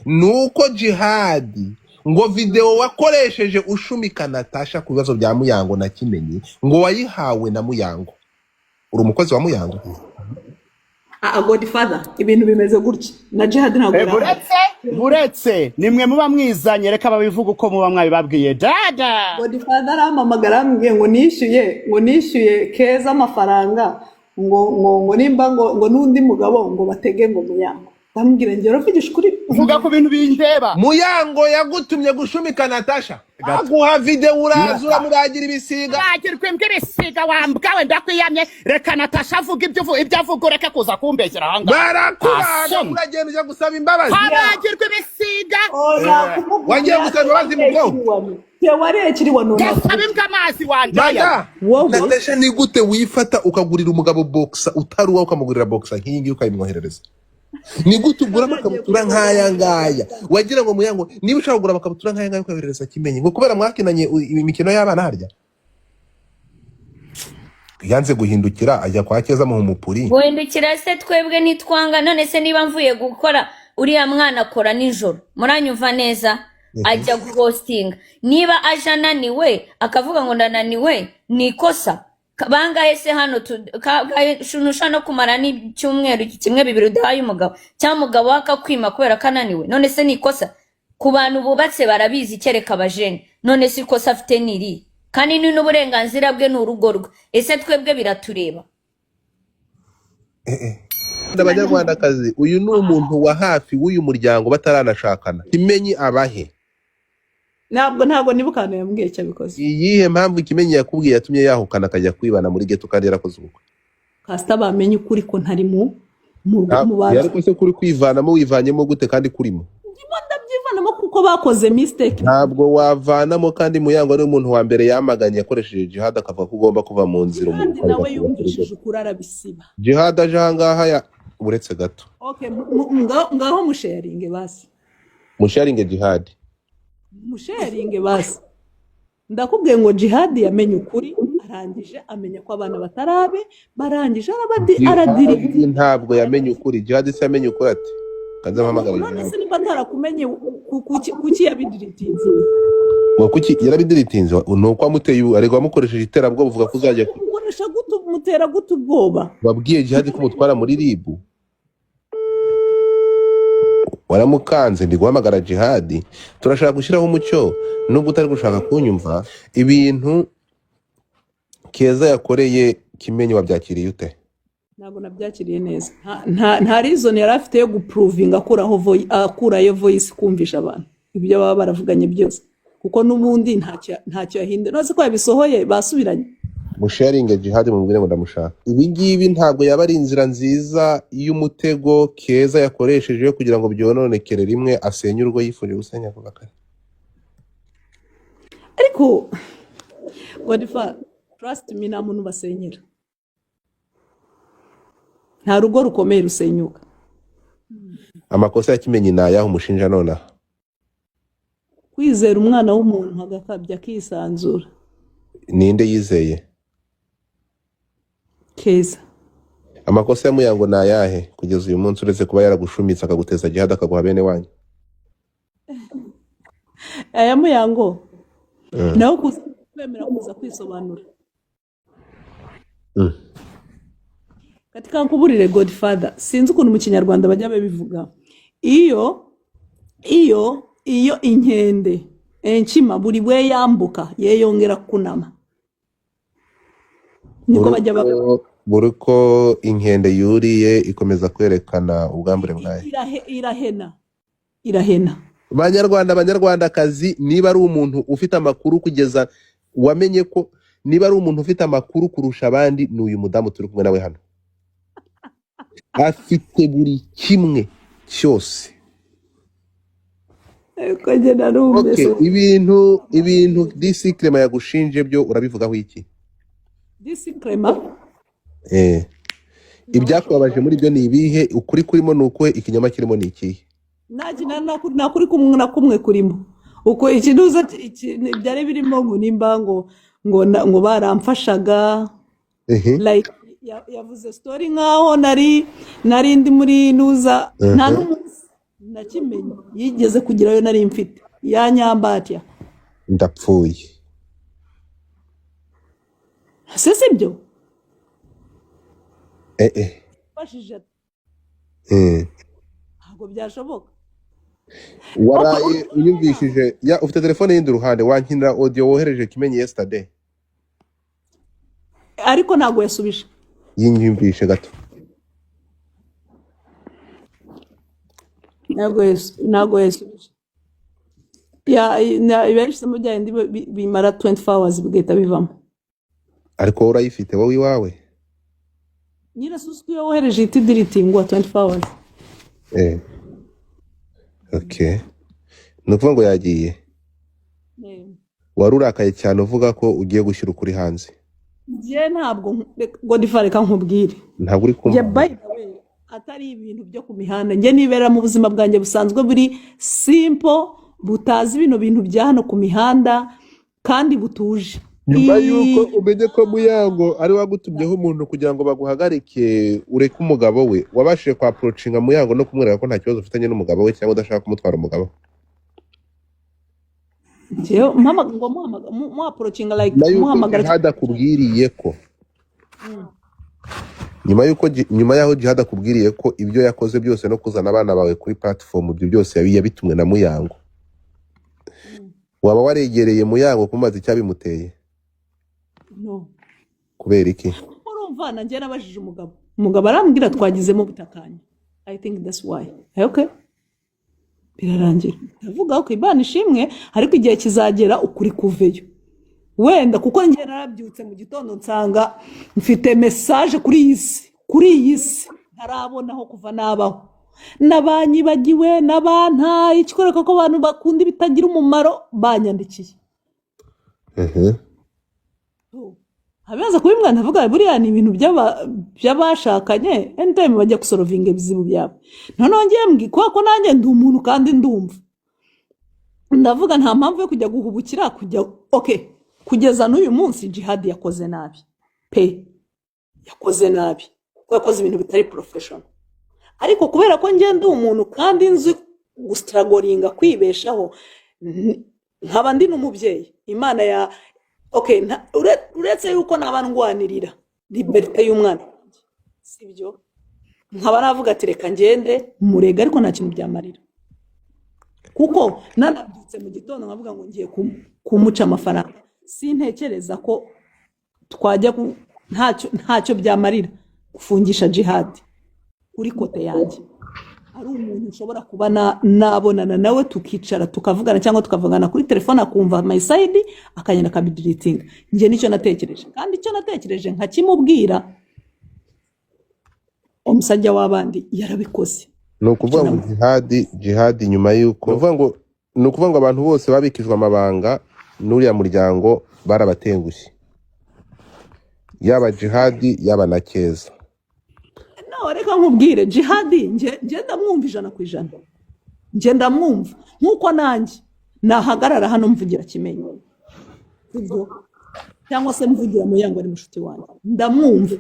nuko Djihad ngo video wakoresheje ushumika Natasha ku bibazo bya Muyango na Kimenyi ngo wayihawe na Muyango. Uri umukozi wa Muyango? Godfather ibintu bimeze gutya na Djihad ntabwo buretse nimwe muba mwizanye reka babivuga uko muba mwabibabwiye dada. Godfather aramamagara ambwiye ngo nishyuye Keza amafaranga ngo nimba ngo nundi mugabo ngo batege ngo Muyango. Bambwira ngero mvugisha kuri uvuga ku bintu bindeba. Muyango yagutumye gushumika Natasha aguha video urazura muragira ibisiga bagirwe mbw'ibisiga wambwawe ndakwiyamye reka Natasha avuga ibyo avuga reka kuza kumbekera hanga barakubaga uragenda ujya gusaba imbabazi bagirwe ibisiga wagiye gusaba imbabazi mugabo warekiri wano gasaba imbwa amazi wandaya. Natasha ni gute wifata ukagurira umugabo boxer utaruwa ukamugurira boxer nk'ingi ukayimwoherereza? Ni gute ugura amakabutura nk'aya ngaya wagira ngo Muyango niba ushaka kugura amakabutura nk'aya ngaya ukabereza Kimenyi ngo kubera mwakinanye imikino y'abana harya yanze guhindukira ajya kwa Keza mu umupuri guhindukira se twebwe nitwanga none se niba mvuye gukora uriya mwana akora nijoro muranyumva neza ajya guhostinga niba aje ananiwe akavuga ngo ndananiwe ni ikosa bangahe se hano shunusha no kumara ni cyumweru kimwe bibiri udahaye umugabo cyangwa umugabo akakwima kubera kananiwe none se ni ikosa ku bantu bubatse barabizi kereka abajene none se ikosa afite niri kandi ni n'uburenganzira bwe n'urugo rwe ese twebwe biratureba. Abanyarwandakazi uyu ni umuntu wa hafi w'uyu muryango bataranashakana Kimenyi abahe ntabwo nibukana yambwiye cyabikoze. Iyihe mpamvu Kimenyi yakubwiye yatumye yahukana akajya kwibana muri geto kandi yarakoze ubukwe? Kasta bamenye ukuri ko ntari mu bazi. Yariko se kuri kwivanamo wivanyemo gute kandi kurimo? Ndimo ndabyivanamo kuko bakoze mistake. Ntabwo wavanamo kandi Muyango ari umuntu wa mbere yamaganye yakoresheje Djihad akavuga ko ugomba kuva mu nzira umuntu nawe yumvishije ukuri arabisiba. Djihad aje ahangaha uretse gato. Okay ngaho musharinge basi. Musharinge Djihad. Musharinge basi ndakubwiye ngo Djihad yamenye ukuri arangije amenya ko abana batarabe barangije aradiriki ntabwo yamenye ukuri Djihad se yamenye ukuri ati kanza mpamagara none se niba ntarakumenye kuki yabidiritinze ngo kuki yarabidiritinze nuko amuteye ariko amukoresheje iterabwo buvuga ko uzajya kugurisha mutera ubwoba wabwiye Djihad ko mutwara muri ribu waramukanze ndi guhamagara Djihad turashaka gushyiraho umucyo nubwo utari gushaka kunyumva ibintu Keza yakoreye Kimenyi wabyakiriye ute? Ntabwo nabyakiriye neza nta reason yari afite yo guprovinga akurayo voice kumvisha abantu ibyo baba baravuganye byose kuko n'ubundi ntacyo yahinde nose ko yabisohoye basubiranye. Musharinge Djihad mubwire ngo ndamushaka. Ibi ngibi ntabwo yaba ari inzira nziza y'umutego Keza yakoresheje kugira ngo byononekere rimwe asenye urwo yifuje gusenya vuba kare. Ariko Godfather trust me nta muntu basenyera nta rugo rukomeye rusenyuka. Amakosa ya Kimenyi nayaho umushinja nona kwizera umwana w'umuntu agakabya kisanzura. Ninde yizeye? Keza. Amakosa ya Muyango nayahe kugeza uyu munsi uretse kuba yaragushumitse akaguteza Djihad akaguha bene wanyu? Aya Muyango naho kwemera kuza kwisobanura. Katika nkuburire Godfather sinzi ukuntu mu Kinyarwanda bajya babivuga iyo inkende enkima buri we yambuka yeyongera kunama niko bajya buriko inkende yuriye ikomeza kwerekana ubwambure bwayo irahena. Banyarwandakazi niba ari umuntu ufite amakuru kugeza wamenye ko niba ari umuntu ufite amakuru kurusha abandi n'uyu mudamu turi kumwe nawe hano afite buri kimwe cyose. Okay, ibintu disikrema yagushinje byo urabivugaho iki? Disikrema ibyakubabaje muri byo ni ibihe? Ukuri kurimo nuko ikinyoma kirimo ni ikihe? nakuri kumwe kurimo uko ikiduza byari birimo ngo nimba ngo baramfashaga like yavuze story nkaho nari ndi muri nuza na Kimenyi yigeze kugirayo nari mfite ya Nyambatya ndapfuye. si byo bashije ntabwo byashoboka. Waraye unyumvishije ya ufite telefone yindi ruhande wankinira audio wohereje Kimenyi yesterday ariko ntabwo yasubije. yinyumvishe gato. ntabwo yasubije. Ibeshye mu byandi bimara 24 hours bigahita bivamo. Ariko urayifite wowe iwawe? Nyine susku yo wohereje iti deletingwa 24 hours. Okay. Nukuvuga ngo yagiye. Warurakaye cyane uvuga ko ugiye gushyira ukuri hanze. Je ntabwo Godifare ka nkubwire. Ntabwo uri kumva. Je by the way atari ibintu byo ku mihanda. Nge nibera mu buzima bwanjye busanzwe buri simple butazi bino bintu bya hano ku mihanda kandi butuje. Nyuma yuko umenye ko Muyango ari wagutumyeho umuntu kugira ngo baguhagarike ureke umugabo we, wabashije kwa approachinga Muyango no kumwereka ko nta kibazo ufitanye n'umugabo we cyangwa udashaka kumutwara umugabo? Jewe mama ngo mu approachinga like muhamagara Djihad akubwiriye ko nyuma yaho Djihad akubwiriye ko ibyo yakoze byose no kuzana abana bawe kuri platform ibyo byose yabitumwe na Muyango, waba waregereye Muyango kumaza icyabimuteye? No. Kubera iki? Urumva nanjye nabajije umugabo arambwira twagizemo butakanye. I think that's why. Okay. Birarangira. Ndavuga okay bana ishimwe ariko igihe kizagera ukuri kuveyo. Wenda kuko njye narabyutse mu gitondo nsanga mfite message kuri iyi si ntarabonaho kuva nabaho. Nabanyibagiwe nabanta ikikoreka ko abantu bakunda ibitagira umumaro banyandikiye. Habaza kubimbwa ndavuga buriya ni ibintu by'abashakanye anytime bajya kusorovinga ibizibu byabo. Noneho ngiye mbwiko ko nanjye ndi umuntu kandi ndumva. Ndavuga nta mpamvu yo kujya guhubukira kujya okay kugeza n'uyu munsi Djihad yakoze nabi. Yakoze nabi. Yakoze ibintu bitari professional. Ariko kubera ko ngiye ndi umuntu kandi nzi gustragolinga kwibeshaho nkaba ndi n'umubyeyi. Imana ya okay uretse yuko nabandwanirira liberté y'umwana sibyo nkaba navuga ati reka ngende murega ariko nta kintu byamarira kuko nanabyutse mu gitondo nkavuga ngo ngiye kumuca amafaranga sintekereza ko twajya ntacyo byamarira gufungisha Djihad uri kote yanjye. Ari umuntu ushobora kuba nabonana nawe tukicara tukavugana cyangwa tukavugana kuri telefone akumva my side akagenda kabidiritinga. Nje nicyo natekereje kandi icyo natekereje nkakimubwira omusajja w'abandi yarabikoze. No kuvuga ngo Djihad nyuma yuko no kuvuga ngo abantu bose babikijwe amabanga n'uriya muryango barabatengushye, yaba Djihad yaba na Keza. Reka nkubwire Djihad nje ndamwumva 100%. Nje ndamwumva nkuko nanjye nahagarara hano mvugira Kimenyi cyangwa se mvugira Muyango ari mushuti wanjye ndamwumva.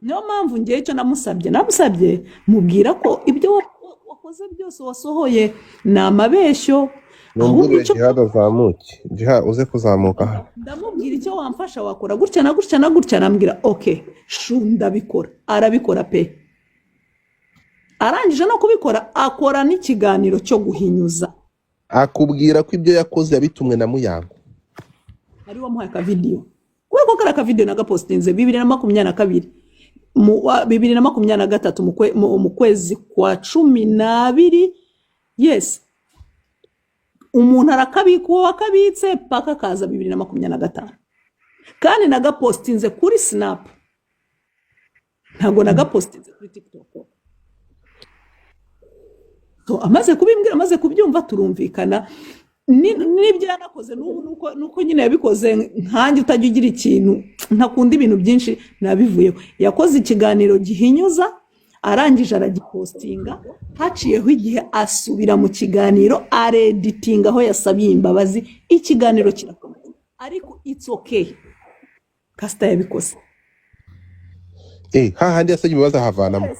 Niyo mpamvu ngiye icyo namusabye mubwira ko ibyo wakoze byose wasohoye na amabeshyo ahubwo Djihad azamuke. Djihad uze kuzamuka. Ndamubwira icyo wamfasha wakora gutya na gutya na gutya nambwira okay ndabikora. Arabikora pe. Arangije no kubikora akora n'ikiganiro cyo guhinyuza. Akubwira ko ibyo yakoze yabitumwe na Muyango. Ari wamuhaye ka video. Kuko kara ka video nagapostinze 2022 mu 2023 mu kwezi kwa 12. Yes. Umuntu arakabiko wakabitse paka kaza 2025. Kandi nagapostinze kuri Snap. Ntago nagapostinze kuri TikTok. So amaze kubimbwira amaze kubyumva turumvikana n'ibyo yanakoze nuko nyine yabikoze nkanjye utajya ugira ikintu ntakunda ibintu byinshi nabivuyeho. Yakoze ikiganiro gihinyuza arangije aragipostinga haciyeho igihe asubira mu kiganiro areditinga aho yasabiye imbabazi ikiganiro kirakomeza ariko it's okay Kasta yabikoze. Hahandi yasabye imbabazi ahavanamo.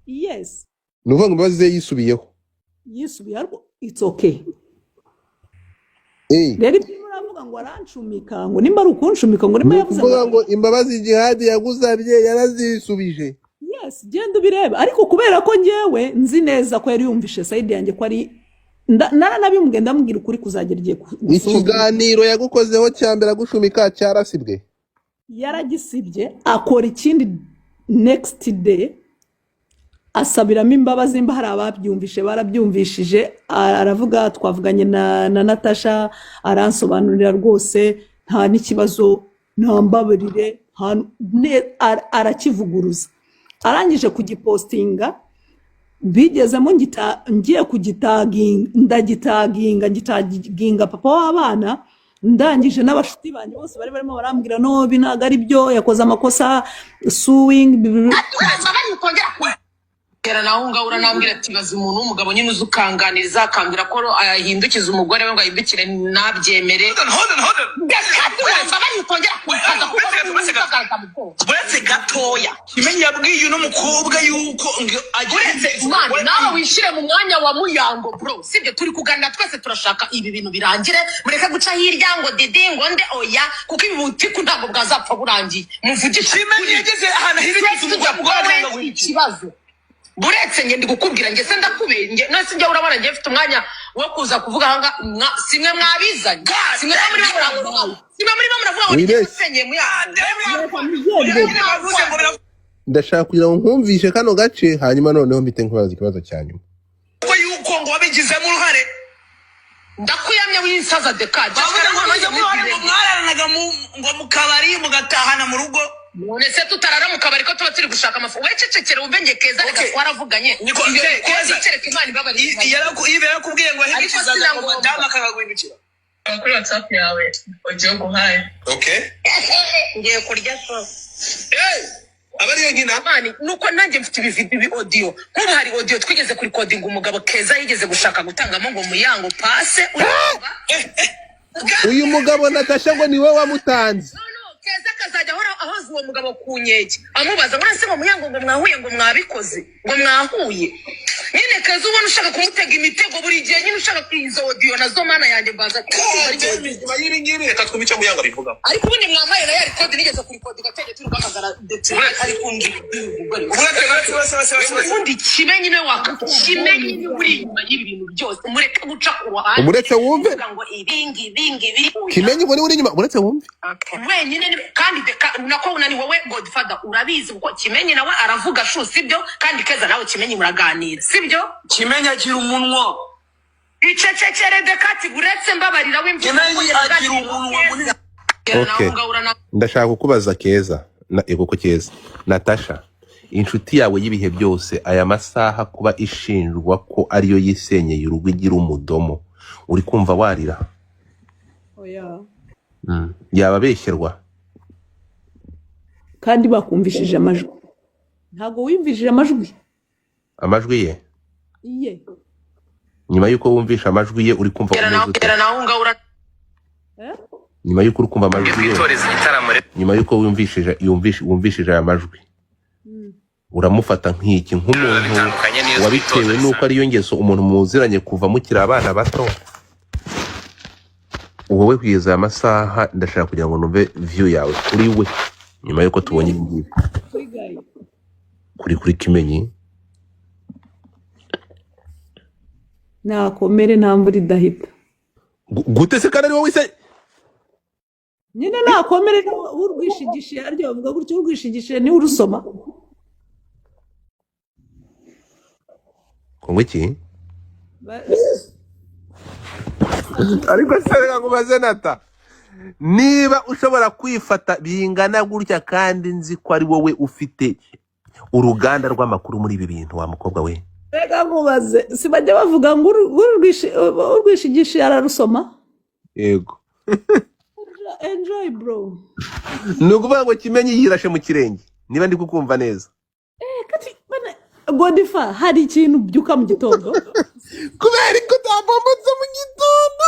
Yes. Nuvuga ngo imbabazi ze yisubiyeho. yisubiye ariko it's okay. Rero ibyo muravuga ngo arancumika ngo nimba ari ukunshumika ngo nimba yavuze ngo imbabazi Djihad yagusabye yarazisubije. Yes, genda ubirebe ariko kubera ko ngewe nzi neza ko yari yumvishe side yanjye ko ari nabimbwiye ndamubwira ukuri kuzagera igihe ikiganiro yagukozeho cyambere agushumika cyarasibwe. Yaragisibye akora ikindi next day asabiramo imbabazi mba hari ababyumvishe barabyumvishije aravuga twavuganye na Natasha aransobanurira rwose nta n'ikibazo nta mbabarire arakivuguruza arangije kugipostinga bigezemo ngiye ndagitaginga papa w'abana ndangije n'abashuti banjye bose bari barimo barambwira no binaga ari byo yakoze amakosa suing Era naho ngahura nambwira ati bazi umuntu w'umugabo nyine uzukanganiriza akambwira ko ahindukiza umugore we ngo ahindukire nabyemere. Buretse gatoya Kimenyi yabwiye uno mukobwa yuko agiretse Imana nawe wishire mu mwanya wa Muyango bro sibyo turi kuganira twese turashaka ibi bintu birangire mureke guca hirya ngo dede ngo nde oya kuko ibi butiku ntabwo bwazapfa burangiye muvugisha Kimenyi yageze ahantu hirya umugore ikibazo buretse ngende gukubwira nge se ndakubenge nase njye urabona nge mfite umwanya wo kuza kuvuga hanga simwe mwabizanye simwe muri muravuga ngo nisenye ndashaka kugira ngo nkumvishe kano gace hanyuma noneho mpite nkubaza ikibazo cyanyuma ko yuko ngo wabigizemo uruhare ndakuyamye w'insaza dekaje mwararanaga ngo mu kabari mugatahana mu rugo none se tutarara mu kabari ko tuba turi gushaka amafu wececekere ubenge keza reka twaravuganye niko keza cereka Imana ibabari yarakubwiye ngo hebikizaga ngo madama akagwindukira kuri WhatsApp yawe ugiye guhaye okay ngiye kurya so abariyo nkina Imana nuko nanjye mfite ibi audio kuba hari audio twigeze kuri coding umugabo keza yigeze gushaka gutangamo ngo Muyango passe uyu mugabo Natasha ngo niwe wamutanze keza kazajya hora ahoza uwo mugabo kunyeke amubaza ngo nase ngo Muyango ngo mwahuye ngo mwabikoze ngo mwahuye nyine keza ubona ushaka kumutega imitego buri gihe nyine ushaka kwizo audio nazo mana yanjye mbaza nyuma yiri ngiri reka twumice Muyango abivuga ariko ubundi mwamaye na yari code nigeze kuri code gatege turi kwamagara ndetse ari kumbwira ubundi Kimenyi ne waka Kimenyi ni uri nyuma y'ibi bintu byose umureke guca ku ruhande umureke wumve ngo ibingi Kimenyi ngo ni uri nyuma umureke wumve wenyine kandi nako unani wowe Godfather urabizi uko Kimenyi nawe aravuga shu sibyo kandi keza nawe Kimenyi muraganira sibyo Kimenyi agira umunwa icecekere dekati buretse mbabarira w'imvugo Kimenyi agira umunwa munini ndashaka kukubaza keza kuko keza Natasha inshuti yawe y'ibihe byose aya masaha kuba ishinjwa ko ariyo yisenyeye urugo igira umudomo uri kumva warira oya yababesherwa kandi bakumvishije amajwi ntago wimvishije amajwi ye iye nyuma yuko wumvisha amajwi ye uri kumva nyuma yuko uri kumva amajwi ye nyuma yuko wumvishije aya majwi uramufata nk'iki nk'umuntu wabitewe nuko ariyo ngeso umuntu muziranye kuva mukiri abana bato wowe kugeza aya masaha ndashaka kugira ngo numve view yawe kuri we nyuma yuko tubonye ibingibi kuri Kimenyi nakomere ntambura idahita gute se kandi ari wowe se nyine nakomere urwishigishe aryo bavuga gutyo urwishigishe ni urusoma kongo iki ariko serega ngo bazenata niba ushobora kwifata bingana gutya kandi nzi ko ari wowe ufite uruganda rw'amakuru muri ibi bintu wa mukobwa we rega nkubaze sibajya bavuga ngo urwishigishe ararusoma yego enjoy bro nukuvuga ngo Kimenyi yirashe mu kirenge niba ndi kukumva neza kati bana Godfather hari ikintu byuka mu gitondo kubera ko utabombotse mu gitondo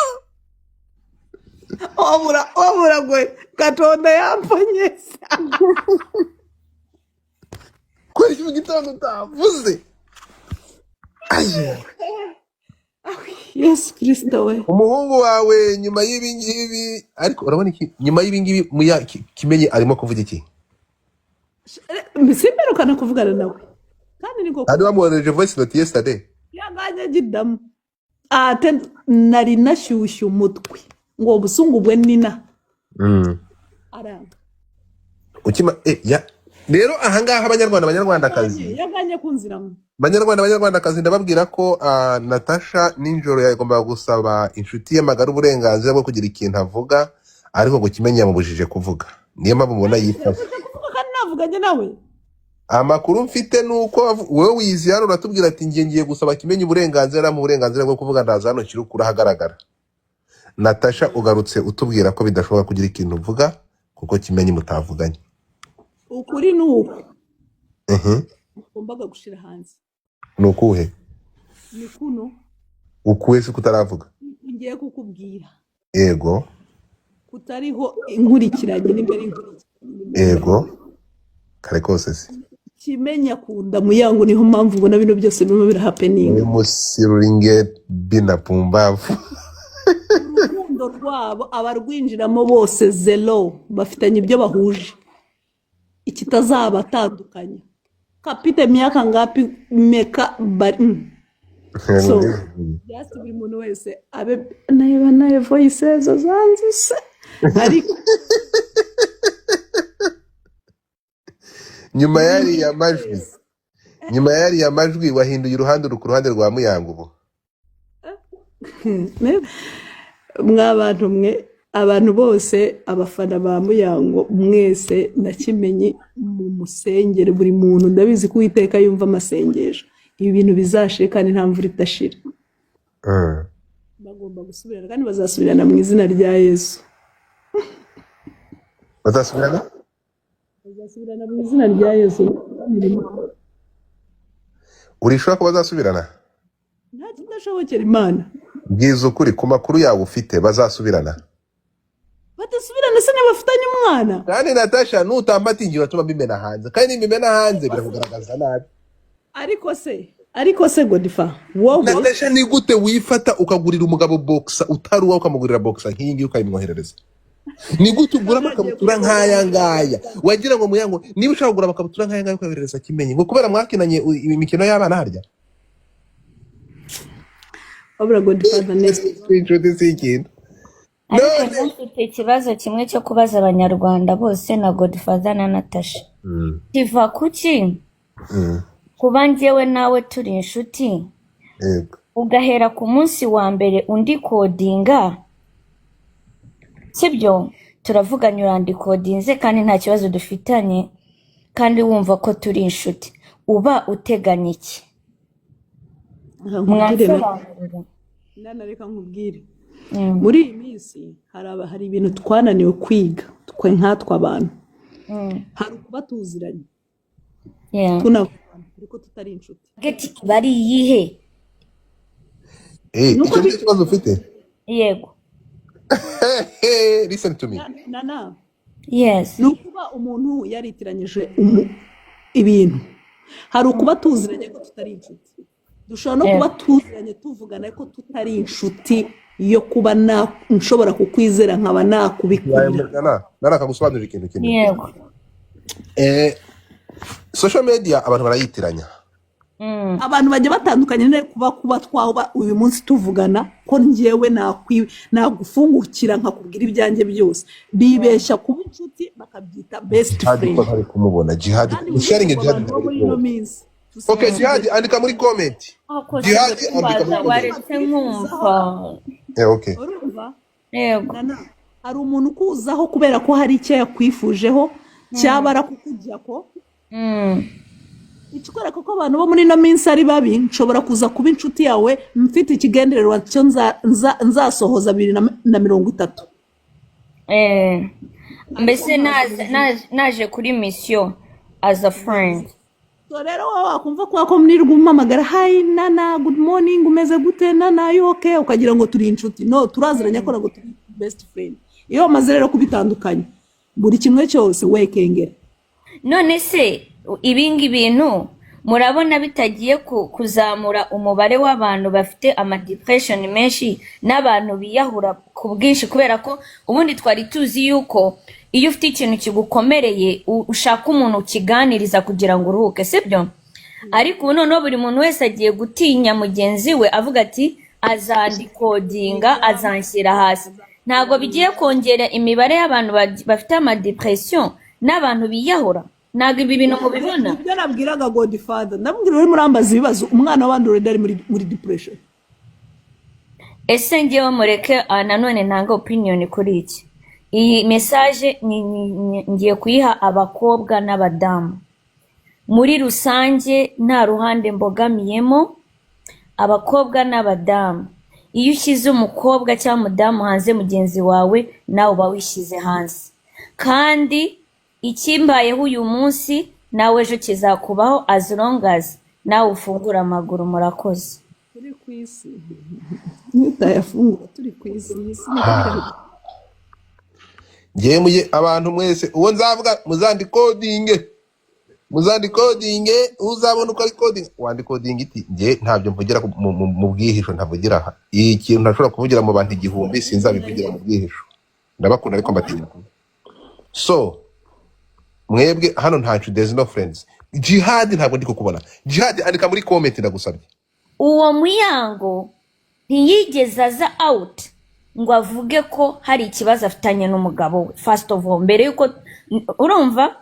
obura gwe Katonda yamponyesa kweli mu gitondo utavuze ayo Yesu Kristo we. umuhungu wawe nyuma y'ibi ngibi ariko urabona iki nyuma y'ibi ngibi Kimenyi arimo kuvuga iki Simperukana kuvugana nawe kandi niko ari bamuhereje voice note yesterday yaganye gidamu ate nari nashyushye umutwe ngo busungu bwe nina aranga ukima ya rero ahangaha abanyarwandakazi yaganye kunziramo abanyarwandakazi ndababwira ko Natasha ninjoro yagomba gusaba inshuti ye magara uburenganzira bwo kugira ikintu avuga ariko ngo Kimenyi yamubujije kuvuga niyo mpamvu mubona yifashe kandi navuganye nawe amakuru mfite nuko wowe wizi hano uratubwira ati ngiye gusaba Kimenyi uburenganzira mu burenganzira bwo kuvuga ndaza hano kirukura hagaragara Natasha ugarutse utubwira ko bidashoboka kugira ikintu uvuga kuko Kimenyi mutavuganye ukuri nuko ugombaga gushira hanze nukuhe ni kuno ukuwe se kutaravuga ngiye kukubwira ego kutariho inkurikiranye n'imbere inkurikiranye ego kare kose se Kimenyi akunda Muyango niho mpamvu ubona bino byose birimo birahapeninga musiruringe binapumbavu urukundo rwabo abarwinjiramo bose zero bafitanye ibyo bahuje ikitazaba atandukanye kapite miaka ngapi meka bari so just buri muntu wese abe naye voice zo zanzise ariko nyuma yari ya majwi wahinduye uruhande ku ruhande rwa Muyango ubu mwabantu mwe abantu bose abafana ba Muyango mwese na Kimenyi mu musengere buri muntu ndabizi ko Uwiteka yumva amasengesho ibi bintu bizashira kandi nta mvura idashira bagomba gusubirana kandi bazasubirana mu izina rya Yesu bazasubirana mu izina rya Yesu urishobora ko bazasubirana nta kidashobokera Imana bwiza ukuri ku makuru yawe ufite bazasubirana batasubirana se n'abafitanye umwana kandi Natasha nutampatingi batuma bimena hanze kandi nimimena hanze birakugaragaza nabi ariko se Godifa wowe Natasha ni gute wifata ukagurira umugabo boxer utaruwa ukamugurira boxer nk'iyi ngiyi ukayimwoherereza ni gute ugura amakabutura nk'aya ngaya wagira ngo Muyango niba ushaka kugura amakabutura nk'aya ngaya ukayohereza Kimenyi ngo kubera mwakinanye imikino y'abana harya obra Godifa neza inshuti z'ikintu ariko mfite ikibazo kimwe cyo kubaza abanyarwanda bose na Godfather na Natasha kiva kuki kuba njyewe nawe turi inshuti ugahera ku munsi wa mbere undi kodinga sibyo turavuganye urandi kodinze kandi nta kibazo dufitanye kandi wumva ko turi inshuti uba uteganya iki nana reka nkubwire muri iyi minsi hari ibintu twananiwe kwiga twe nkatwe abantu hari ukuba tuziranye tunavugana ariko tutari inshuti geti bari iyihe icyo ni ikibazo ufite yego listen to me nana yes ni ukuba umuntu yaritiranyije ibintu hari ukuba tuziranye ko tutari inshuti dushobora no kuba tuziranye tuvugana ko tutari inshuti yo kuba nshobora kukwizera nkaba nakubikunda nakagusobanurira ikintu kimwe yego social media abantu barayitiranya abantu bajya batandukanye kuba twaba uyu munsi tuvugana ko njyewe nagufungukira nkakubwira ibyanjye byose bibeshya kuba inshuti bakabyita best friend hari kumubona Djihad sharing Djihad okay Djihad andika muri comment Djihad andika muri okay yego hari umuntu kuzaho kubera ko hari icyo yakwifujeho cyabara kukujya ko ikikwereka ko abantu bo muri ino minsi ari babi nshobora kuza kuba inshuti yawe mfite ikigendererwa cyo nzasohoza 2030 mbese naje kuri mission as a friend so rero wakumva ko mwirirwa umamagara hi nana good morning umeze gute nana you okay ukagira ngo turi inshuti no turaziranye ko ngo turi best friend iyo wamaze rero kubitandukanye buri kimwe cyose wekengera none se ibingi bintu murabona bitagiye kuzamura umubare w'abantu bafite ama depression menshi n'abantu biyahura ku bwinshi, kubera ko ubundi twari tuzi yuko iyo ufite ikintu kigukomereye ushaka umuntu ukiganiriza kugira ngo uruhuke, sibyo? Ariko noneho buri muntu wese agiye gutinya mugenzi we avuga ati azandikodinga, azanshyira hasi. Ntabwo bigiye kongera imibare y'abantu bafite ama depression n'abantu biyahura. Ntabwo ibi bintu mubibona. Ibyo nabwiraga Godfather, ndamubwira uri murambaza ibibazo, umwana w'abandi uri dari muri depression. Ese ngewe mureke nanone ntanga opinion kuri iki. Iyi message ngiye kuyiha abakobwa n'abadamu. Muri rusange nta ruhande mbogamiyemo, abakobwa n'abadamu. Iyo ushyize umukobwa cyangwa umudamu hanze mugenzi wawe, nawe uba wishyize hanze. Kandi ikimbayeho uyu munsi nawe ejo kizakubaho, as long as nawe ufungura amaguru. Murakoze. Turi ku isi. Nitayafungura turi ku isi. Ngemuye abantu mwese uwo nzavuga muzandikodinge uzabona uko ari coding wandicoding iti nge ntabyo mvugira mu bwihisho, ntavugira aha. Iyi kintu ntashobora kuvugira mu bantu igihumbi, sinzabivugira mu bwihisho. Ndabakunda ariko mbatinya. So mwebwe hano ntacu, there's no friends. Jihad ntabwo ndi kukubona. Jihad andika muri comment ndagusabye. Uwo Muyango ntiyigeze aza out ngo avuge ko hari ikibazo afitanye n'umugabo we. First of all, mbere yuko urumva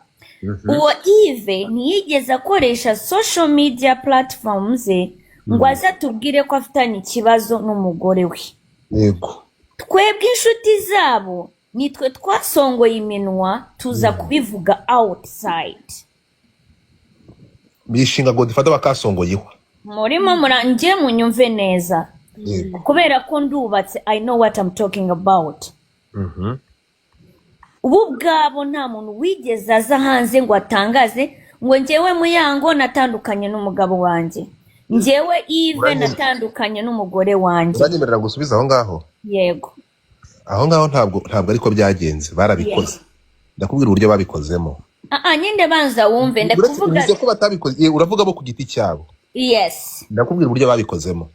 uwo Eve ntiyigeze akoresha social media platforms ngo azatubwire ko afitanye ikibazo n'umugore we. Yego. Twebwe inshuti zabo nitwe twasongoye iminwa tuza kubivuga outside. Bishinga Godfather bakasongoyeho. Murimo murangiye munyumve neza. Kubera ko ndubatse, I know what I'm talking about. Ubu bwabo nta muntu wigeze aza hanze ngo atangaze ngo ngewe Muyango natandukanye n'umugabo wanjye, ngewe Eve natandukanye n'umugore wanjye. Uranyemerera gusubiza aho ngaho? Yego. Aho ngaho ntabwo ariko byagenze, barabikoze. Ndakubwira uburyo babikozemo. Nyinde banza wumve ndakuvuga. Uvuze ko batabikoze, uravuga bo ku giti cyabo. Yes. Ndakubwira uburyo babikozemo.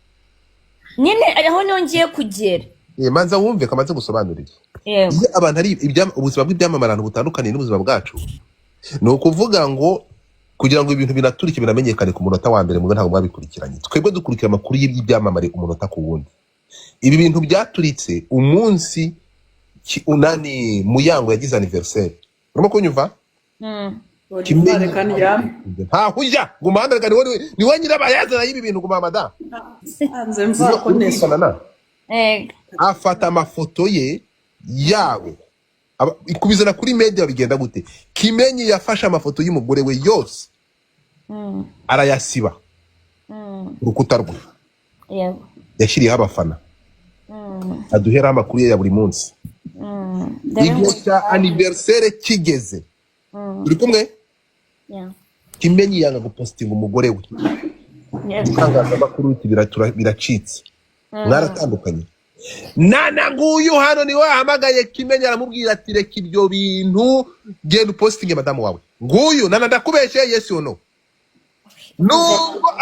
Nyine aho nongeye kugera. Manza wumve kamaze gusobanurira. Yego. Iyo abantu ari ubuzima bw'ibyamamarano butandukanye n'ubuzima bwacu, ni ukuvuga ngo kugira ngo ibintu binaturike biramenyekane ku munota wa mbere, mwe ntabwo mwabikurikiranye. Twebwe dukurikira amakuru y'ibyamamare umunota ku wundi. Ibi bintu byaturitse umunsi unani Muyango yagize anniversaire. Urimo kunyumva? Kimenyi kandi ya. Hujya gumanda gani ni wowe nyirabayazana y'ibi bintu gumamada. Anze mva ko neza. Afata amafoto ye yawe. Ikubizana kuri media bigenda gute? Kimenyi yafashe amafoto y'umugore we yose. Arayasiba. Urukuta rwe. Yego. Yashiriyeho abafana. Aduhera amakuru ya buri munsi. Igihe cya anniversaire kigeze. Uri kumwe? Yeah. Kimenyi yanga gupostinga umugore we. Itangaza amakuru biracitse. Mwaratandukanye. Nana nguyu hano ni wahamagaye Kimenyi aramubwira ati reka ibyo bintu genda postinge madamu wawe. Nguyu nana ndakubeshe yes or no? Nubwo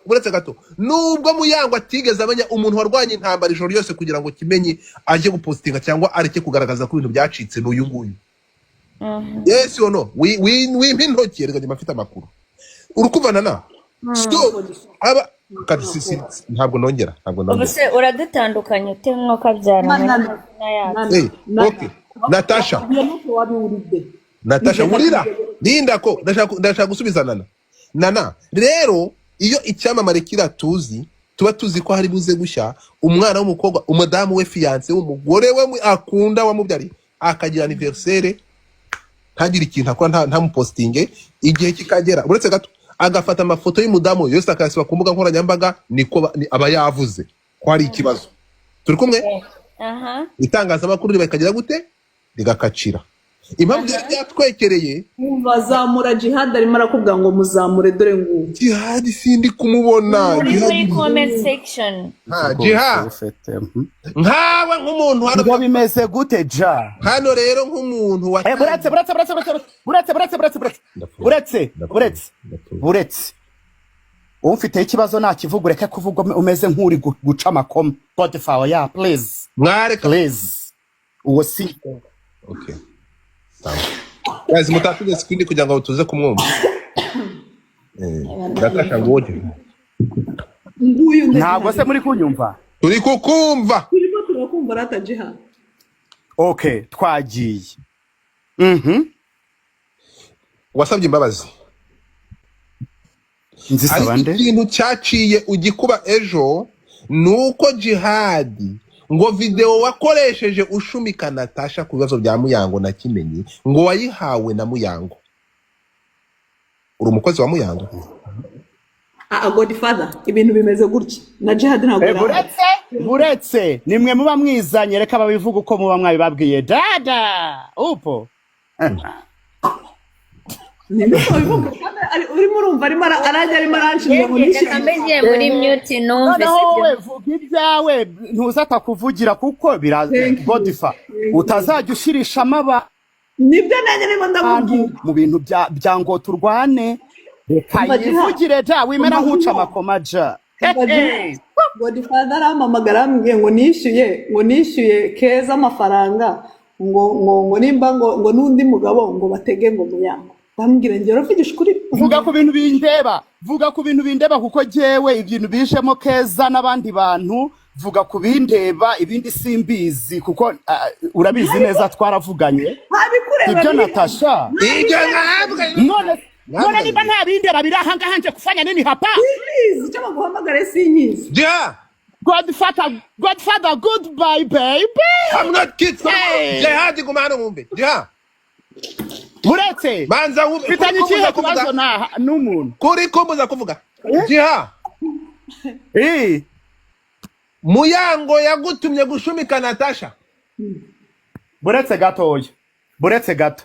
buretse gato. Nubwo Muyango atigeze amenya umuntu warwanye intambara ijoro yose kugira ngo Kimenyi aje gupostinga cyangwa areke kugaragaza ko ibintu byacitse n'uyu nguyu. Yes or no? W'impintoki rega mafite amakuru. Urukuvana na? So aba kadisisi ntabwo nongera. Ubuse uradutandukanye te nkoka byarana na okay. Natasha urira. Linda ko ndashaka gusubizana Nana. Rero iyo icyamamare kiratuzi tuba tuzi ko hari buze gushya umwana w'umukobwa umudamu we fiance w'umugore we akunda wamubyari akagira anniversaire ntagira ikintu akora nta mupostinge igihe kikagera uretse gato agafata amafoto y'umudamu yose akasiba ku mbuga nkoranyambaga niko aba yavuze ko hari ikibazo. Turi kumwe? Itangazamakuru ribakagira gute rigakacira. Impamvu yatwekereye bazamura Djihad arimo arakubwira ngo muzamure dore ngo Djihad sindi kumubona. Muri comment section. Djihad nkawe nk'umuntu hano ngo bimeze gute ja hano rero nk'umuntu wa umfite ikibazo nakivuga ureke kuvuga umeze nk'uri guca amakoma Spotify ya please mwareka please uwo si okay guys mutatuze skindi kugira ngo tuze kumwumva Natasha ngoje nguyu ntabwo se muri kunyumva turi kukumva turimo turakumva rata Djihad. okay twagiye wasabye imbabazi nzisaba nde ikintu cyaciye ugikuba ejo nuko Djihad ngo video wakoresheje ushumika Natasha ku bibazo bya Muyango na Kimenyi ngo wayihawe na Muyango uri umukozi wa Muyango Godfather ibintu bimeze gutya na Djihad ntabwo buretse nimwe muba mwizanye reka babivuga uko muba mwabibabwiye dada upo urimo urumva arimo arajya arimo aranshinga ngo ameze muri mute numve wowe vuga ibyawe ntuzata kuvugira kuko Godfather utazajya ushirisha amaba nibyo nanjye niba ndamubwira mu bintu bya ngo turwane reka yivugire da wimera nk'uca amakoma ja Godfather aramamagara ambwiye ngo nishyuye Keza amafaranga ngo nimba ngo n'undi mugabo ngo batege ngo Muyango bambwira ngero mvugisha kuri vuga ku bintu bindeba kuko jewe ibintu bijemo Keza n'abandi bantu vuga ku bindeba ibindi simbizi kuko urabizi neza twaravuganye ibyo Natasha none niba nta bindeba birahanga hanje kufanya nini hapa sinyizi cyangwa guhamagara sinyizi yeah Godfather goodbye baby I'm not kidding Djihad gumana mumbe yeah buretse manza bitanye ikihe kubazo n'umuntu kuri kumbuza kuvuga Djihad Muyango yagutumye gushumika Natasha buretse gato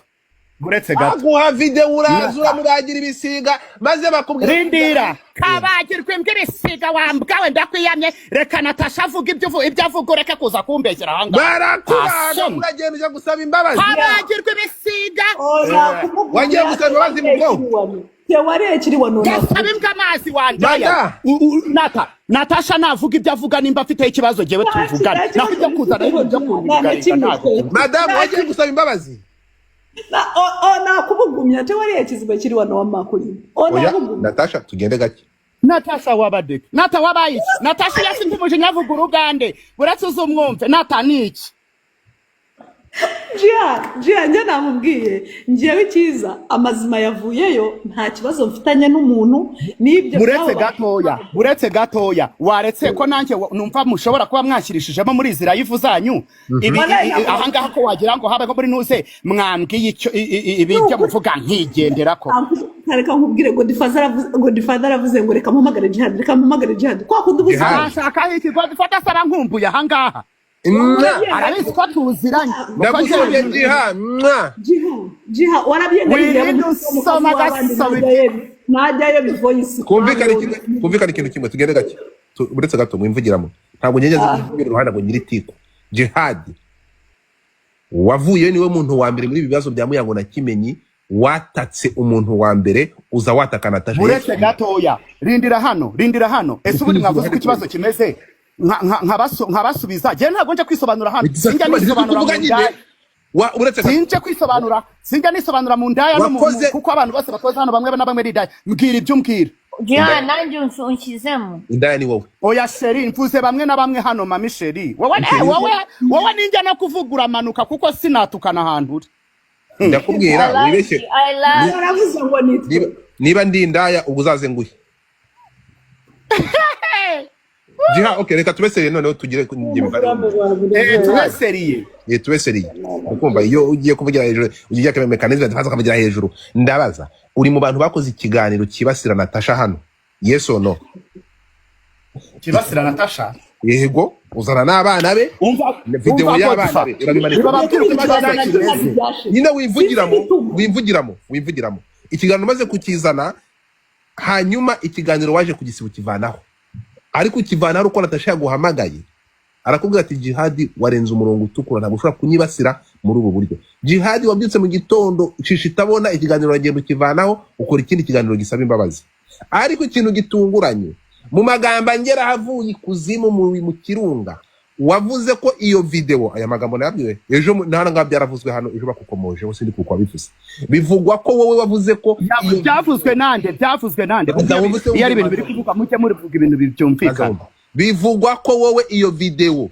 aguha video urazura muragira ibisiga maze bakubwira rindira kabagirwe mbw'ibisiga wambwawe ndakwiyamye reka Natasha avuga ibyo avuga ureke kuza kumbeshyira ahanga barakubaga uragenda ujya gusaba imbabazi kabagirwe ibisiga wagiye gusaba imbabazi mu bwonko tewarekiri wanona gasaba imbwa amazi wandaya Natasha navuga ibyo avuga nimba afite ikibazo jewe tuvugana naho ibyo kuzana ibyo kuvuga madame wagiye gusaba imbabazi nakubugumya tewarekizwe kiri wano wamakuri Natasha tugende gake Natasha wabadeke wabaye Natasha yasinze umujinya avuga urugande buretse uzumwumve niki Djihad njye namubwiye ngiyewe ikiza amazima yavuyeyo nta kibazo mfitanye n'umuntu n'ibyo buretse gatoya waretse ko nanjye numva mushobora kuba mwashirishijemo muri izi live zanyu ahangaha ko wagira ngo habe ko muri nuze mwambwiye icyo ibijya muvuga nkigendera ko reka nkubwire Godfather aravuze ngo reka mpamagare Djihad kwa kundi ubuzima ashaka iki Godfather sara nkumbuye ahangaha arabizi ko tuziranye ndagushimye Djihad warabyengereye najyayo voice kumvikana ikintu kimwe tugende gake buretse gato mwimvugiramo ntabwo nyegeze kugira uruhande ngo nyiri tiko Djihad wavuye niwe muntu wa mbere muri bibazo bya Muyango na Kimenyi watatse umuntu wa mbere uza wataka Natasha buretse gatoya rindira hano ese ubundi mwavuze ko ikibazo kimeze nkabasubiza je ntabwo nje kwisobanura hano sinjya nisobanura mu ndaya no kuko abantu bose bakoze hano bamwe na bamwe ridaya mbwira ibyo mbwira nanjye unshyizemo indaya ni wowe oya sheri mvuze bamwe na bamwe hano mami sheri wowe ninjya no kuvugura amanuka kuko sinatukana ahantu uri ndakubwira wibeshye niba ndi indaya ubuzaze nguye Djihad okay reka tubeseriye noneho tugire tubeseriye ukumva iyo ugiye kuvugira hejuru ugiye kame mekanizme ndafaza kamagira hejuru ndabaza uri mu bantu bakoze ikiganiro kibasira Natasha hano yes or no kibasira Natasha yego uzana n'abana be video y'abana be urabimanika nyine wimvugiramo ikiganiro maze kukizana hanyuma ikiganiro waje kugisiba kivanaho ariko ukivana ari uko Natasha yaguhamagaye arakubwira ati Djihad warenze umurongo utukura ntabwo ushobora kunyibasira muri ubu buryo Djihad wabyutse mu gitondo cisha itabona ikiganiro uragenda ukivanaho ukora ikindi kiganiro gisaba imbabazi ariko ikintu gitunguranye mu magambo angera havuye ikuzimu mu kirunga wavuze ko iyo video aya magambo nabwiwe ejo ntana nga byaravuzwe hano ejo bakukomoje wose ndi kuko wabivuze bivugwa ko wowe wavuze ko byavuzwe nande iyo ari ibintu biri kuvuga muke muri vuga ibintu byumvikana bivugwa ko wowe iyo video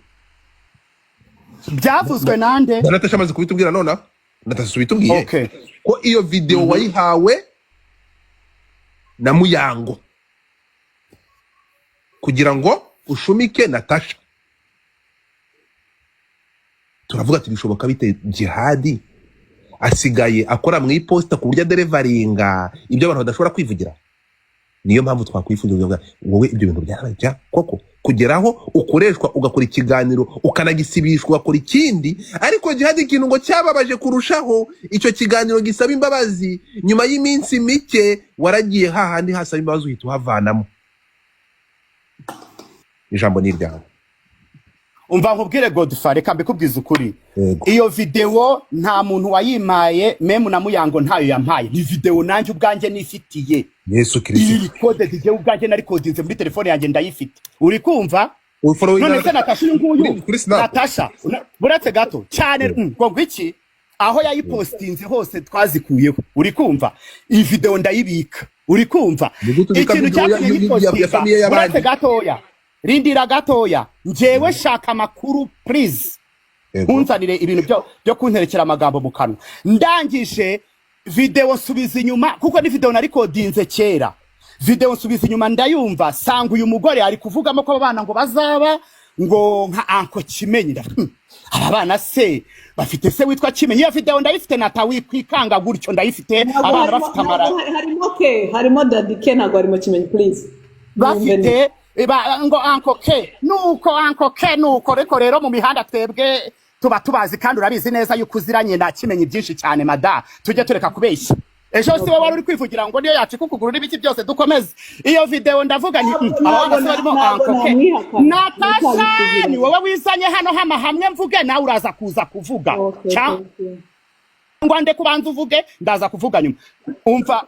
byavuzwe nande Natasha amaze kubitubwira nona Natasha bitubwiye okay ko iyo video wayihawe na Muyango kugira ngo ushumike Natasha turavuga ati bishoboka bite Djihad asigaye akora mu iposta ku buryo deliveryinga ibyo abantu badashobora kwivugira niyo mpamvu twakwifuza wowe ibyo bintu byarabaye koko kugeraho ukoreshwa ugakora ikiganiro ukanagisibishwa ugakora ikindi ariko Djihad ikintu ngo cyababaje kurushaho icyo kiganiro gisaba imbabazi nyuma y'iminsi mike waragiye hahandi hasaba imbabazi uhita uhavanamo ijambo ni ryawe umva nkubwire Godfrey reka mbikubwiza ukuri iyo video nta muntu wayimaye memu na Muyango ntayo yampaye ni video nanjye ubwanjye nifitiye Yesu Kristo iyi code DJ ubwanjye nari codinze muri telefone yanjye ndayifite uri kumva none se Natasha nguyu Natasha buretse gato cyane ngo iki aho yayipostinze hose twazikuyeho uri kumva iyi video ndayibika uri kumva ikintu cyatumye yipostinga buretse gatoya rindira gatoya njewe shaka amakuru please unzanire ibintu byo kunterekera amagambo mu kanwa ndangije video subiza inyuma kuko ni video nari codinze kera video subiza inyuma ndayumva sanga uyu mugore ari kuvugamo ko abana ngo bazaba ngo nka anko Kimenyi aba bana se bafite se witwa Kimenyi iyo video ndayifite natawi kwikanga gutyo ndayifite abana bafite amara harimo dadike ntago harimo Kimenyi please bafite ngo anko ke nuko rero mu mihanda twebwe tuba tubazi kandi urabizi neza yuko uziranye na Kimenyi byinshi cyane mada tujye tureka kubeshya ejo si wowe wari uri kwivugira ngo niyo yacu kukuguru n'ibiki byose dukomeze iyo video ndavuga nti abana se barimo anko ke Natasha ni wowe wizanye hano hamwe mvuge nawe uraza kuza kuvuga ngwande kubanza uvuge ndaza kuvuga nyuma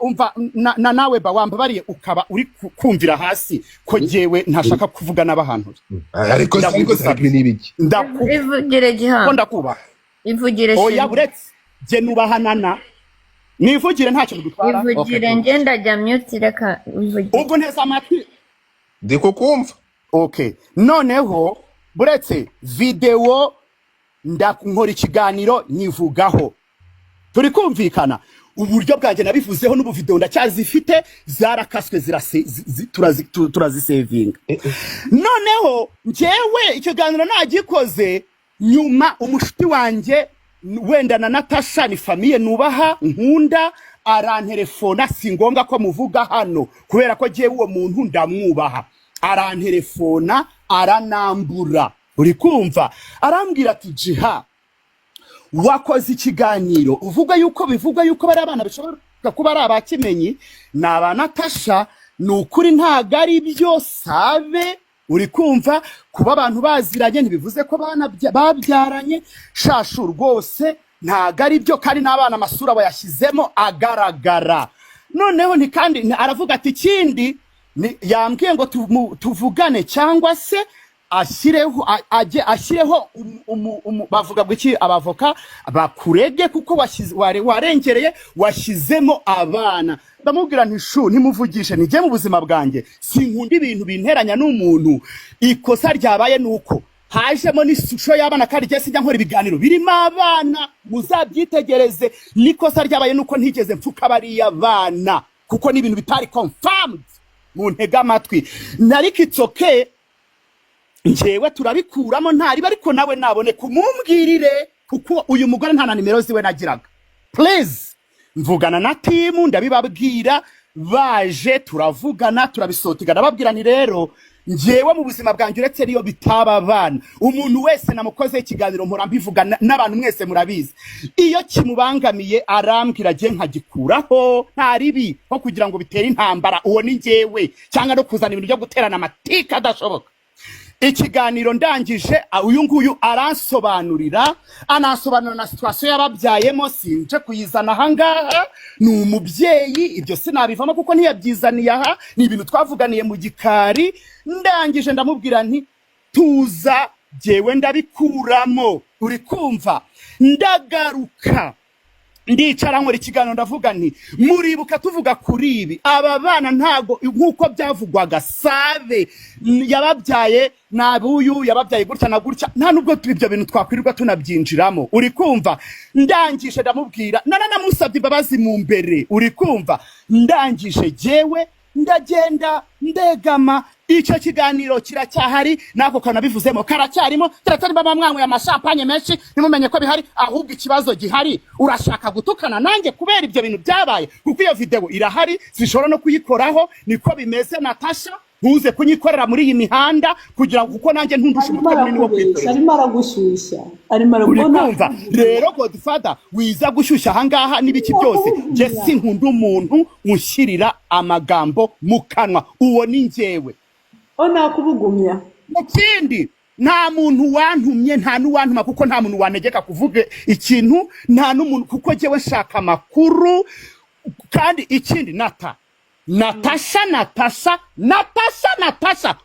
umva nawe ba wambabariye ukaba uri kumvira hasi ko jewe ntashaka kuvuga n'abahantu ariko sabi nibiki ivugire Djihad ndakuba ivugire oya buretse je nubahanana nivugire ntacyo gutwara ivugire ngenda jya mute reka ivugire ubwo nteza amatwi ndiko kumva okay noneho buretse video ndankora ikiganiro nivugaho turi kumvikana uburyo bwanjye nabivuzeho n'ubu video ndacyazifite zarakaswe turazisevinga noneho njyewe ikiganiro nagikoze nyuma umushuti wanjye wenda na Natasha ni famille nubaha nkunda arantelefona singombwa ko muvuga hano kubera ko jewe uwo muntu ndamwubaha arantelefona aranambura uri kumva arambwira ati Djihad wakoze ikiganiro uvuga yuko bari abana bishobora kuba ari abakimenyi na Natasha nukuri ntago ari byo sabe uri kumva kuba abantu baziranye ntibivuze ko babyaranye shashu rwose ntago ari byo kandi n'abana amasura bayashyizemo agaragara noneho ni kandi aravuga ati ikindi yambwiye ngo tuvugane cyangwa se ashyireho bavuga bwiki abavoka bakurege kuko warengereye washyizemo abana ndamubwira nti ntimuvugishe nijye mu buzima bwanjye sinkunda ibintu binteranya n'umuntu ikosa ryabaye nuko hajemo n'ishusho y'abana kandi jye sijya nkora ibiganiro birimo abana muzabyitegereze n'ikosa ryabaye nuko ntigeze mfuka bariya bana kuko ni ibintu bitari confirmed mu ntega amatwi nariko itsoke njewe turabikuramo ntari ariko nawe nabone kumumbwirire kuko uyu mugore nta na nimero ziwe nagiraga please mvugana na timu ndabibabwira baje turavugana turabisotigana babwira ni rero njewe mu buzima bwanjye uretse riyo bitaba abana umuntu wese namukoze ikiganiro mpora mbivuga n'abantu mwese murabizi iyo kimubangamiye arambwira je nkagikuraho ntaribi nko kugira ngo bitere intambara uwo ni njewe cyangwa no kuzana ibintu byo guterana amatika adashoboka ikiganiro ndangije uyu nguyu aransobanurira anasobanura na situation yababyayemo sinje kuyizana ahangaha ni umubyeyi ibyo sinabivamo kuko ntiyabyizaniye aha ni ibintu twavuganiye mu gikari ndangije ndamubwira nti tuza jewe ndabikuramo uri kumva ndagaruka ndicara nkora ikiganiro ndavuga nti muribuka tuvuga kuri ibi aba bana ntago nkuko byavugwaga Save yababyaye nabuyu yababyaye gutya na gutya nta nubwo ibyo bintu twakwirirwa tunabyinjiramo uri kumva ndangije ndamubwira namusabye imbabazi mu mbere uri kumva ndangije jewe ndagenda ndegama icyo kiganiro kiracyahari nako kana bivuzemo karacyarimo turatarimo bamwamwe amashampanye menshi nimumenye ko bihari ahubwo ikibazo gihari urashaka gutukana nanjye kubera ibyo bintu byabaye kuko iyo video irahari zishobora no kuyikoraho niko bimeze Natasha ntuze kunyikorera muri iyi mihanda kugira ngo kuko nanjye ntundushe umutwe munini wo kwitorera arimo aragushyushya arimo aragona rero Godfather wiza gushyushya ahangaha n'ibiki byose je sinkunda umuntu unshyirira amagambo mu kanwa uwo ni njyewe ona kubugumya ikindi nta muntu wantumye nta nuwantuma kuko nta muntu wanegeka kuvuga ikintu nta n'umuntu kuko jewe nshaka amakuru kandi ikindi Natasha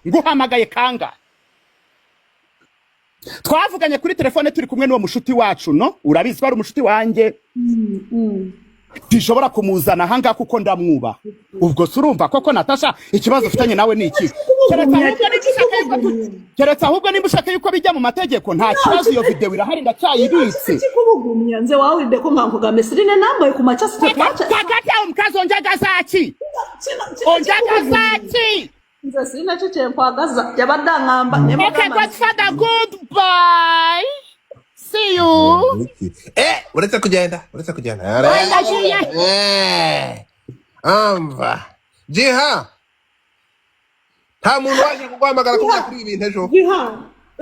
nguhamagaye kanga twavuganye kuri telefone turi kumwe n'uwo mushuti wacu no urabizi ko ari umushuti wanjye tishobora kumuzana hanga kuko ndamwuba ubwo surumva koko Natasha ikibazo ufitanye nawe ni iki keretse ahubwo nimba ushaka yuko bijya mu mategeko nta kibazo iyo video irahari ndacyayibitse kikubugumya nze wawe ndeko nkankuga mesirine nambaye ku macasi twacha kakata umkazo onjaga zaki nze sina cece kwagaza yabadangamba okay Godfather goodbye see you uretse kugenda amva Djihad nta muntu waje kuguhamagara kugira kuri ibintu ejo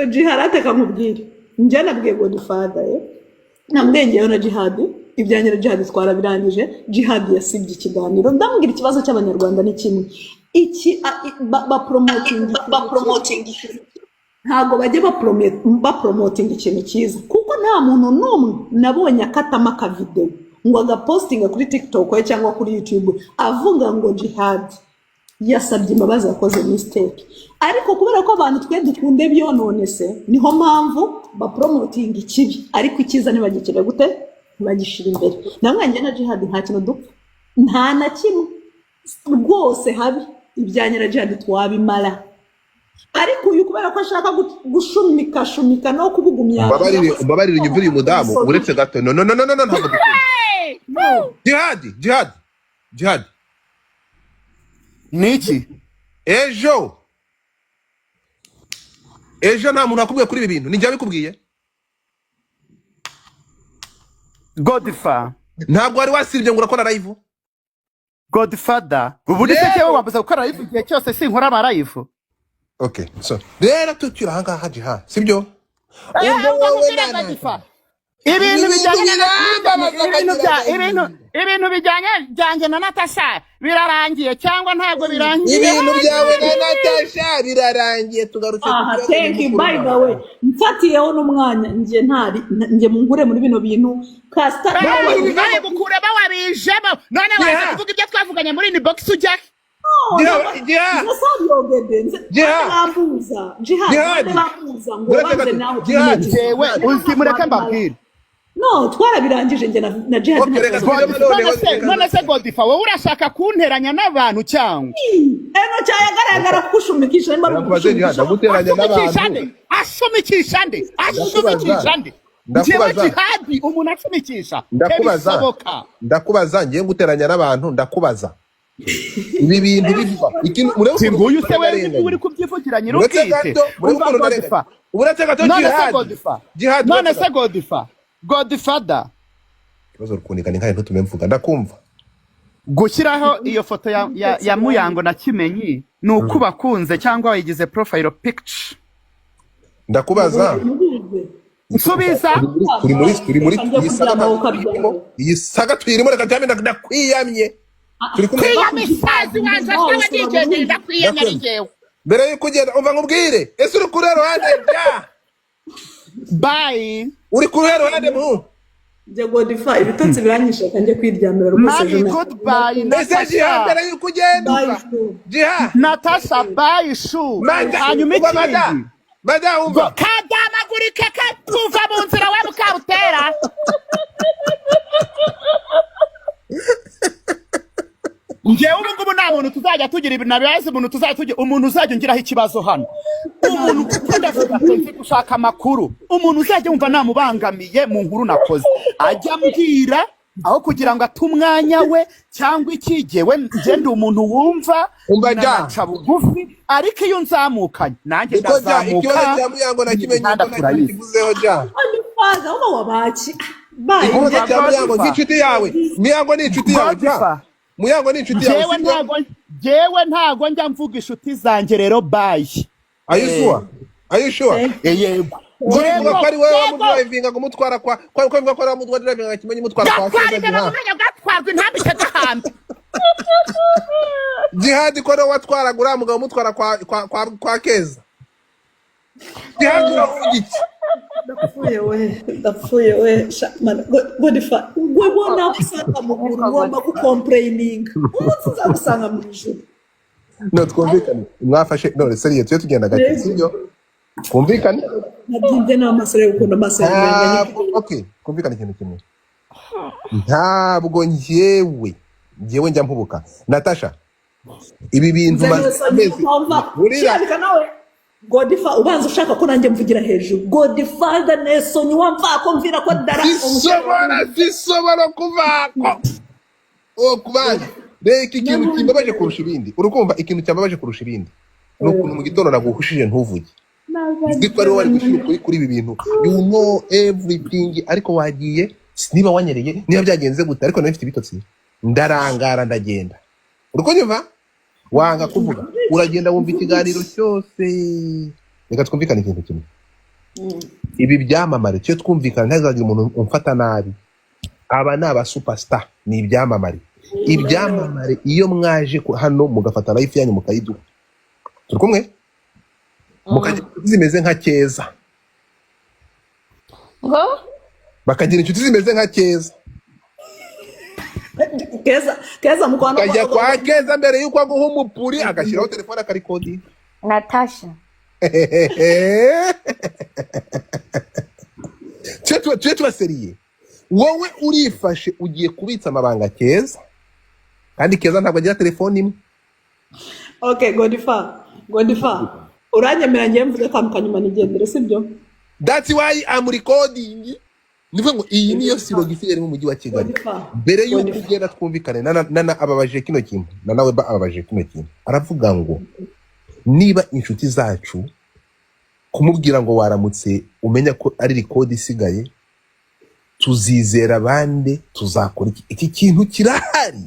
Djihad ateka mubwire njye nabwiye Godfather namwengeyeho na Djihad ibyanjye na Djihad twarabirangije Djihad yasibye ikiganiro ndamubwira ikibazo cy'abanyarwanda ni kimwe iki ba promoting ntago bajye ba promoting ikintu cyiza kuko nta muntu n'umwe nabonye akatama ka video ngo agapostinga kuri TikTok cyangwa kuri YouTube avuga ngo Djihad yasabye imbabazi yakoze mistake ariko kubera ko abantu twe dukunde byonone se niho mpamvu ba promoting ikibi ariko ikiza ntibagikire gute bagishira imbere namwanje na Djihad nta kintu dupfa nta na kimwe rwose habi ibyanye na Djihad twabimara ariko uyu kubera ko ashaka gushumika no kubugumya umbabarire inyumvira uyu mudamu uretse gato no ntabwo Djihad niki ejo nta muntu akubwiye kuri ibi bintu ninjye bikubwiye Godfather ntabwo wari wasibye ngo urakora live Godfather ubu ni cyo wambaza gukora live igihe cyose sinkora ama live okay so rero tukira ahangaha Djihad sibyo ibintu bijyanye na Natasha birarangiye cyangwa ntabwo birangiye ibintu byawe na Natasha birarangiye tugarutse thank you by the way mfatiyeho n'umwanya nje mungure muri bino bintu kasta baye gukura bawabijemo none waza kuvuga ibyo twavuganye muri inbox ujya Djihad jewe uzimureke mbabwire no twarabirangije nje na Djihad none se Godfather wowe urashaka kunteranya n'abantu cyangwa eno cyayagaragara kushumikisha ndaguteranya n'abantu ashumikisha nde Djihad umuntu ashumikisha ndakubaza ngiye guteranya n'abantu ndakubaza ibi bintu biva ikintu nguyu se wewe uri kubyivugira nyir'ubwite uretse gato Djihad none se Godfather kibazo rukunika ni nkaye ntutume mvuga ndakumva gushyiraho iyo foto ya Muyango na Kimenyi ni uko bakunze cyangwa wayigize profile picture ndakubaza nsubiza turi muri iyi saga twirimo reka cyane ndakwiyamye kwiyamisazi wanza twaba digendera ndakwiyamye rigewe mbere yuko ugenda umva nkubwire ese uri kuri ruhande bya bye uri kuri ruhande mu njye Godify ibitotsi biranyishe kanjye kwiryamira rwose mami goodbye ese Djihad mbere yuko ugenda Bye, umva shu. Djihad Natasha bye shu hanyuma ikindi mada umva kadamagurike katuva mu nzira we mukabutera ngewe ubu ngubu nta muntu tuzajya tugira ibintu nabihaze umuntu tuzajya tugira umuntu uzajya ungiraho ikibazo hano umuntu ukunda nzi gushaka amakuru umuntu uzajya wumva namubangamiye mu nkuru nakoze ajya ambwira aho kugira ngo ate umwanya we cyangwa ikigewe ngende umuntu wumva naca bugufi ariko iyo nzamukanye nanjye ndazamuka ikibazo cya Muyango na Kimenyi kivuzeho ja Godify uba wabaki bye ikibazo cya Muyango nk'inshuti yawe Muyango ni inshuti yawe ja Muyango ni inshuti yawe jewe ntago njya mvuga inshuti zanjye rero bye Are you sure yego Ngo kwari wewe wamudrivinga kumutwara kwa bivuga ko aramudwa drivinga Kimenyi mutwara kwa gatwarwa intambike gahambe Djihad ko watwara gura mugabo mutwara kwa Keza Djihad urafugiki ndapfuye we Godify we bona usanga mu buru wamba ku complaining umuntu uzagusanga mu ijuru no twumvikane mwafashe none seriye tugenda gake sibyo twumvikane nabyinde n'amasore y'ukuntu amasore okay twumvikane ikintu kimwe ntabwo njyewe njya mpubuka Natasha ibi bintu urira nawe Godify ubanza ushaka ko nanjye mvugira hejuru Godify da neso ni wamva ko mvira ko dara zisobora kuvako kubaje reka ikintu kimbabaje kurusha ibindi urukumva ikintu cyambabaje kurusha ibindi nukuntu mu gitondo naguhushije ntuvuge ndiko ari wari gushira kuri ibi bintu you know everything ariko wagiye niba wanyereye niba byagenze gute ariko nafite ibitotsi ndarangara ndagenda urukunyumva wanga kuvuga uragenda wumva ikiganiro cyose reka twumvikane ikintu kimwe ibi byamamare cyo twumvikana ntazagira umuntu umfata nabi aba ni aba superstar ni ibyamamare iyo mwaje hano mugafata life yanyu mukayiduha turi kumwe mukagira zimeze nka Keza ngo bakagira inshuti zimeze nka Keza mukwano kajya kwa Keza mbere yuko aguha umupuri agashyiraho telefone akarikodi Natasha cyo tubaseriye wowe urifashe ugiye kubitsa amabanga Keza kandi Keza ntabwo agira telefone imwe okay Godify uranyemera ngiye mvuze kamukanyuma nigendere sibyo that's why I'm recording nivuga ngo iyi niyo sirogi ifite mu mujyi wa Kigali mbere yuko ugenda twumvikane nana ababaje kino kintu nawe ababaje kino kintu aravuga ngo niba inshuti zacu kumubwira ngo waramutse umenya ko ari record isigaye tuzizera abandi tuzakora iki kintu kirahari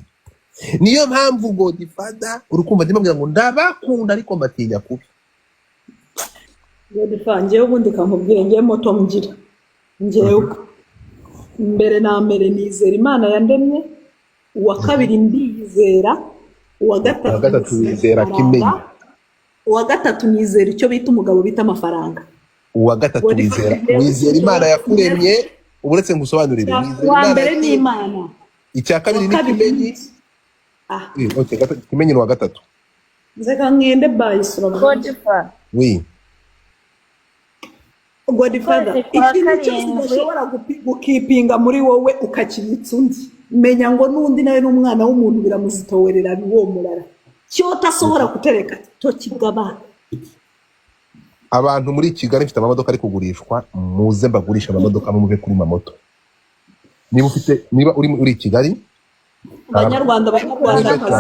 niyo mpamvu Godify urukumva ndimubwira ngo ndabakunda ariko mbatinya kubi Godify ngewe ubundi kankubwire ngewe moto mgira ngewe mbere na mbere nizera Imana yandemye uwa kabiri ndizera uwa gatatu nizera Kimenyi uwa gatatu nizera icyo bita umugabo bita amafaranga uwa gatatu wizera Imana yakuremye uburetse ngusobanurire wa mbere ni Imana icya kabiri ni Kimenyi okay Kimenyi wa gatatu nzeka ngende bayisura Godify oui Godify ikintu cyose udashobora gukipinga muri wowe ukakibitsa undi menya ngo n'undi nawe n'umwana w'umuntu biramuzitowerera biwomurara cyo tasohora kutereka to kigaba abantu muri Kigali mfite amamodoka ari kugurishwa muze mbagurisha amamodoka muve kuri mamoto niba uri Kigali abanyarwanda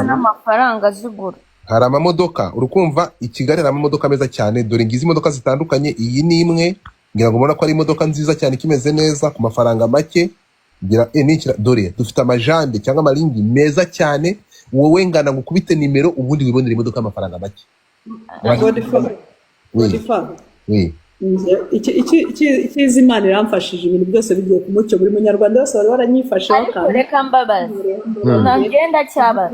n'amafaranga zigura hari amamodoka urukumva i Kigali hari amamodoka meza cyane dore ngize imodoka zitandukanye iyi ni imwe ngira ngo mbona ko ari imodoka nziza cyane kimeze neza ku mafaranga make ngira nikira dore dufite amajande cyangwa amaringi meza cyane wowe ngana ngukubite nimero ubundi wibonera imodoka y'amafaranga make iki Imana iramfashije ibintu byose bigiye ku mucyo buri munyarwanda wese wari waranyifashe reka mbabaza ntagenda cyaba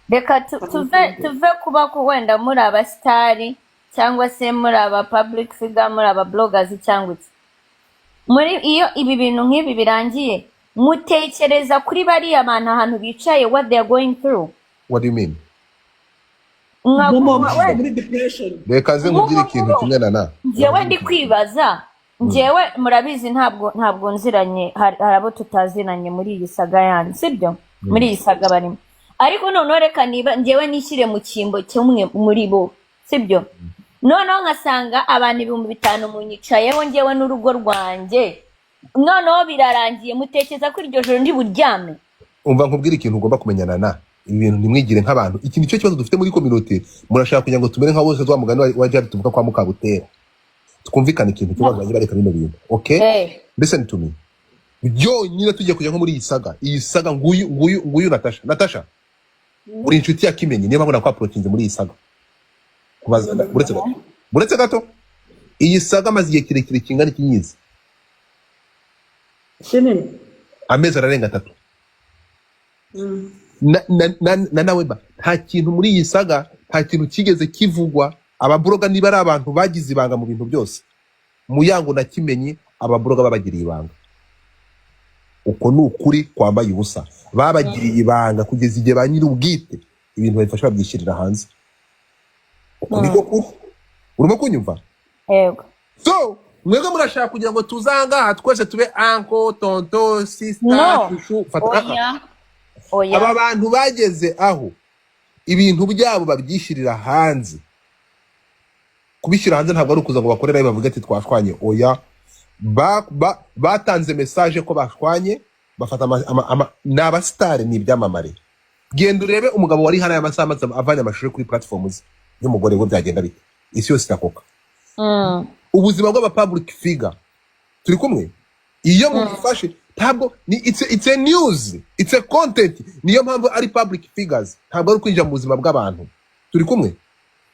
reka tuve kuba ku wenda muri abasitari cyangwa se muri aba public figure muri aba bloggers cyangwa iki muri iyo ibi bintu nk'ibi birangiye mutekereza kuri bariya abantu ahantu bicaye what they are going through. What do you mean? muri depression. Reka nze nkubwire ikintu kimwe na njyewe ndi kwibaza njyewe murabizi ntabwo nziranye hari abo tutaziranye muri iyi saga yanyu sibyo muri iyi saga barimo ariko noneho reka niba njyewe nishyire mu cyimbo cy'umwe muri bo sibyo noneho nkasanga abantu 5,000 munyicayeho njyewe n'urugo rwanjye noneho birarangiye mutekereza ko iryo joro ndi buryame. Umva nkubwire ikintu ugomba kumenyana na ibi bintu nimwigire nk'abantu iki nicyo kibazo dufite muri community murashaka kugira ngo tumere nka bose twamugana wa Djihad tuvuga kwa Mukabutera twumvikana ikintu kibazo bareka bino bintu okay listen to me byonyine tujye kujya nko muri iyi saga nguyu Natasha uri inshuti ya Kimenyi niba mbona kwa proteins muri iyi saga kubaza buretse gato iyi saga maze igihe kirekire kingana kinyizi amezi ararenga 3 nawe ba nta kintu muri iyi saga nta kintu kigeze kivugwa ababroga niba ari abantu bagize ibanga mu bintu byose Muyango na Kimenyi ababroga babagiriye ibanga uko ni ukuri kwambaye ubusa babagiriye ibanga kugeza igihe banyiri ubwite ibintu babifasha babyishirira hanze uko niko kuri urimo kunyumva yego so mwebwe murashaka kugira ngo tuzanga twese tube uncle tonto sister chushu fata aba bantu bageze aho ibintu byabo babyishirira hanze kubishyira hanze ntabwo ari ukuza ngo bakorera bavuga ati twashwanye oya batanze message ko bashwanye bafata n'aba star ni ibyamamare genda urebe umugabo wari hana y'amasaha avanye amashusho kuri platforms y'umugore we byagenda bite isi yose irakoka ubuzima bw'aba public figure turi kumwe iyo mufashe ntabwo ni it's a news it's a content niyo mpamvu ari public figures ntabwo ari kwinjira mu buzima bw'abantu turi kumwe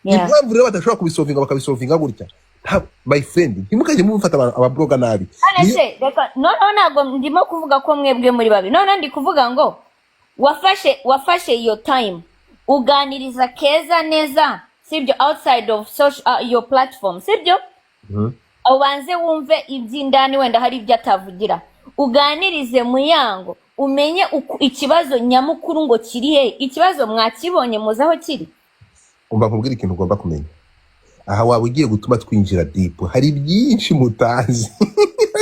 impamvu rero batashobora bakabisolvinga gutya my friend ntimukajye mufata ababloga nabi no ntabwo ndimo kuvuga ko mwebwe muri babi none ndi kuvuga ngo wafashe iyo time uganiriza Keza neza sibyo outside of social your platform sibyo ubanze wumve iby'indani wenda hari ibyo atavugira uganirize Muyango umenye ikibazo nyamukuru ngo kiri he ikibazo mwakibonye muzaho kiri. Umva nkubwira ikintu ugomba kumenya aha waba ugiye gutuma twinjira deep hari byinshi mutazi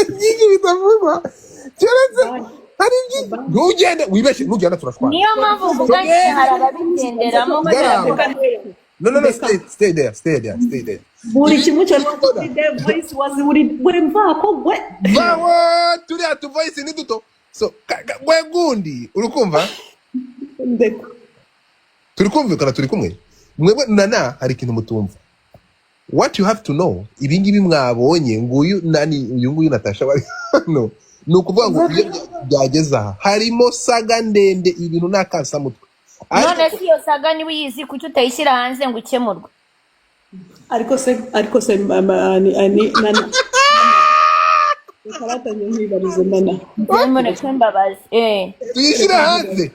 byinshi bitavuga cyeretse hari byinshi ntugende wibeshe ntugenda turashwana niyo mpamvu uvuga hari ababigenderamo no stay there buri kimwe cyo voice was buri mvako gwe bawo turi atu voice ni duto so gwe gundi urukumva ndeko turi kumwe mwebwe nana hari ikintu mutumva what you have to know ibingibi mwabonye nguyu nguyu Natasha bari no nukuvuga ngo iyo byageza aha harimo saga ndende ibintu nakasa mutwe none si yo saga ni wiyizi kuki utayishyira hanze ngo ukemurwe ariko se nana karatanye nkibarize nana mbona kwembabazi tuyishyira hanze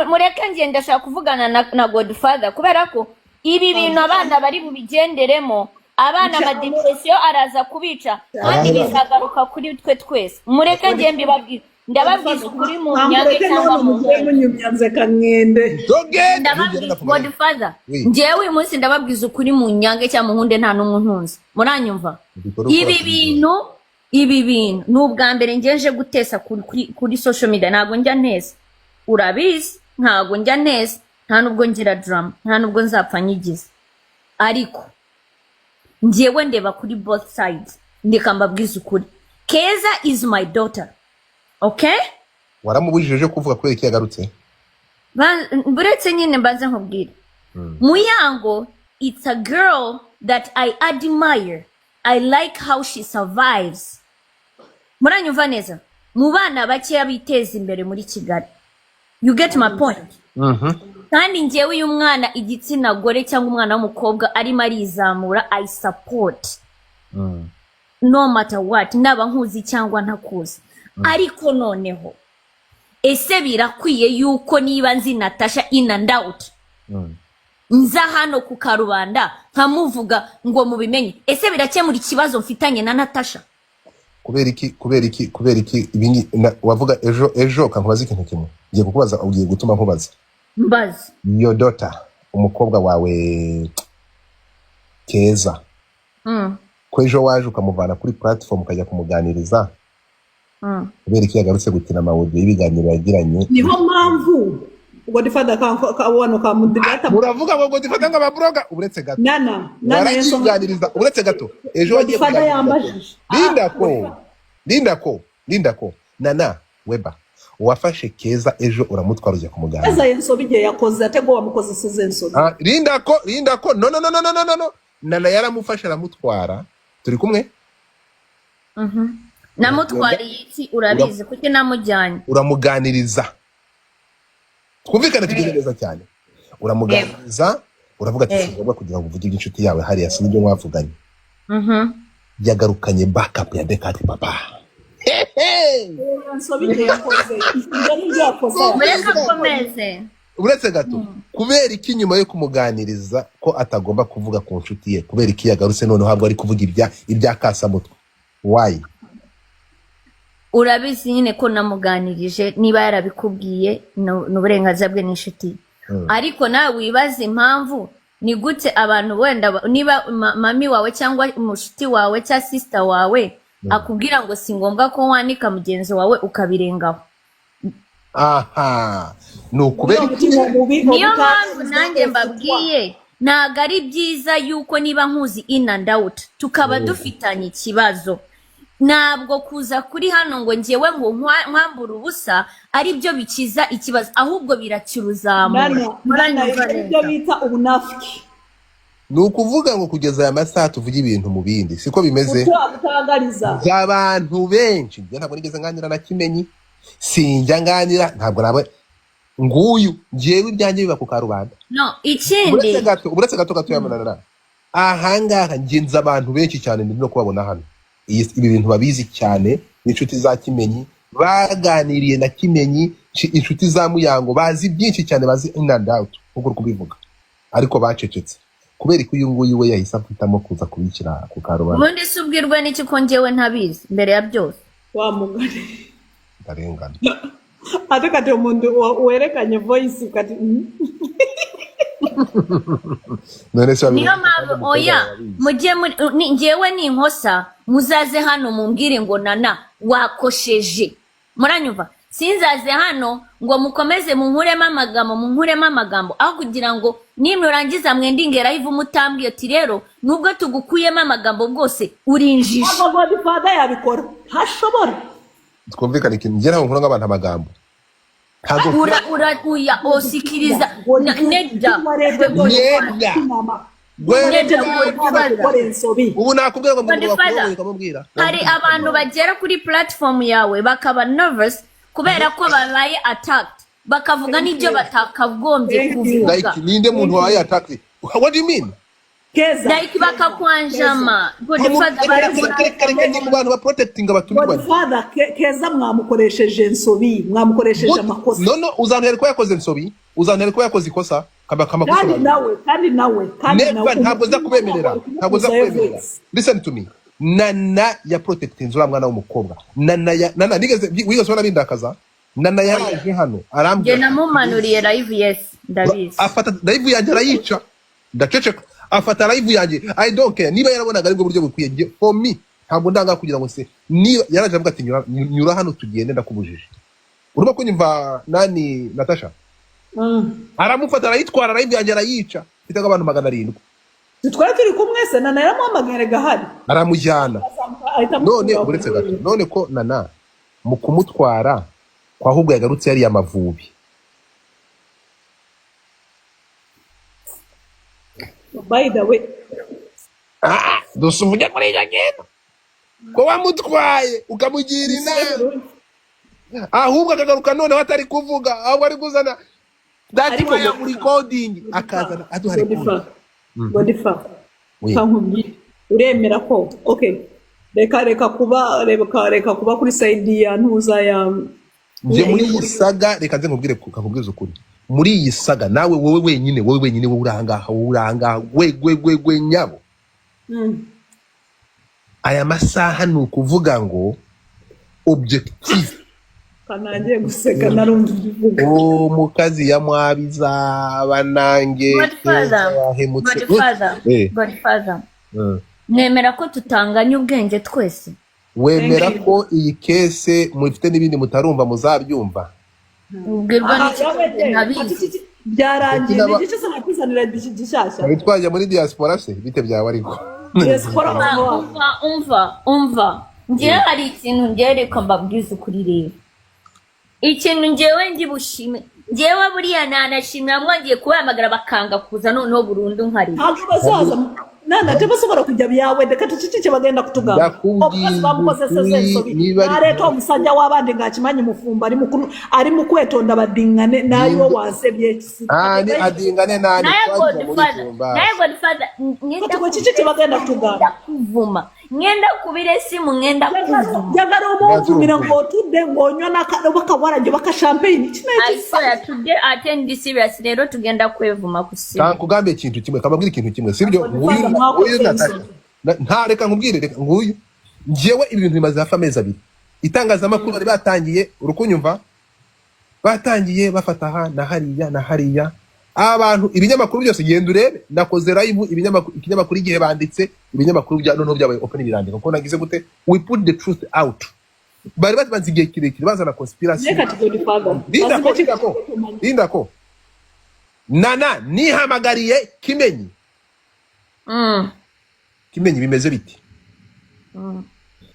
mureke ngenda ndashaka kuvugana na Godfather kubera ko ibi bintu abana bari bubigenderemo abana amadepression araza kubica kandi bizagaruka kuri twe twese mureke ngiye ndababwiza kuri mu nyange cyangwa mu nyumyanze kanwende ndababwiza Godfather ngewe uyu munsi ndababwiza ukuri mu nyange cyangwa mu hunde nta n'umwe ntunze muranyumva ibi bintu n'ubwa mbere ngeje gutesa kuri social media ntago njya neza urabizi ntago njya neza nta nubwo ngira drama nta nubwo nzapfa nyigize ariko ngewe ndeba kuri both sides ndeka mbabwiza ukuri Keza is my daughter okay waramubujije kuvuga ko iki yagarutse buretse nyine mbanze nkubwira Muyango it's a girl that I admire I like how she survives muranyumva neza mu bana bake biteza imbere muri Kigali you get my point kandi ngewe uyu mwana igitsina gore cyangwa umwana w'umukobwa arimo arizamura I support no matter what naba nkuzi cyangwa ntakuzi ariko noneho ese birakwiye yuko niba nzi Natasha in and out nza hano ku karubanda nkamuvuga ngo mubimenye, ese birakemura ikibazo mfitanye na Natasha? kubera iki ibingi wavuga ejo kankubaza ikintu kimwe ngiye kukubaza ugiye gutuma nkubaza mbaza your daughter umukobwa wawe Keza ko ejo waje ukamuvana kuri platform ukajya kumuganiriza kubera iki yagarutse gukina amawudiyo y'ibiganiro yagiranye? niho mpamvu Godfather kabona kamudirata muravuga ngo Godfather ngo ababroga uretse gato nana yarakiganiriza uretse gato ejo wagiye Godfather yambajije Linda ko nana weba wafashe Keza ejo uramutwara ujya kumuganiriza Keza yensobi igihe yakoze atego wamukoze sizensobi Linda ko no nana yaramufashe aramutwara turi kumwe namutwariye iki urabizi kuki namujyanye uramuganiriza twumvikana tugereza cyane uramuganiriza uravuga ati ngomba kugira ngo uvuge inshuti yawe hariya sinibyo mwavuganye yagarukanye backup ya Dekati papa yensobi igihe yakoze ibyo yakoze uretse gato kubera iki nyuma yo kumuganiriza ko atagomba kuvuga ku nshuti ye kubera iki yagarutse none habwo ari kuvuga ibya kasamutwe why? Urabizi nyine ko namuganirije niba yarabikubwiye n'uburenganzira bwe n'inshuti ariko nawe wibaza impamvu ni gute abantu wenda niba mami wawe cyangwa umushuti wawe cyangwa sister wawe akubwira ngo si ngombwa ko wanika mugenzi wawe ukabirengaho. Aha nukubera niyo mpamvu nanjye mbabwiye ntago ari byiza yuko niba nkuzi in and out tukaba dufitanye ikibazo ntabwo kuza kuri hano ngo ngewe ngo nkwambura ubusa ari byo bikiza ikibazo ahubwo birakiruzamura. ibyo bita ubunafiki nukuvuga ngo kugeza aya masaha tuvuge ibintu mu bindi siko bimeze abantu benshi ntabwo nigeze nganira na Kimenyi sinjya nganira ntabwo nawe nguyu ngewe ibyanjye biba ku karubanda no ikindi uretse gato yamanana ahangaha ngenza abantu benshi cyane ndimo kubabona hano ibi bintu babizi cyane n'inshuti za Kimenyi baganiriye na Kimenyi inshuti za Muyango bazi byinshi cyane bazi in and out uko kubivuga ariko bacecetse kubera ko uyu nguyu we yahise afitamo kuza kubikira ku karubanda ubundi subwirwe n'iki ko ngewe ntabizi mbere ya byose wa mugari ndarengana atakati umuntu werekanye voice kati niyo mpamvu oya mujye ngewe ni inkosa muzaze hano mumbwire ngo nana wakosheje muranyumva sinzaze hano ngo mukomeze munkuremo amagambo aho kugira ngo nimurangiza mwendingera ivu mutambwiye ati rero nubwo tugukuyemo amagambo bwose urinjije Godfather yabikora hashobora twumvikana ikintu ngera nkuru nk'abantu amagambo uya osikiriza nedda ubu nakubwira ngo hari abantu bagera kuri platform yawe bakaba nervous kubera ko babaye attacked bakavuga n'ibyo batakagombye kuvuga. Like ninde muntu wabaye attacked? What do you mean? Keza like bakakwanjama Godfather abantu ba protecting abatumirwa Godfather Keza mwamukoresheje nsobi mwamukoresheje amakosa no uzantera ko yakoze nsobi uzantera ko yakoze ikosa kama kandi nawe ntabwo za kubemerera listen to me nana ya protecting zura mwana w'umukobwa nana nigeze wigeze ubona bindakaza nana yaraje hano arambye namumanuriye live yes ndabizi afata live yanjye arayica ndaceceka afata live yanjye I don't care niba yarabonaga ari bwo buryo bukwiye for me ntabwo ndanga kugira ngo se niba yaraje avuga ati nyura hano tugende ndakubujije urimo kunyumva nani Natasha aramufata arayitwara live yanjye arayica bitaga abantu 700 twari turi kumwe se nana yaramuhamagara gahari aramujyana none uretse gato none ko nana mu kumutwara kwa ahubwo yagarutse yari yamavubi by the way dusumujya kuri yagenda ko wamutwaye ukamugira inama ahubwo akagaruka none watari kuvuga ahubwo ari kuzana dati ko recording akazana aduhari Godfather kankubyi uremera ko okay reka kuba kuri side ya ntuza nje muri iyi saga reka nze nkubwire kakubwiza ukuri muri iyi saga nawe wowe wenyine wowe urangaha we nyabo aya masaha ni ukuvuga ngo objective kanagiye guseka narumva uvuga mukazi ya mwabiza banange Godfather nemera ko tutanganya ubwenge twese wemera ko iyi kese mufite n'ibindi mutarumva muzabyumva ubwirwa n'iki byarangiye n'iki cyose nakuzanira gishyashya twajya muri diaspora se bite byawe ariko umva ngewe hari ikintu ngewe reka mbabwiza ukuri rero ikintu ngewe ngibushime ngewe buriya nanashimira mwongeye kubahamagara bakanga kuza noneho burundu nkari ntabwo bazaza nana je basubora kujya byawe ndeka tucicike bagenda kutugamba obasi bamukoze sesensobi areto musajja wabandi ngakimanye mufumba ari mu kwetonda badingane nayo wasebye ni adingane nani nayo Godfather ngenda kucicike bagenda kutugamba kuvuma ngenda kubiresi mu ngenda kuvuma yagara umuvumira ngo tude ngonywa bakawaraje baka champagne I swear today attend this serious rero tugenda kwevuma kusiba kankugambe ikintu kimwe kababwira ikintu kimwe sibyo uyu nta reka nkubwire reka nguyu njewe ibintu bimaze hafi amezi abiri itangazamakuru bari batangiye urukunyumva batangiye bafata aha na hariya abantu ibinyamakuru byose genda urebe nakoze live ikinyamakuru igihe banditse ibinyamakuru bya noneho byabaye open birandika ko nagize gute we put the truth out bari batanze igihe kirekire bazana conspiracy dinda ko nana nihamagariye Kimenyi Kimenyi bimeze biti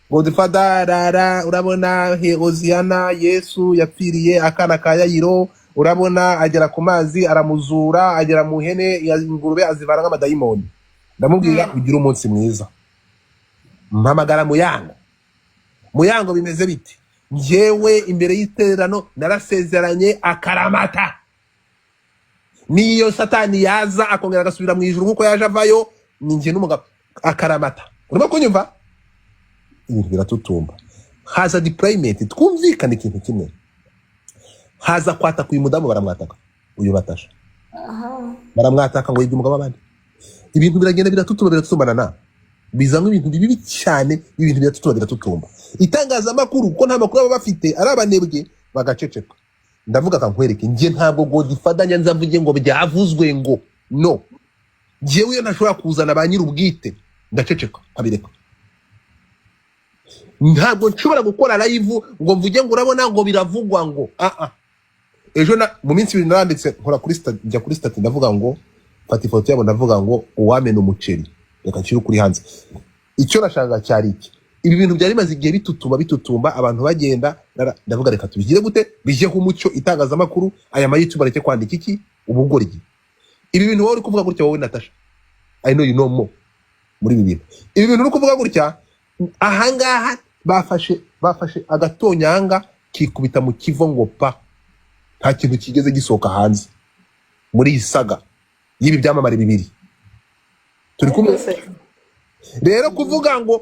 Godfather urabona Hosiana Yesu yapfiriye akana ka Yayiro urabona agera ku mazi aramuzura agera mu hene ingurube azivana nk'amadayimoni ndamubwira ugira umunsi mwiza mpamagara Muyango bimeze biti njewe imbere y'iterano narasezeranye akaramata niyo satani yaza akongera agasubira mu ijuru nkuko yaje avayo ninjye n'umugabo akaramata urimo kunyumva ibintu biratutumba haza deployment twumvikana ikintu kimwe haza kwataka uyu mudamu baramwataka uyu batasha baramwataka ngo yibye umugabo abandi ibintu biragenda biratutumbana na bizamwe ibintu bibi cyane ibintu biratutumba itangazamakuru ko nta makuru baba bafite ari abanebwe bagaceceka ndavuga kankwereke nje ntabwo Godfather nyanza mvuge ngo byavuzwe ngo no jewe yo ntashobora kuzana ba nyirubwite ndaceceka kabireka ntabwo nshobora gukora live ngo mvuge ngo urabona ngo biravugwa ngo ejo mu minsi ibiri naranditse nkora kuri njya kuri stat ndavuga ngo fata ifoto yabo ndavuga ngo uwamena umuceri reka nshyire kuri hanze icyo nashanga cyari iki ibi bintu byari maze igihe bitutumba abantu bagenda ndavuga reka tubigire gute bijye ku mucyo itangazamakuru aya ma YouTube areke kwandika iki ubugoryi ibi bintu wowe uri kuvuga gutya wowe Natasha I know you know more muri ibi bintu ibi bintu uri kuvuga gutya ahangaha bafashe agatonyanga kikubita mu kivo ngo pa nta kintu kigeze gisoka hanze muri isaga yibi byamamare bibiri turi kumwe rero kuvuga ngo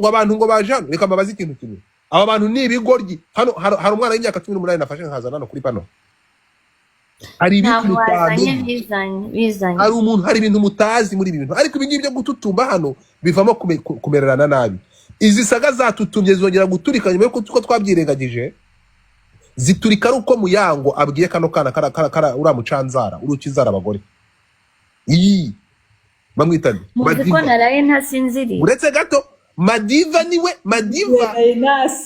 abantu ngo bajano reka mbabaze ikintu kimwe aba bantu ni ibigoryi hano hari umwana w'imyaka 18 nafashe nkazana no kuri pano ari ibintu bizanye hari umuntu hari ibintu mutazi muri ibintu ariko ibi ngibyo gututumba hano bivamo kumererana nabi izi saga zatutumye zongera guturika nyuma yuko twabyirengagije ziturika ruko Muyango abwiye kano kana kara uramucanzara urukizara abagore bamwitanye Madiva naraye ntasinziriye uretse gato Madiva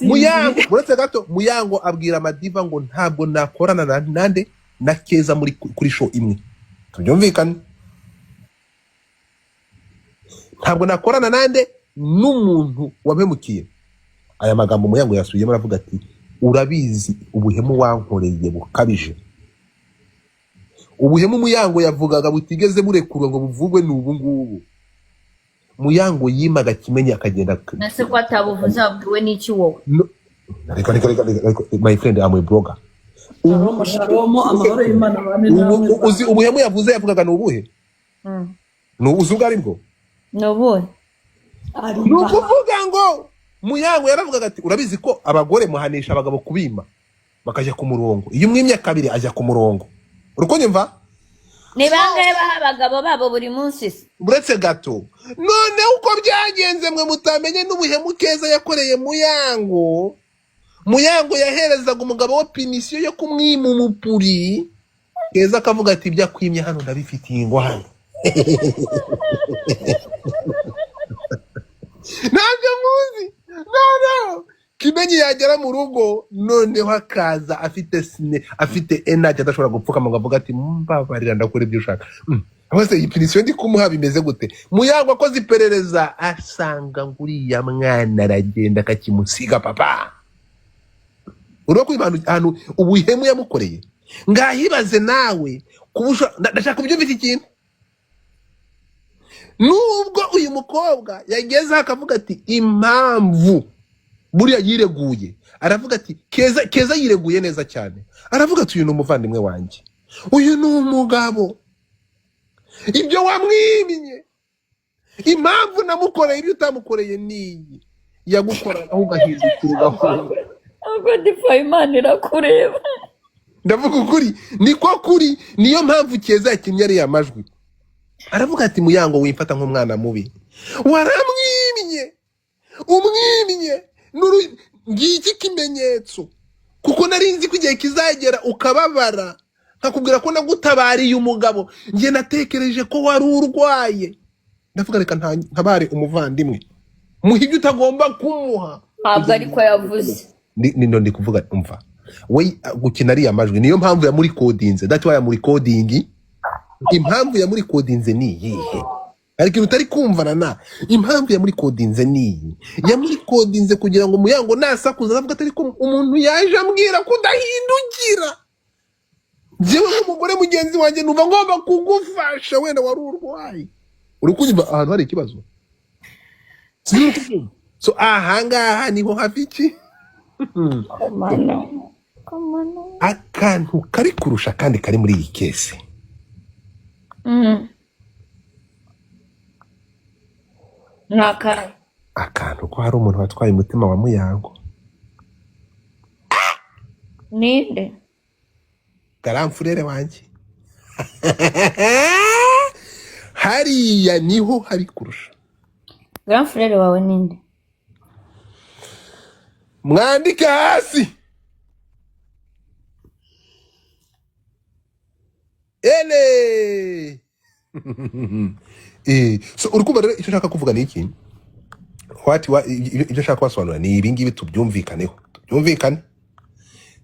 Muyango uretse gato Muyango abwira Madiva ngo ntabwo nakorana nande na Keza muri kuri show imwe tubyumvikane ntabwo nakorana nande n'umuntu wabemukiye aya magambo Muyango yasubiyemo aravuga ati urabizi ubuhemu wankoreye bukabije ubuhemu Muyango yavugaga butigeze burekurwa ngo buvugwe n'ubu ngubu Muyango yimaga Kimenyi akagenda nase ko atabuvuze abwiwe n'iki wowe reka my friend I'm a blogger amahoro y'Imana uzi ubuhemu yavuze yavugaga n'ubuhe n'ubuzi ubwo ari bwo n'ubuhe nukuvuga ngo Muyango yaravugaga ati urabizi ko abagore muhanisha abagabo kubima bakajya ku murongo. Iyo umwimye kabiri ajya ku murongo. Uruko nyumva? ni bangahe baha abagabo babo buri munsi se? Buretse gato. None uko byagenze mwe mutamenye n'ubuhemu Keza yakoreye Muyango. Muyango yaherezaga umugabo wa pinisiyo yo kumwima umupuri. Keza akavuga ati ibya kwimye hano ndabifitiye ingwano. Ntabyo muzi. No. Kimenyi yagera mu rugo noneho akaza afite energy adashobora gupfuka mu gavuga ati mbabarira ndakora ibyo ushaka. Hose iyi pinisiyo ndi kumuha bimeze gute? Muyango akoze iperereza asanga nguriya mwana aragenda akakimusiga papa. Uroko ibintu ubuhemu yamukoreye. Ngahibaze nawe kubusha ndashaka kubyumvira ikintu. Nubwo uyu mukobwa yageze akavuga ati impamvu buriya yireguye, aravuga ati Keza yireguye neza cyane. Aravuga ati uyu ni umuvandimwe wanjye, uyu ni umugabo, ibyo wamwimye, impamvu namukoreye ibyo utamukoreye niyi, yagukora aho ugahindukira ugahunga. Ahubwo difa Imana irakureba. Ndavuga ukuri, niko kuri, niyo mpamvu Keza yakinnye ariya majwi. Aravuga ati Muyango wimfata nk'umwana mubi, waramwimye, umwimye ngiki kimenyetso, kuko narinzi ko igihe kizagera ukababara nkakubwira ko nagutabariye umugabo. Ngiye natekereje ko wari urwaye, ndavuga reka ntabare umuvandimwe, muhe ibyo utagomba kumuha. Ntabwo ariko yavuze. Nino ndi kuvuga umva, we gukina ariya majwi niyo mpamvu ya muri codinze. That's why ya muri coding. Impamvu ya muri codinze ni iyihe? Ariko utari kumvana na impamvu ya muri codinze ni ya muri codinze kugira ngo Muyango nasakuza avuga atari ko umuntu yaje ambwira kudahindukira. Jewe nk'umugore mugenzi wanjye numva ngomba kugufasha, wenda wari urwaye. Urukunyumva ahantu hari ikibazo. So ahangaha niho hafiki. Akantu kari kurusha kandi kari muri iyi kese. Akantu ko hari umuntu watwaye umutima wa Muyango. Ninde? Garamfurere wanjye. Hariya niho hari kurusha. Garamfurere wawe ninde? Mwandike hasi. Ele. So urukuba rero icyo nshaka kuvuga ni iki? Ibyo nshaka kwasobanura ni ibi ngibi tubyumvikaneho.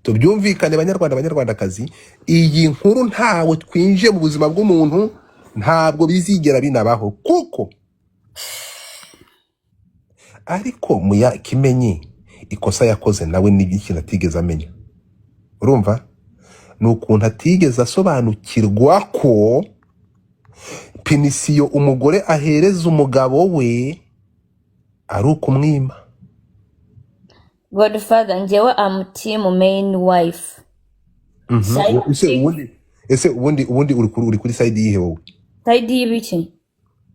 Tubyumvikane banyarwandakazi. Iyi nkuru ntawe twinjiye mu buzima bw'umuntu, ntabwo bizigera binabaho kuko ariko Kimenyi ikosa yakoze nawe n'ikintu atigeze amenya. Urumva? Nukuntu atigeze asobanukirwa ko pinisiyo umugore ahereza umugabo we ari ukumwima. Godfather, njyewe am team main wife. Ese ubundi uri kuri side yihe wowe? Side y'ibiki?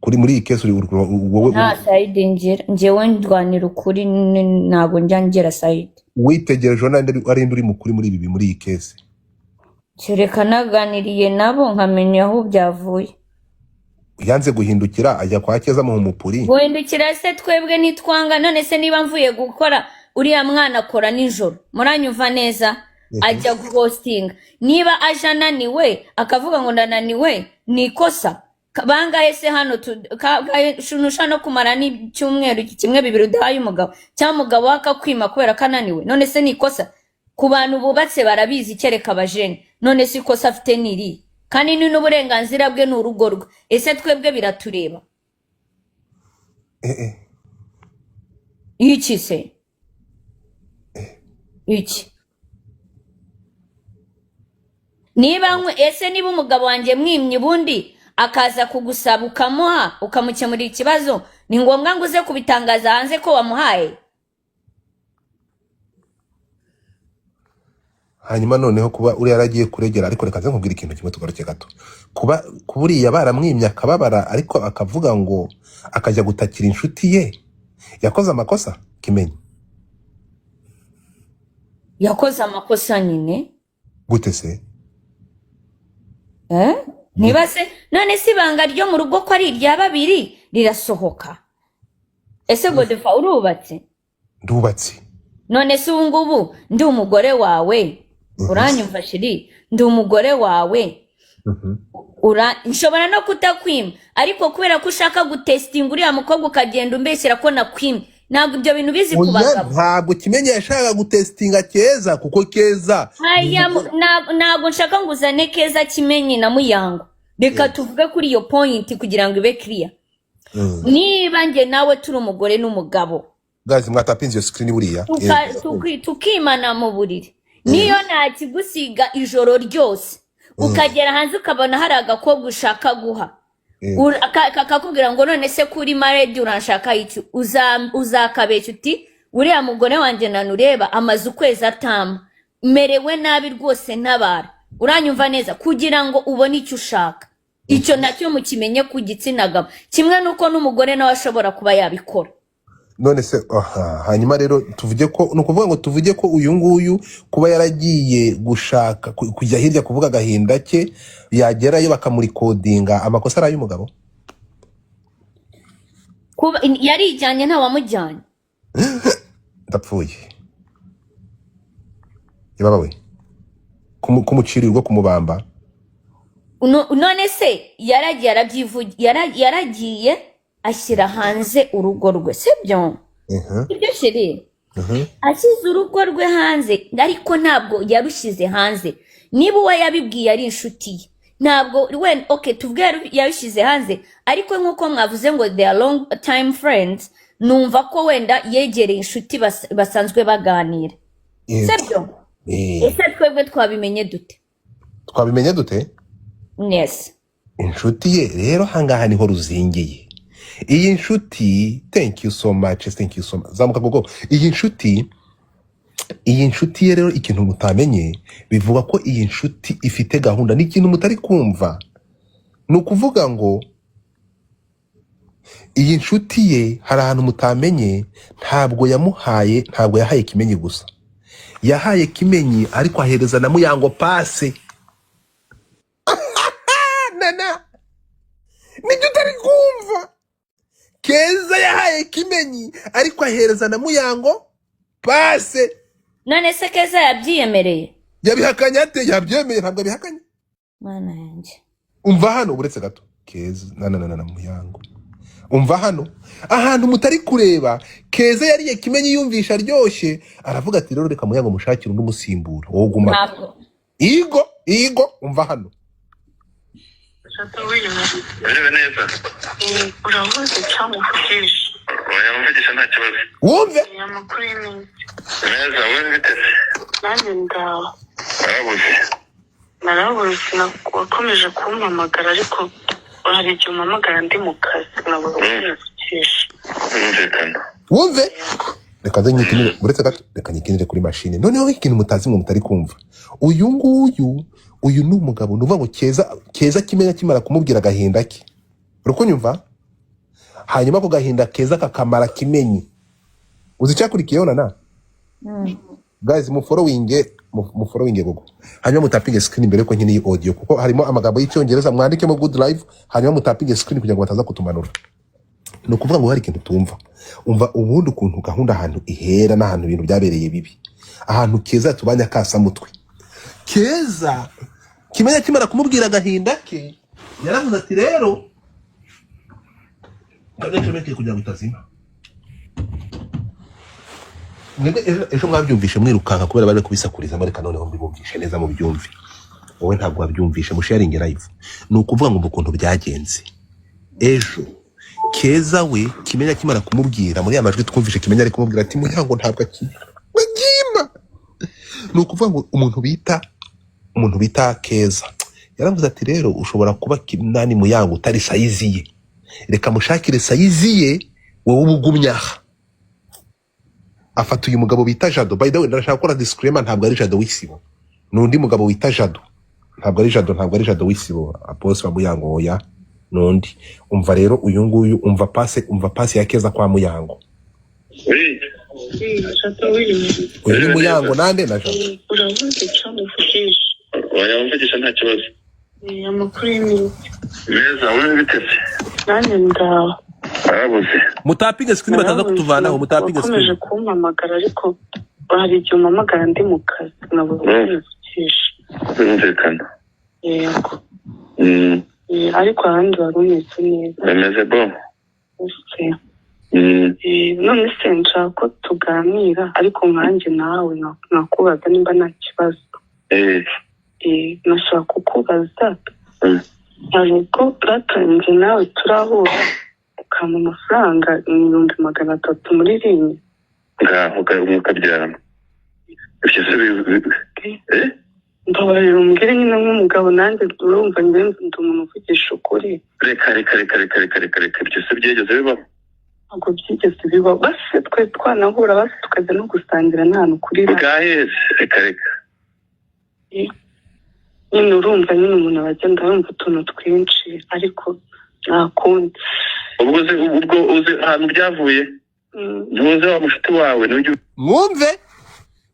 Kuri muri iyi case uri wowe? Nta side njyewe ndwanira ukuri, ntago njya side. Witegereje ari uri mukuri muri iyi case. Kereka naganiriye nabo nkamenya aho byavuye. Yanze guhindukira ajya kwa Keza mu mupuri. Guhindukira se twebwe nitwanga, none se niba mvuye gukora uriya mwana akora nijoro, muranyumva neza, ajya guhostinga. Niba aje ananiwe akavuga ngo ndananiwe, ni ikosa. Bangahe se hano shunusha no kumara n'icyumweru kimwe bibiri udahaye umugabo, cyangwa umugabo akakwima kubera kananiwe? None se ni ikosa? Ku bantu bubatse barabizi, kereka abajene. None se ikosa afite niri? Kandi ni n'uburenganzira bwe n'urugo rwe. Ese twebwe biratureba? Iki se? Iki? Ese niba umugabo wanjye mwimye ubundi akaza kugusaba ukamuha ukamukemurira ikibazo, ni ngombwa ngo uze kubitangaza hanze ko wamuhaye? Hanyuma noneho kuba uri yaragiye kuregera, ariko reka nze nkubwira ikintu kimwe tugaruke gato. Kuba uriya baramwimye akababara ariko akavuga ngo akajya gutakira inshuti ye, yakoze amakosa Kimenyi. yakoze amakosa nyine. Gute se? Niba se none si ibanga ryo mu rugo ko ari irya babiri rirasohoka. Ese Godfa urubatse? Ndubatse. None si ubungubu ndi umugore wawe, uranyumva shiri, ndi umugore wawe, nshobora no kutakwima, ariko kubera ko ushaka gutestinga uriya mukobwa ukagenda umbeshyira ko nakwima, ntabwo ibyo bintu bizi ku bagabo. Ntabwo Kimenyi yashaka gutestinga Keza, kuko Keza ntabwo nshaka ngo uzane Keza Kimenyi na Muyango. Reka tuvuge kuri iyo point kugira ngo ibe clear. Niba nge nawe turi umugore n'umugabo, guys mwatapinze iyo screen buriya tukimana mu buriri, niyo ntakigusiga ijoro ryose ukagera hanze ukabona hari agakobwa ushaka guha, akakubwira ngo none se kuri married urashaka iki, uzakabeshya uti uriya mugore wanjye nanureba amaze ukwezi atama, merewe nabi rwose ntabara, uranyumva neza, kugira ngo ubone icyo ushaka. Icyo nacyo mukimenye ku gitsina gabo, kimwe nuko n'umugore nawe ashobora kuba yabikora. None se hanyuma rero tuvuge ko nukuvuga ngo tuvuge ko uyu nguyu kuba yaragiye gushaka kujya hirya kuvuga agahinda ke, yagerayo bakamurikodinga, amakosa ari ay'umugabo. Kuba yarijyanye nta wamujyanye. Ndapfuye. Yababawe kumucirirwa kumubamba. None se yaragiye ashyira hanze urugo rwe, sibyo? Ibyo shiri. Ashyize urugo rwe hanze, ariko ntabwo yarushize hanze. Niba uwo yabibwiye ari inshuti ye, ntabwo okay tuvuge yabishyize hanze, ariko nk'uko mwavuze ngo they are long time friends, numva ko wenda yegereye inshuti basanzwe baganira, sibyo? Ese twebwe twabimenye dute? Twabimenye dute? Yes. Inshuti ye rero hangaha niho ruzingiye. Iyi nshuti, thank you so much, zamuka gogo. Iyi nshuti ye rero ikintu mutamenye, bivuga ko iyi nshuti ifite gahunda, n'ikintu mutari kumva. Nukuvuga ngo iyi nshuti ye hari ahantu mutamenye, ntabwo yahaye Kimenyi gusa. Yahaye Kimenyi ariko ahereza na Muyango pase. Nana nibyo utari kumva. Keza yahaye Kimenyi ariko ahereza na Muyango pase. None se Keza yabyiyemereye? Yabihakanye ate? Yabyemeye, ntabwo abihakanye. Mana yanjye. Umva hano uretse gato. Keza na Muyango. Umva hano ahantu mutari kureba, Keza yariye Kimenyi yumvisha aryoshye, aravuga ati rero reka Muyango mushakira undi musimbura wowe guma. Igo umva hano. Uravuze cyangwa uvugisha? Mvugisha nta kibazo. Wumve? Amakuru y'imini. Neza wowe biteze? Nanjye ndaho. Narabuze wakomeje kumpamagara, ariko hari igihe umpamagara ndi mu kazi nabwo uvugisha. Wumve? Reka nyikinire uretse gato, reka nyikinire kuri machine. Noneho ikintu mutazi ngo mutari kumva. Uyu ni umugabo, nuvuga ngo Keza Kimenyi kimara kumubwira agahinda ke. Uruko nyumva? Hanyuma ko gahinda Keza kakamara Kimenyi. Uzi cyakurikiyeho na? Guys mu following gogo. Hanyuma mutapinge screen imbere ko nkini audio, kuko harimo amagambo y'Icyongereza, mwandike mu good live, hanyuma mutapinge screen kugira ngo bataza kutumanura. No kuvuga ngo hari ikintu tumva. Umva ubundi ukuntu gahunda ahantu ihera n'ahantu ibintu byabereye bibi. Ahantu Keza tubanya kasa mutwe. Keza Kimenyi kimara kumubwira agahinda ke, yaravuze ati rero ndagacomeke kugira ngo utazima. Ejo mwabyumvishe mwirukanka kubera bari kubisakuriza, mareka noneho mbibumvishe neza mu byumvi. Wowe ntabwo wabyumvishe mu sharing live. Nukuvuga ngo ukuntu byagenze. Ejo Keza we Kimenyi kimara kumubwira muri amajwi twumvishe, Kimenyi ari kumubwira ati Muyango ntabwo akiri. Bagima. Nukuvuga ngo umuntu bita Keza yaravuze ati rero ushobora kuba nani Muyango utari size ye, reka mushakire size ye wowe ubugumyaha. Afata uyu mugabo bita Jado. By the way ndashaka gukora disclaimer, ntabwo ari Jado w'isibo, nundi mugabo wita Jado. Ntabwo ari Jado w'isibo Apostle wa Muyango oya nundi. Umva rero uyu nguyu, umva passe ya Keza kwa Muyango. uyu ni Muyango nande na Jean uravuze cyamufashije wayamvugisha nta kibazo amakuru y'imiti meza wowe bitese nanjye ndaho arabuze mutapinge screen bataza kutuvanaho mutapinge screen wakomeje kumpamagara ariko hari igihe umpamagara ndi mu kazi nabwo birumvikana yego ariko ahandi wari umeze neza bameze bo none se nshaka ko tuganira ariko nkanjye nawe nakubaza nimba nta kibazo nashaka kukubaza hari ubwo twatanze nawe turahura ukampa amafaranga 300 muri rimwe ngaho mukabyarana ibyo se mbabarira umbwire nyine nk'umugabo nanjye urumva njye ndi umuntu uvugisha ukuri reka ibyo se byigeze bibaho ntabwo byigeze bibaho basi twe twanahura basi tukajya no gusangira nta hantu kuri bwaheze reka nyine urumva nyine umuntu abagenda yumva utuntu twinshi ariko nta kundi ubwo uzi ahantu byavuye ntuze wa mushuti wawe n'ujya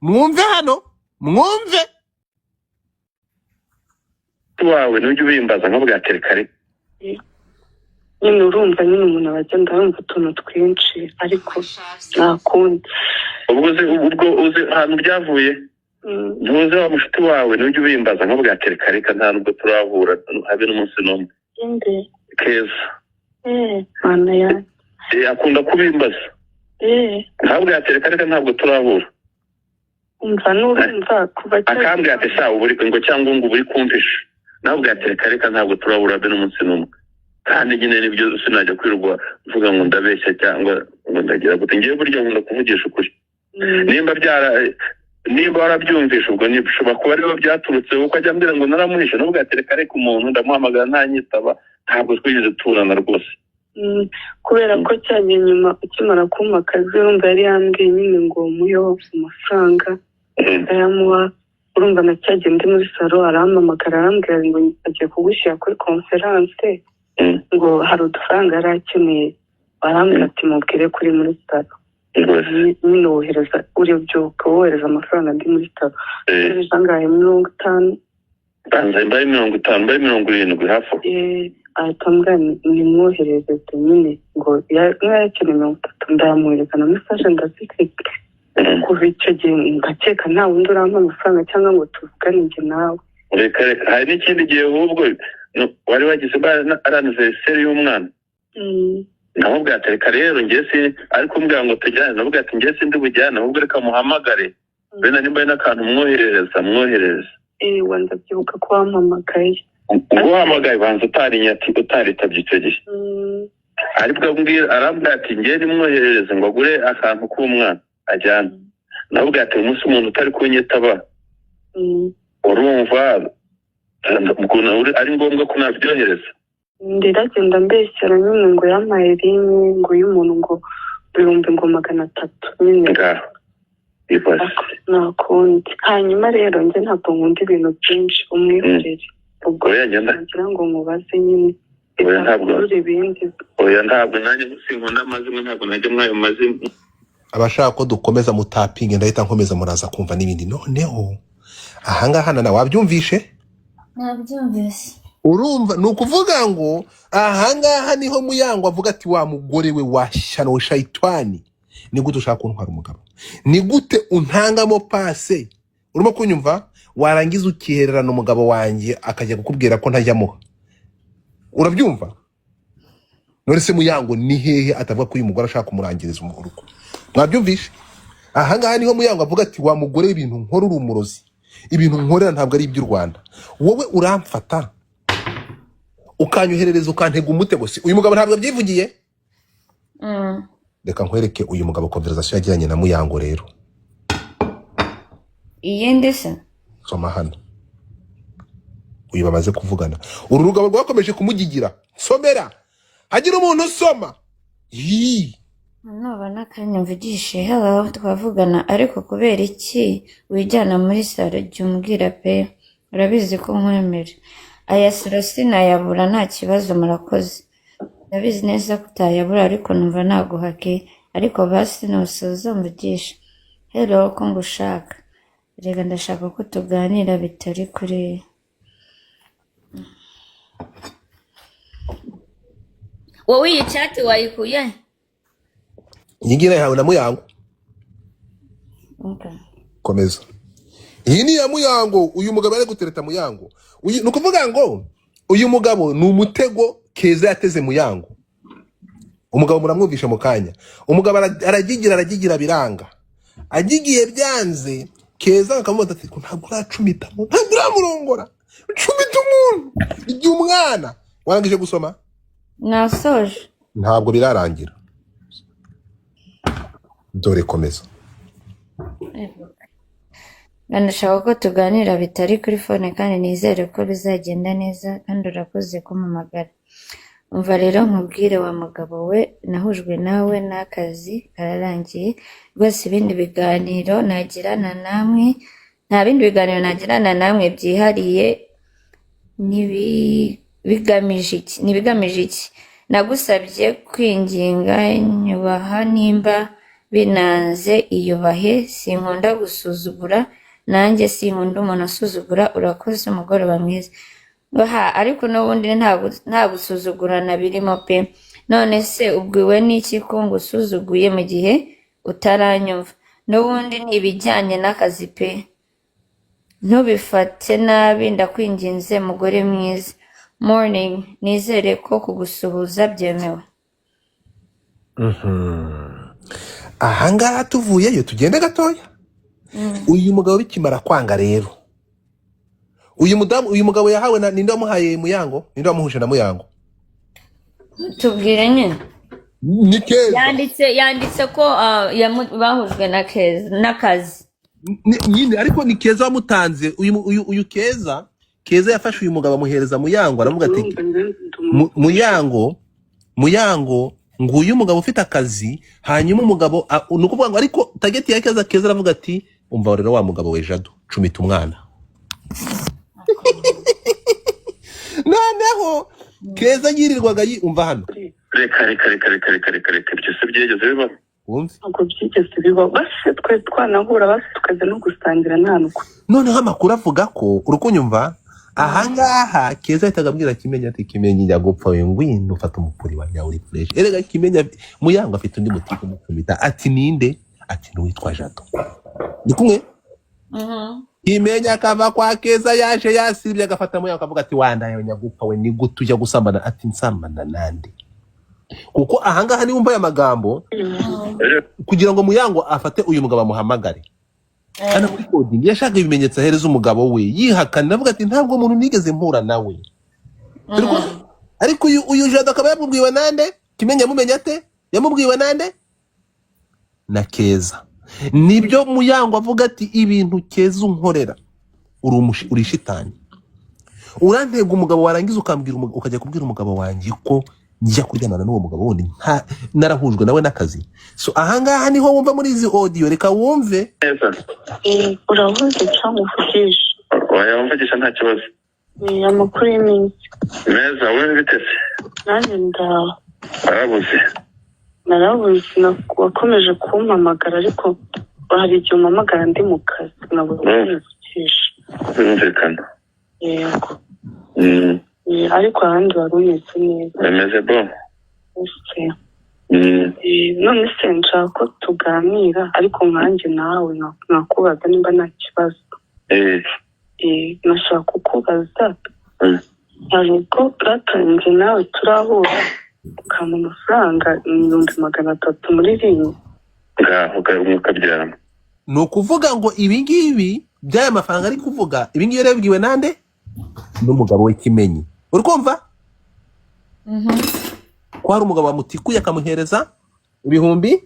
mwumve hano mwumve wawe n'ujya ubimbaza nko bwa terekare nyine urumva nyine umuntu abagenda yumva utuntu twinshi ariko nta kundi ubwo uzi ahantu byavuye ntuze wa mushuti wawe n'ujya ubimbaza nko bwa terekare nta nubwo turahura habe n'umunsi n'umwe keza mana yanjye akunda kubimbaza ntabwo yaterekare ntabwo turahura umva n'urumva kuva akambwira ati sawa ngo cyangwa ngo uri kumvisha ntabwo yaterekare ntabwo turahura habe n'umunsi n'umwe kandi nyine nibyo sinajya kwirwa mvuga ngo ndabeshya cyangwa ngo ndagira gute ngiye burya nkunda kuvugisha ukuri nimba warabyumvisha ubwo bishobora kuba ariho byaturutse kuko ajya ambwira ngo naramuhisha nubwo yaterekare ku muntu ndamuhamagara ntanyitaba ntabwo twigeze turana rwose kubera ko cyane nyuma ukimara kumpa akazi urumva yari yambwiye nyine ngo muyo amafaranga ayamuha urumva nacyagenda ndi muri salo arampamagara arambwira ngo agiye kugushyira kuri konferanse ngo hari udufaranga yari akeneye barambwira ati mubwire kuri muri salo nyine wohereza uribyuka wohereza amafaranga ndi muri salo wohereza angahe 50 banza mbaye 50 mbaye 70 hafi ahita mbwira nimwohereze nyine ngo yakeneye 30 ndamuhereza na message ndazifite kuva icyo gihe ngakeka nta wundi urampa amafaranga cyangwa ngo tuvugane njye nawe reka hari n'ikindi gihe ahubwo wari wagize anniversaire y'umwana naho bwatereka rero njye ariko mbwira ngo tujyane naho bwati njye ndi bujyane ahubwo reka muhamagare bene nimba n'akantu mwohereza wanda byibuka ko wampamagaye uhamagaye banza utaritabye icyo gihe aribwo arambwira ati njye nimwoherereze ngo agure akantu k'umwana ajyana naho bwati umunsi umuntu utari kunyitaba urumva ari ngombwa ko nabyohereza ndiragenda mbeshyira nyine ngo yampaye rimwe ngo y'umuntu ngo 300 nyine ngaho ibaze nakundi hanyuma rero njye ntabwo nkunda ibintu byinshi umwikorere ubwo ngira ngo mubaze nyine oya ntabwo nanjye sinkunda amazimwe ntabwo najya mwayo mazimwe abashaka ko dukomeza mutapinge ndahita nkomeza muraza kumva n'ibindi noneho ahangaha na wabyumvishe nabyumvise urumva nukuvuga ngo ahangaha niho Muyango avuga ati wa mugore we washyano we shayitani ni gute ushaka kuntwara umugabo ni gute untangamo pase urimo kunyumva warangiza ukihererana umugabo wanjye akajya kukubwira ko ntajyamuha urabyumva none se Muyango ni hehe atavuga ko uyu mugore ashaka kumurangiriza umuruko mwabyumvishe ahangaha niho Muyango avuga ati wa mugore ibintu nkora urumurozi ibintu nkorera ntabwo ari iby'u Rwanda wowe uramfata ukanyoherereza ukantega umutego si uyu mugabo ntabwo abyivugiye reka nkwereke uyu mugabo conversation yagiranye na Muyango rero iyende se soma hano uyu bamaze kuvugana uru rugabo rwakomeje kumugigira somera hagira umuntu usoma nubona kandi mvugishe hello twavugana ariko kubera iki wijyana muri salo jya umbwira pe urabizi ko nkwemera aya sura sinayabura nta kibazo murakoze ndabizi neza ko utayabura ariko numva naguhake ariko basi nusoza mvugisha hello ko ngushaka rega ndashaka ko tuganira bitari kuri wowe iyi chat wayikuye Nyingira yawe na Muyango. okay Komeza. Iyi ni ya Muyango, uyu mugabo ari gutereta Muyango. Nukuvuga ngo uyu mugabo ni umutego Keza yateze Muyango. Umugabo muramwumvisha mu kanya. Umugabo aragigira biranga. Agigiye byanze Keza akamubaza ati ntabwo uracumita. Ntabwo uramurongora. Cumita umuntu. Igihe umwana warangije gusoma? nasoje Ntabwo birarangira. Dore komeza. ndashaka ko tuganira bitari kuri phone kandi nizere ko bizagenda neza kandi urakoze kumpamagara umva rero nkubwire wa mugabo we nahujwe nawe n'akazi kararangiye rwose ibindi biganiro nagirana namwe nta bindi biganiro nagirana namwe byihariye nibigamije iki nagusabye kwinginga nyubaha nimba binaze iyubahe sinkunda gusuzugura nanjye sinkunda umuntu asuzugura urakoze umugoroba mwiza ariko n'ubundi nta gusuzugurana birimo pe none se ubwiwe n'iki ko ngusuzuguye mu gihe utaranyumva n'ubundi ni ibijyanye n'akazi pe ntubifate nabi ndakwinginze mugore mwiza morning nizere ko kugusuhuza byemewe Ahangaha tuvuyeyo tugende gatoya. Uyu mugabo bikimara kwanga rero. Uyu mugabo yahawe ninde wamuhaye Muyango? Ninde wamuhuje na Muyango? tubwire nyine Ni Keza. yanditse ko bahujwe na Keza n'akazi Nyine ariko ni Keza wamutanze. Uyu Keza yafashe uyu mugabo amuhereza Muyango aravuga ati Muyango nguyu umugabo ufite akazi hanyuma umugabo nukuvuga ngo ariko target ya Keza aravuga ati umva rero wa mugabo we Jado cumita umwana. Noneho Keza yirirwaga umva hano reka byose byigeze bibaho wumve ntabwo byigeze bibaho basi twe twanahura basi tukaza no gusangira ntanuko noneho amakuru avuga ko urukunyumva ahangaha Keza ahita abwira Kimenyi ati Kimenyi njya gupfa we ngwino ufata umupuri wa nyawe uri fresh erega Kimenyi Muyango afite undi muti kumukubita ati ninde ati n'uwitwa Jado ni kumwe Kimenyi akava kwa Keza yaje yasibye agafata Muyango akavuga ati wandaye nyagupfa we ni gute ujya gusambana ati nsambana nande kuko ahangaha ni wumva ya magambo kugira ngo Muyango afate uyu mugabo amuhamagare ana muri coding yashaka ibimenyetso ahereza umugabo we yihakana avuga ati ntabwo umuntu nigeze mpura nawe ariko uyu Jado akaba yamubwiwe nande Kimenyi yamumenya ate yamubwiwe nande na Keza nibyo Muyango avuga ati ibintu Keza unkorera uri shitani urantega umugabo warangiza ukajya kubwira umugabo wanjye ko njya kuryamana n'uwo mugabo wundi narahujwe nawe n'akazi so ahangaha niho wumva muri izi audio reka wumve uravuze cyangwa uvugisha wayamvugisha nta kibazo amakuru y'iminsi meza wowe bitese nanjye narabuze wakomeje kumpamagara ariko hari igihe umpamagara ndi mu kazi nabwo uvugisha birumvikana yego ariko ahandi wari umeze neza bimeze bo none se nshaka ko tuganira ariko nkanjye nawe nakubaza nimba nta kibazo nashaka kukubaza hari ko bwatanze nawe turahura ukampa amafaranga 300 muri rimwe ngaho ukabyarana ni ukuvuga ngo ibingibi by'aya mafaranga ari kuvuga ibingibi yarabwiwe nande n'umugabo we Kimenyi uri kumva ko hari umugabo wamutikuye akamuhereza 300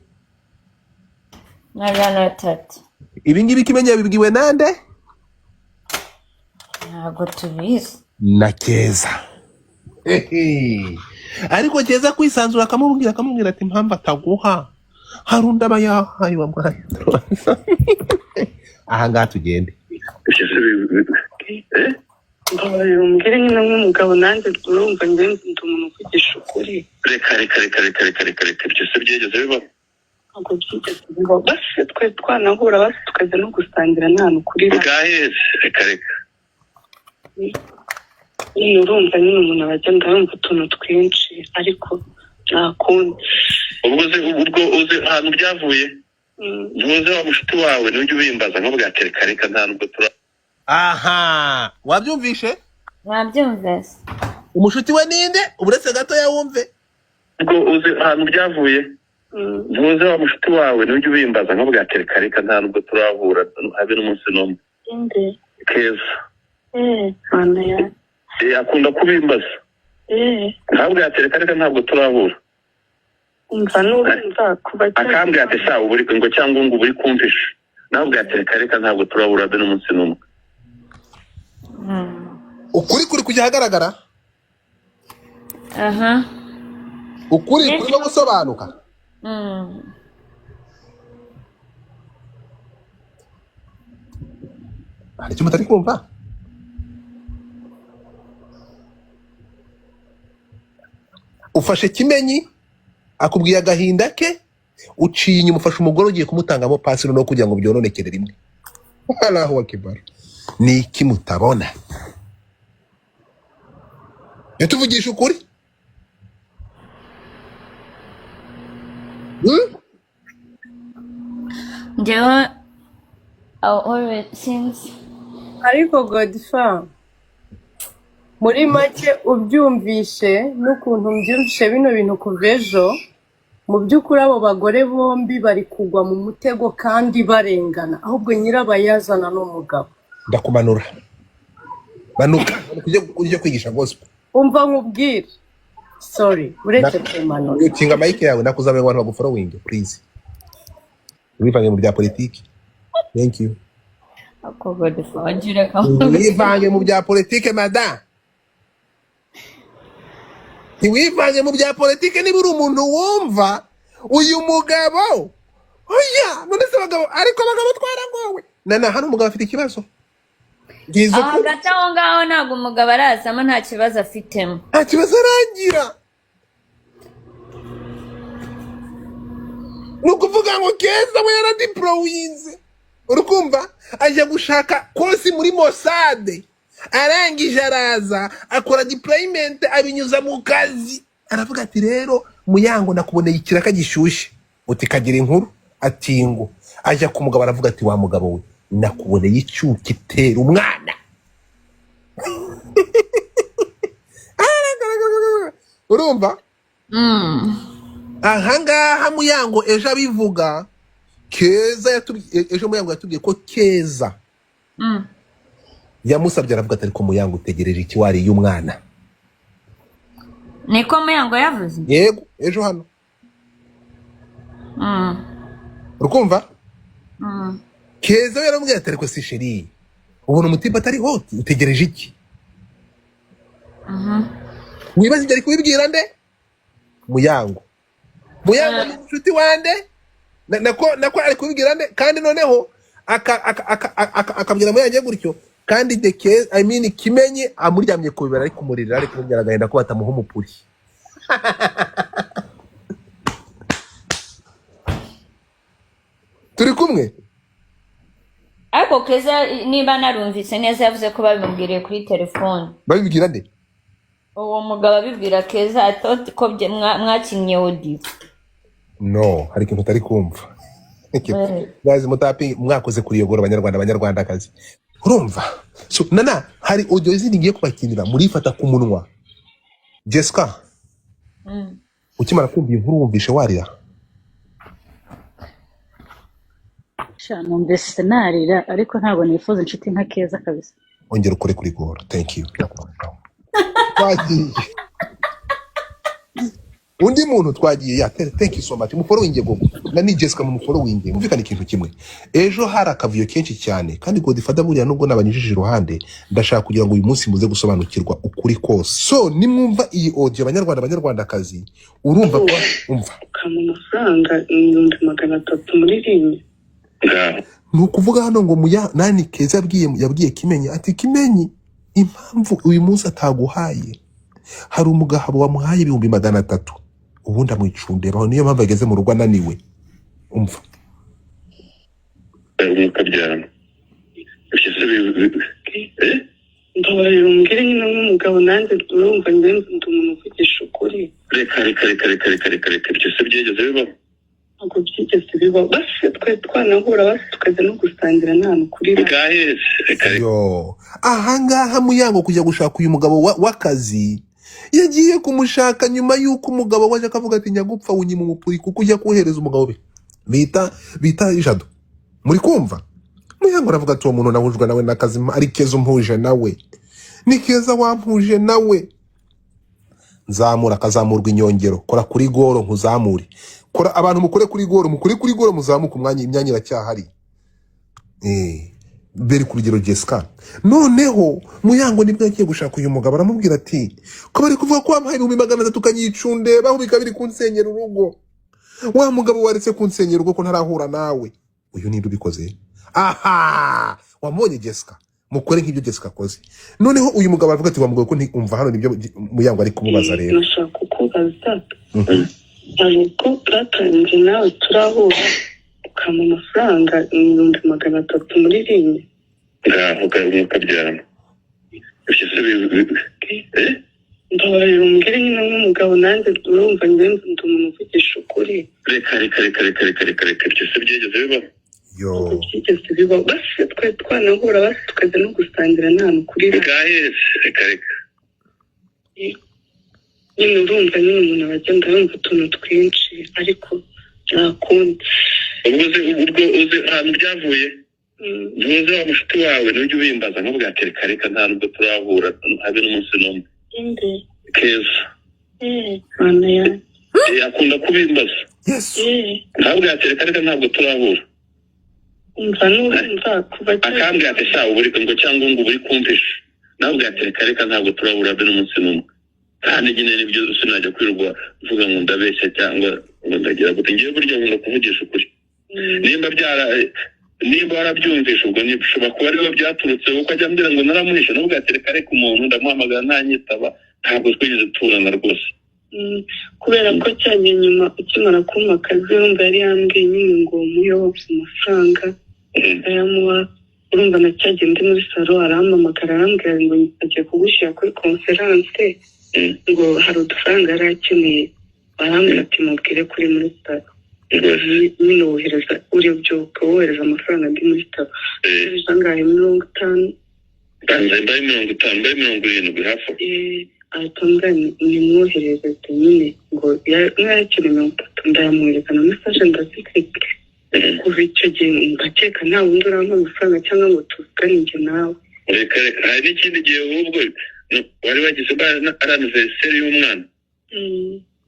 ibingibi Kimenyi yabibwiwe nande ntabwo tubizi na Keza ariko Keza kwisanzura akamubwira ati mpamvu ataguha hari undi aba yahaye wamuhaye ahangaha tugende umbwire nyine nk'umugabo nanjye urumva njye ndi umuntu uvugisha ukuri reka byose byigeze bibaho ntabwo byigeze bibaho basi twe twanahura basi tukajya no gusangira nta nukuri bwaheze reka nyine urumva nyine umuntu aragenda yumva utuntu twinshi ariko nta kundi ubwo uzi ahantu byavuye ntuze wa mushuti wawe n'ujya ubimbaza nk'ubwa reka nta nubwo aha wabyumvishe Nabyumvise. umushuti we ninde uburetse gato yawumve ubwo uzi ahantu byavuye ntuze wa mushuti wawe n'ujya ubimbaza nk'ubwa reka nta nubwo turahura habe n'umunsi n'umwe inde Keza mana ya akunda kubimbaza ntabwo reka ntabwo turahura umva n'urumva kuba akambwira ati sawa uburi ngo cyangwa ngo uburi kumvisha ntabwo reka ntabwo turahura habe n'umunsi n'umwe ukuri kuri kujya ahagaragara Aha. ukuri kurimo gusobanuka hari icyo mutari kumva ufashe Kimenyi akubwiye agahinda ke uciye inyuma ufashe umugore ugiye kumutangamo pasiro no kugira ngo byononekere rimwe Allahu akbar ni iki mutabona yatuvugisha ukuri Njyewe always since ariko Godfa muri make ubyumvishe n'ukuntu mbyumvishe bino bintu kuva ejo mu by'ukuri abo bagore bombi bari kugwa mu mutego kandi barengana ahubwo nyirabayazana n'umugabo ndakumanura banuka ujye kwigisha gospel umva nkubwire sorry uretse kumanura ukinga mic yawe nakuzabe abantu bagufollowing please wivange mu bya politiki thank you ako Godfa wagira ka wivange mu bya politiki madam ntiwivange mu bya politiki niba uri umuntu wumva uyu mugabo oya none se abagabo ariko abagabo twaragowe nana hano umugabo afite ikibazo hagati aho ngaho ntabwo umugabo arazamo nta kibazo afitemo nta kibazo arangira ni ukuvuga ngo Keza we yaradipolowinze urukumva ajya gushaka kosi muri Mossad arangije araza akora deployment abinyuza mu kazi aravuga ati rero Muyango nakuboneye ikiraka gishyushye uti kagira inkuru ati ngo ajya ku mugabo aravuga ati wa mugabo we nakuboneye icyuki itera umwana urumva ahangaha Muyango ejo abivuga Keza yatubwiye ejo Muyango yatubwiye ko Keza yamusabye aravuga ati ariko Muyango utegereje iki wariye umwana niko Muyango yavuze yego ejo hano urukumva Keza yaramubwiye ati ariko si sheri ubona umutima atari hoti utegereje iki wibaza ibyo ari kubibwira nde Muyango ni inshuti wande nako ari kubibwira nde kandi noneho akabwira Muyango gutyo kandi Kimenyi amuryamye ku bibero ari kumurira ari kumubwira agahinda ko batamuha umupuri turi kumwe ariko Keza niba narumvise neza yavuze ko babimubwiriye kuri telefone babibwira nde uwo mugabo abibwira Keza atoti ko mwakinnye audio no hari ikintu utari kumva bazi mutapi mwakoze kuriyogora abanyarwandakazi urumva so nana hari audio zindi ngiye kubakinira murifata ku munwa Jessica ukimara kumva inkuru wumvishe warira numvise narira ariko ntabwo nifuza inshuti nka Keza kabisa ongera ukore kuri gora thank you twagiye undi muntu twagiye ya thank you so much mufollowing go na ni Jessica mu following mumvikana ikintu kimwe ejo hari akavuyo kenshi cyane kandi Godfather buriya nubwo nabanyijije iruhande ndashaka kugira ngo uyu munsi muze gusobanukirwa ukuri kose so nimwumva iyi audio abanyarwandakazi urumva ko umva kama amafaranga 300 muri rimwe ni ukuvuga hano ngo nani Keza yabwiye Kimenyi ati Kimenyi impamvu uyu munsi ataguhaye hari umugabo wamuhaye 300 ubundi amwicundeba niyo mpamvu ageze mu rugo ananiwe umva mukabyarana ushyize mbabarira umbwire nyine nk'umugabo nanjye urumva njye ndi umuntu uvugisha ukuri. reka ibyo se byigeze bibaho? Ntabwo byigeze bibaho, basi twe twanahura basi tukajya no gusangira nta nukuri. yo ahangaha Muyango kujya gushaka uyu mugabo w'akazi yagiye kumushaka nyuma y'uko umugabo waje akavuga ati nyagupfa unyima umupuri kuko ujya kohereza umugabo be bita Jado. Muri kumva Muyango aravuga ati uwo muntu nahujwe nawe n'akazi ari Keza umpuje nawe ni Keza wampuje nawe nzamura akazamurwa inyongero kora kuri goro nkuzamure kora abantu mukore kuri goro muzamuka umwanya imyanya iracyahari beri ku rugero Jessica. Noneho Muyango nibwo yagiye gushaka uyu mugabo aramubwira ati ko bari kuvuga ko wampaye 300 tukanyicunde baho bikabiri kunsenyera urugo wa mugabo waretse kunsenyera urugo ko ntarahura nawe uyu ninde ubikoze. Aha wamubonye Jessica mukore nk'ibyo Jessica akoze. Noneho uyu mugabo aravuga ati wamugabo ko ntumva hano nibyo Muyango ari kumubaza rero. Nashaka kukubaza ariko twatangiye nawe turahura ukama amafaranga 300 muri rimwe. Mukabyarana ushyize mbabarira umbwire nyine nk'umugabo nanjye urumva njye ndi umuntu uvugisha ukuri. reka ibyo se byigeze bibaho? yo byigeze bibaho, basi twe twanahura basi tukajya no gusangira nta nukuri. reka nyine urumva nyine umuntu abagenda yumva utuntu twinshi ariko ntakundi. ubwo uzi ahantu byavuye ntuzi wa mushuti wawe n'ujya ubimbaza nk'ubwo reka nta nubwo turahura habe n'umunsi n'umwe. Keza mana yanjye akunda kubimbaza ntabwo reka ntabwo turahura. umva n'urumva kuva akambwira ati sha uburi ngo cyangwa ngo uburi kumpisha ntabwo reka ntabwo turahura habe n'umunsi n'umwe. kandi nyine nibyo sinajya kwirwa mvuga ngo ndabeshya cyangwa ngo ndagira gute ngiye burya ngo kuvugisha ukuri. nimba warabyumvisha ubwo nibishobora kuba ariho byaturutse kuko ajya mbwira ngo naramuhisha nubwo reka umuntu ndamuhamagara ntanyitaba ntabwo twigeze turana rwose. kubera ko cyane nyuma ukimara kumpa akazi urumva yari yambwiye nyine ngo muyo amafaranga ayamuha urumva nacyagiye ndi muri salo arampamagara arambwira ngo agiye kugushyira kuri konferanse ngo hari udufaranga yari akeneye arambwira ati mubwire kuri muri salo nyine wohereza urebyuka wohereza amafaranga ndi muri salo angahe 50 mbaye 70 hafi atunganye nimwohereze nyine ngo yakeneye 30 ndayamwerekana mesaje ndazikika kuva icyo gihe ngakeka nta wundi urampa amafaranga cyangwa ngo tuvugane njye nawe. reka hari n'ikindi gihe ahubwo wari wagize ari anniversaire y'umwana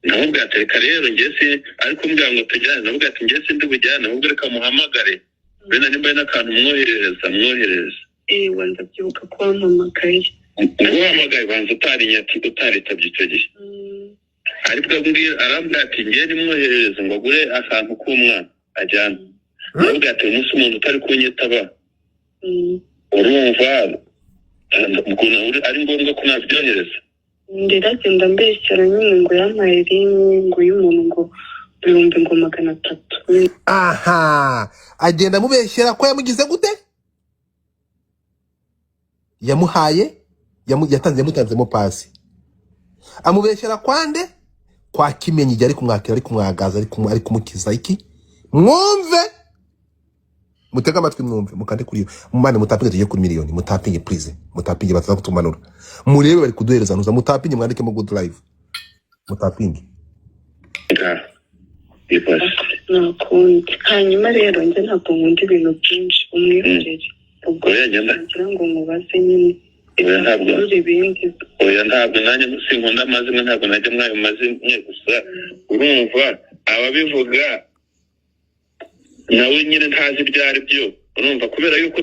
naho bwatereka rero ngese ariko mbwira ngo tujyane naho bwati ngese ndi bujyane ahubwo reka muhamagare bena nimba n'akantu mwohereza wanda byibuka ko wampamagaye uhamagaye banza utaritabye icyo gihe ariko arambwira ati ngiye nimwoherereza ngo agure akantu k'umwana ajyana naho bwati umunsi umuntu utari kunyitaba urumva ari ngombwa ko nabyohereza. ndiragenda mbeshyira nyine ngo yampaye rimwe ngo y'umuntu ngo 300. aha agenda mubeshyera ko yamugize gute yamutanzemo pasi amubeshyera kwande kwa Kimenyi ari kumwakira ari kumwagaza ari kumukiza iki mwumve mutega amatwi mwumve mukande kuri mumane mutapinge tugiye kuri miliyoni mutapinge please mutapinge bataza kutumanura murebe bari kuduhereza ntuza mutapinge mwandike mu good live mutapinge nakundi hanyuma rero njye ntabwo nkunda ibintu byinshi umwiherere ubwo ngira ngo mubaze nyine ntabwo nanjye sinkunda amazimwe ntabwo najya mwayo mazimwe gusa urumva ababivuga nawe nyine ntazi ibyo ari byo urumva kubera yuko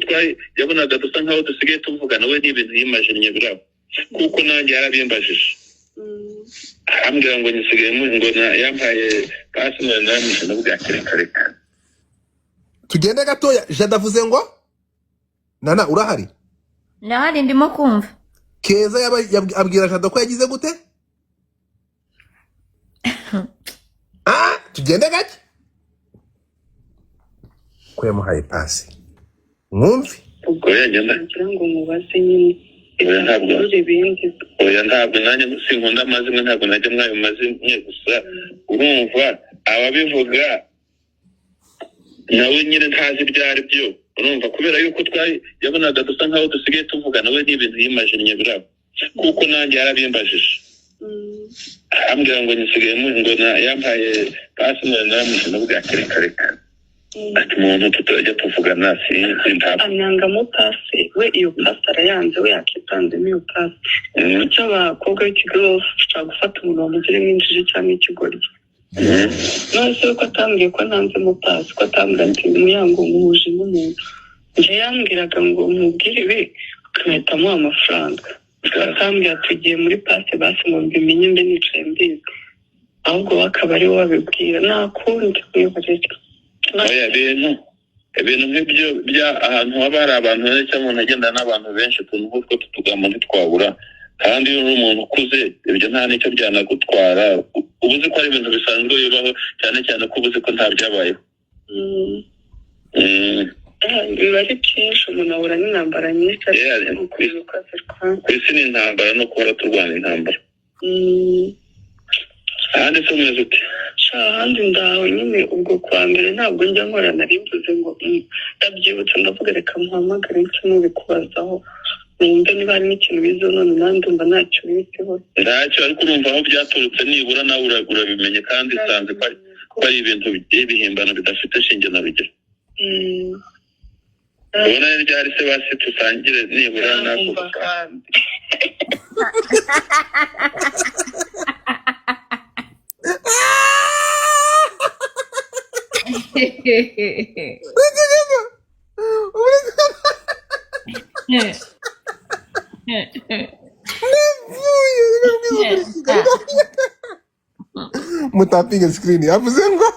yabonaga dusa nkaho dusigaye tuvugana we n'ibintu yimajinye birabo kuko nanjye yarabimbajije ambwira ngo nisigaye ngo yampaye pasi ngo namisha nabwo reka tugende gatoya Jada avuze ngo nana urahari nahari ndimo kumva Keza abwira Jada ko yagize gute tugende gake ko yamuhaye pasi mwumve ubwo yagenda ngira ngo mubaze nyine oya ntabwo nanjye sinkunda amazimwe ntabwo najya mwayo mazimwe gusa urumva ababivuga nawe nyine ntazi ibyo ari byo urumva kubera yuko yabonaga dusa nkaho dusigaye tuvuga nawe n'ibintu yimajinye birabo kuko nanjye yarabimbajije ambwira ngo nisigaye ngo yampaye pasi naramushina bwa reka ati umuntu tutajya tuvugana sinzi ntabwo anyangamo pasi we iyo pasi arayanze we yakitanzemo iyo pasi icyo abakobwa b'ikigali bashaka gufata umuntu wamugire mwinjije cyangwa ikigoryi none se ko atambwiye ko ntanzemo pasi ko atambwira ati Muyango muhuje n'umuntu njye yambwiraga ngo mubwire ibi akanahita amuha amafaranga atambwira tugiye muri pasi basi ngo mbimenye mbe nicaye mbizi ahubwo bakaba ari wowe wabibwira nta kundi mwiborera oya ibintu nk'ibyo bya ahantu haba hari abantu benshi cyangwa umuntu agenda n'abantu benshi utuntu nk'utwo tutugamba ntitwabura kandi iyo uri umuntu ukuze ibyo nta n'icyo byanagutwara uba uzi ko ari ibintu bisanzwe bibaho cyane cyane ko uba uzi ko nta byabayeho biba ari byinshi umuntu ahura n'intambara nyinshi ku isi ni intambara no kuhora turwana intambara ahandi se umeze ute ahandi ndawe nyine ubwo kwa mbere ntabwo njya nkora nari mvuze ngo ndabyibutse ndavuga reka muhamagare icyo nubikubazaho numve niba hari n'ikintu bizeho none nanjye ndumva ntacyo bizeho ntacyo ariko urumva aho byaturutse nibura nawe urabimenye kandi usanze ko ari ibintu bihimbano bidafite shinge na rugero ubona ryari se basi tusangire nibura nako mutapinga screen yavuze ngo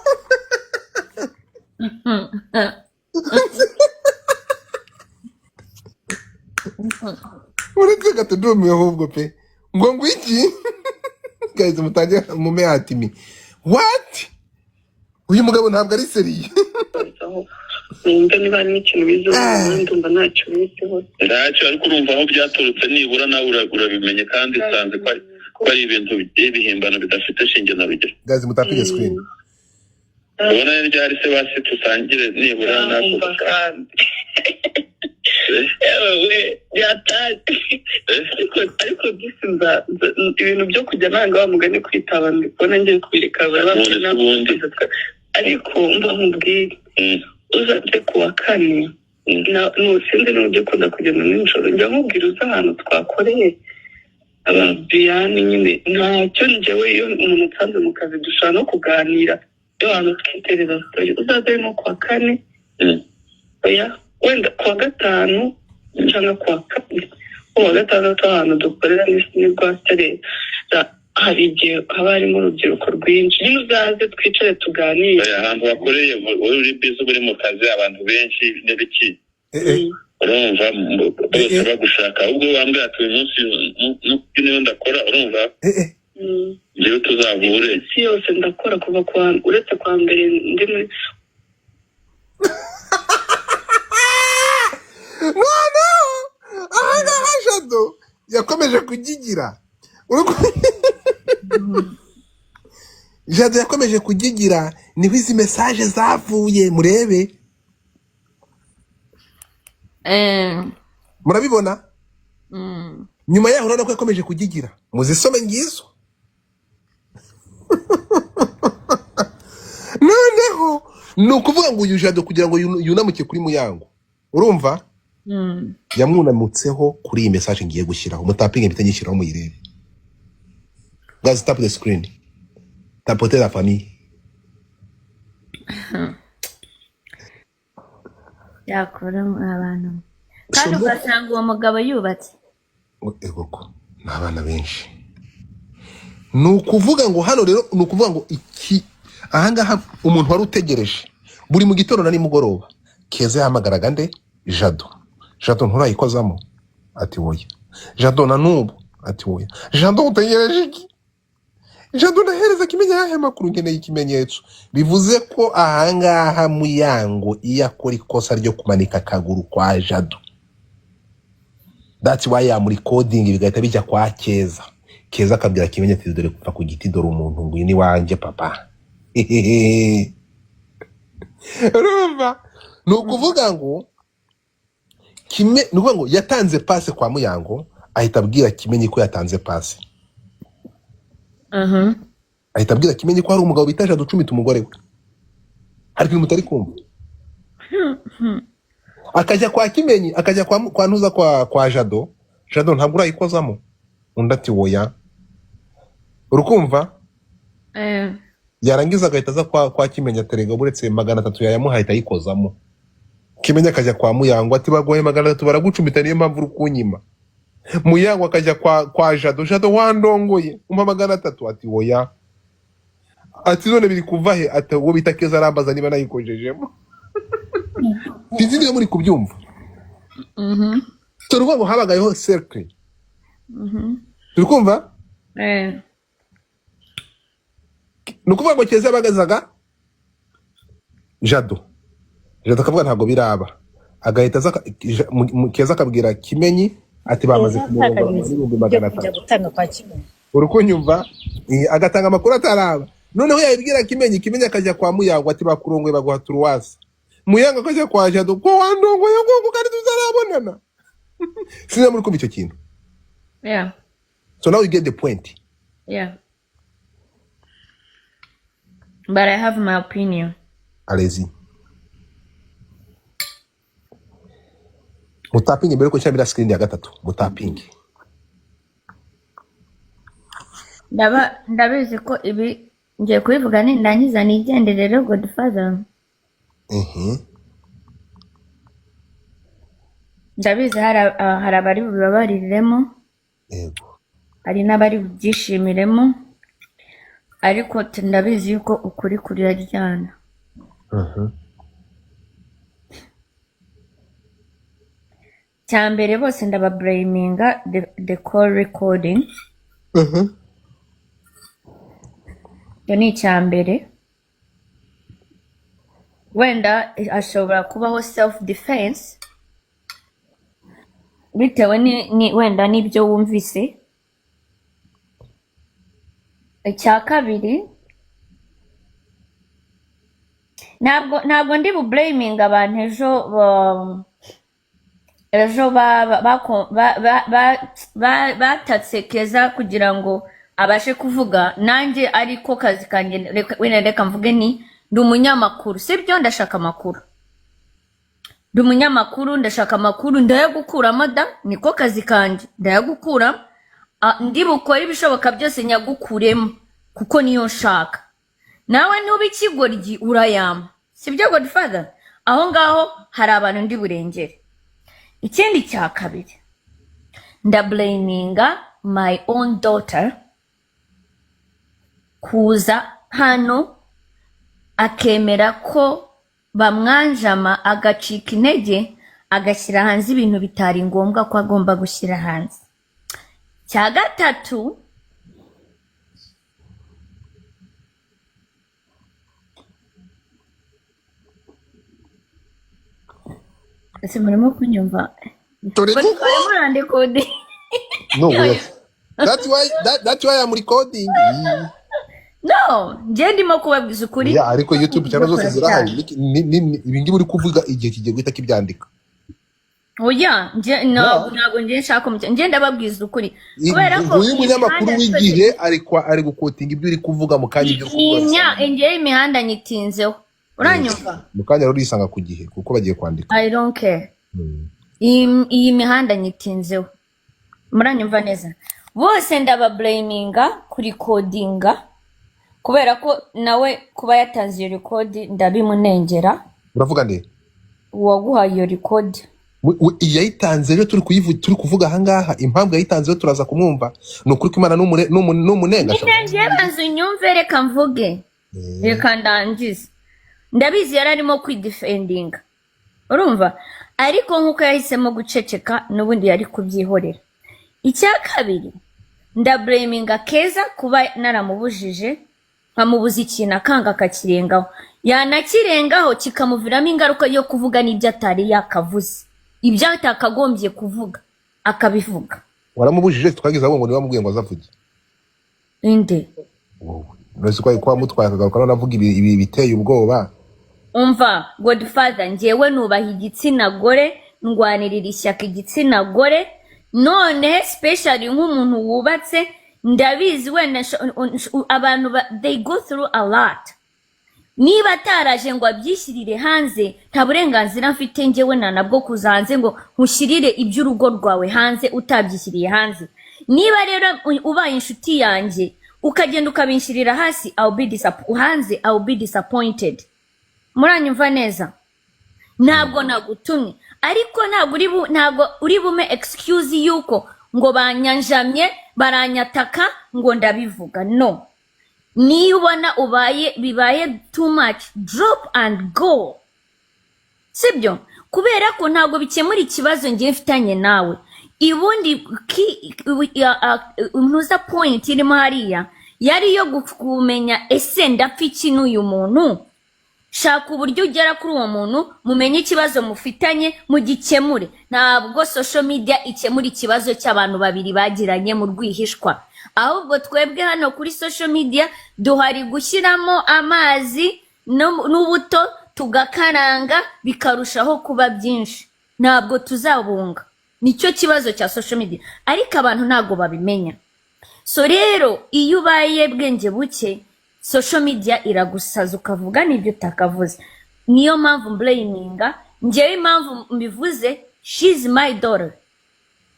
uretse gatudumiye ahubwo pe ngo iki guys mutangira mume atimi what uyu mugabo ntabwo ari seriye numve niba hari n'ikintu bizeho ndumva ntacyo bizeho ntacyo ariko urumva aho byaturutse nibura nawe urabimenye kandi usanze ko ari ibintu bihimbano bidafite shinge na rugero guys mutapinga screen ubona ryari se basi tusangire nibura nako ariko dusinza ibintu byo kujya nanga wa mugani kwitaba mbona ngiye kubireka ariko mba nkubwire uzaje kuwa kane nusinzi n'ujya ukunda kugenda nijoro njya nkubwira uza ahantu twakoreye ababiyani nyine ntacyo njyewe iyo umuntu usanze mu kazi dushobora no kuganira iyo ahantu twitereza sitori uzaze nko kuwa kane oya wenda kuwa gatanu cyangwa kuwa kane kuwa gatandatu ahantu dukorera ni rwasiterera hari igihe haba harimo urubyiruko rwinshi niyo uzaze twicare tuganire ahantu wakoreye uri bizi uri mu kazi abantu benshi n'ibiki urumva bose bagushaka ahubwo wambwira ati uyu munsi niyo ndakora urumva njyewe tuzahure isi yose ndakora kuva uretse kwa mbere ndi muri mwana ahangaha Jado yakomeje kugigira Jado yakomeje kugigira niho izi message zavuye murebe murabibona nyuma yaho urabona ko yakomeje kugigira muzisome ngizo noneho ni ukuvuga ngo uyu Jado kugira ngo yunamuke kuri Muyango urumva yamwunamutseho kuri iyi message ngiye gushyiraho mutapinge mpita nyishyiraho muyirebe guys tap the screen tapoter la famille yakora abantu kandi ugasanga uwo mugabo yubatse egoko n'abana benshi ni ukuvuga ngo hano rero ni ukuvuga ngo iki ahangaha umuntu wari utegereje buri mu gitondo na nimugoroba Keza yahamagaraga nde Jado nturayikozamo ati woya Jado na nubu ati woya Jado utegereje iki Jado ndahereza Kimenyi yahe makuru nkeneye ikimenyetso. Bivuze ko ahangaha Muyango iyo akora ikosa ryo kumanika akaguru kwa Jado. That's why I'm recording bigahita bijya kwa Keza. Keza akabwira Kimenyi ati dore kuva ku giti dore umuntu ngo ni wanje papa. Urumva? Nukuvuga ngo nukuvuga ngo yatanze passe kwa Muyango ahita abwira Kimenyi ko yatanze passe. Ahita abwira Kimenyi ko hari umugabo bitaje aducumita umugore we. Hari kintu mutari kumva. Akajya kwa Kimenyi, akajya kwa ntuza kwa Jado. Jado ntabwo urayikozamo. Undi ati woya. Urukumva? Yarangiza agahita aza kwa Kimenyi aterega buretse 300 yayamuha ahita ayikozamo. Kimenyi akajya kwa Muyango ati bagoye 300 baragucumita niyo mpamvu rukunyima. Muyango akajya kwa Jado. Jado wandongoye umpa 300 ati woya. Ati none biri kuva he ati wo bita Keza arambaza niba nayikojejemo. Bizindi muri kubyumva. Turuvuga ngo habagayeho circle. Turukumva? Nukuvuga ngo Keza bagazaga Jado. Jado akavuga ntabwo biraba. Agahita Keza akabwira Kimenyi ati bamaze kumuronga muri 300. Urukunyumva agatanga amakuru ataraba. Noneho yabwira Kimenyi akajya kwa Muyango ati bakurongwe baguha turuwasi. Muyango akajya kwa Jado ko wandongoye ngo kandi tuzarabonana. Sinzi muri kumva icyo kintu. Yeah. So now you get the point. Yeah. But I have my opinion. Allez-y. Mutapinge mbere ko cyabira screen ya gatatu. Mutapinge. Ndabizi ko ibi ngiye kubivuga ni ndangiza nigendere rero Godfather. Ndabizi hari abari bubabariremo. Yego. Hari n'abari byishimiremo. Ariko ndabizi yuko ukuri kuryaryana. Cyambere bose ndabablaminga the call recording. Ni cyambere. Wenda ashobora kubaho self defense. Bitewe ni wenda nibyo wumvise. Icya kabiri ntabwo ndi blaming abantu ejo batatse Keza kugira ngo abashe kuvuga nanjye ariko kazi kanjye reka mvuge ni ndi umunyamakuru sibyo ndashaka amakuru ndi umunyamakuru ndashaka amakuru ndayagukuramo da niko kazi kanjye ndayagukura ndi bukora ibishoboka byose nyagukuremo kuko niyo nshaka nawe nuba ikigoryi urayama sibyo Godfather aho ngaho hari abantu ndi burengere. Ikindi cya kabiri ndablaminga my own daughter kuza hano akemera ko bamwanjama agacika intege agashyira hanze ibintu bitari ngombwa ko agomba gushyira hanze. Cya gatatu ese murimo kunyumva recording. No way. That's why I'm recording. No, nje ndimo kubabwiza ukuri. Yeah, ariko YouTube channel zose zirahari. Ibingi buri kuvuga igihe kigiye guhita kibyandika. Oya, ntabwo nje nshaka nje ndababwiza ukuri. Kubera ko uyu munyamakuru w'igihe ari gukotinga ibyo uri kuvuga mu kanya ibyo kuvuga. Nje imihanda nyitinzeho. Uranyumva? Mukanya rero isanga ku gihe kuko bagiye kwandika. I don't care. Iyi mihanda nyitinzeho. Muranyumva neza. Bose ndabablaminga kuri codinga kubera ko nawe kuba yatanze iyo record ndabimunengera. Uravuga nde? Uwaguhaye iyo record. Yayitanze rero turi kuvuga ahangaha impamvu yayitanze turaza kumwumva no kuri Imana n'umunenga. Nje banzu nyumve reka mvuge. Reka ndangize. Ndabizi yararimo kwidefendinga. Urumva? Ariko nkuko yahisemo guceceka nubundi yari kubyihorera. Icya kabiri ndablaminga Keza kuba naramubujije nkamubuza ikintu akanga akakirengaho yanakirengaho kikamuviramo ingaruka yo kuvuga n'ibyo atari yakavuze ibyo atakagombye kuvuga akabivuga. Waramubujije twagize abo ngo ni wamubwiye ngo azavuge inde wowe nose kwa mutwaye akagaruka navuga ibi biteye ubwoba. Umva Godfather, njyewe nubaha igitsina gore ndwanirira ishyaka igitsina gore, none especially nk'umuntu wubatse ndabizi wenda abantu they go through a lot. Niba ataraje ngo abyishyirire hanze nta burenganzira mfite njyewe nabwo kuzanze ngo nkushyirire iby'urugo rwawe hanze utabyishyiriye hanze. Niba rero ubaye inshuti yanjye ukagenda ukabinshyirira hasi I'll be disappointed. Muranyumva neza? Ntabwo nagutumye ariko ntabwo uri bume excuse yuko ngo banyanjamye baranyataka ngo ndabivuga. No, niyo ubona bibaye too much, drop and go. Sibyo? Kubera ko ntabwo bikemura ikibazo ngiye mfitanye nawe. Ibundi ntuza point irimo hariya yari yo kumenya ese ndapfa iki n'uyu muntu. Shaka uburyo ugera kuri uwo muntu mumenye ikibazo mufitanye mugikemure. Ntabwo social media ikemura ikibazo cy'abantu babiri bagiranye mu rwihishwa, ahubwo twebwe hano kuri social media duhari gushyiramo amazi n'ubuto tugakaranga bikarushaho kuba byinshi. Ntabwo tuzabunga, nicyo kibazo cya social media, ariko abantu ntabwo babimenya. So rero iyo ubaye bwenge buke social media iragusaza ukavuga n'ibyo utakavuze. Niyo mpamvu blaminga njyewe impamvu mbivuze she's my daughter.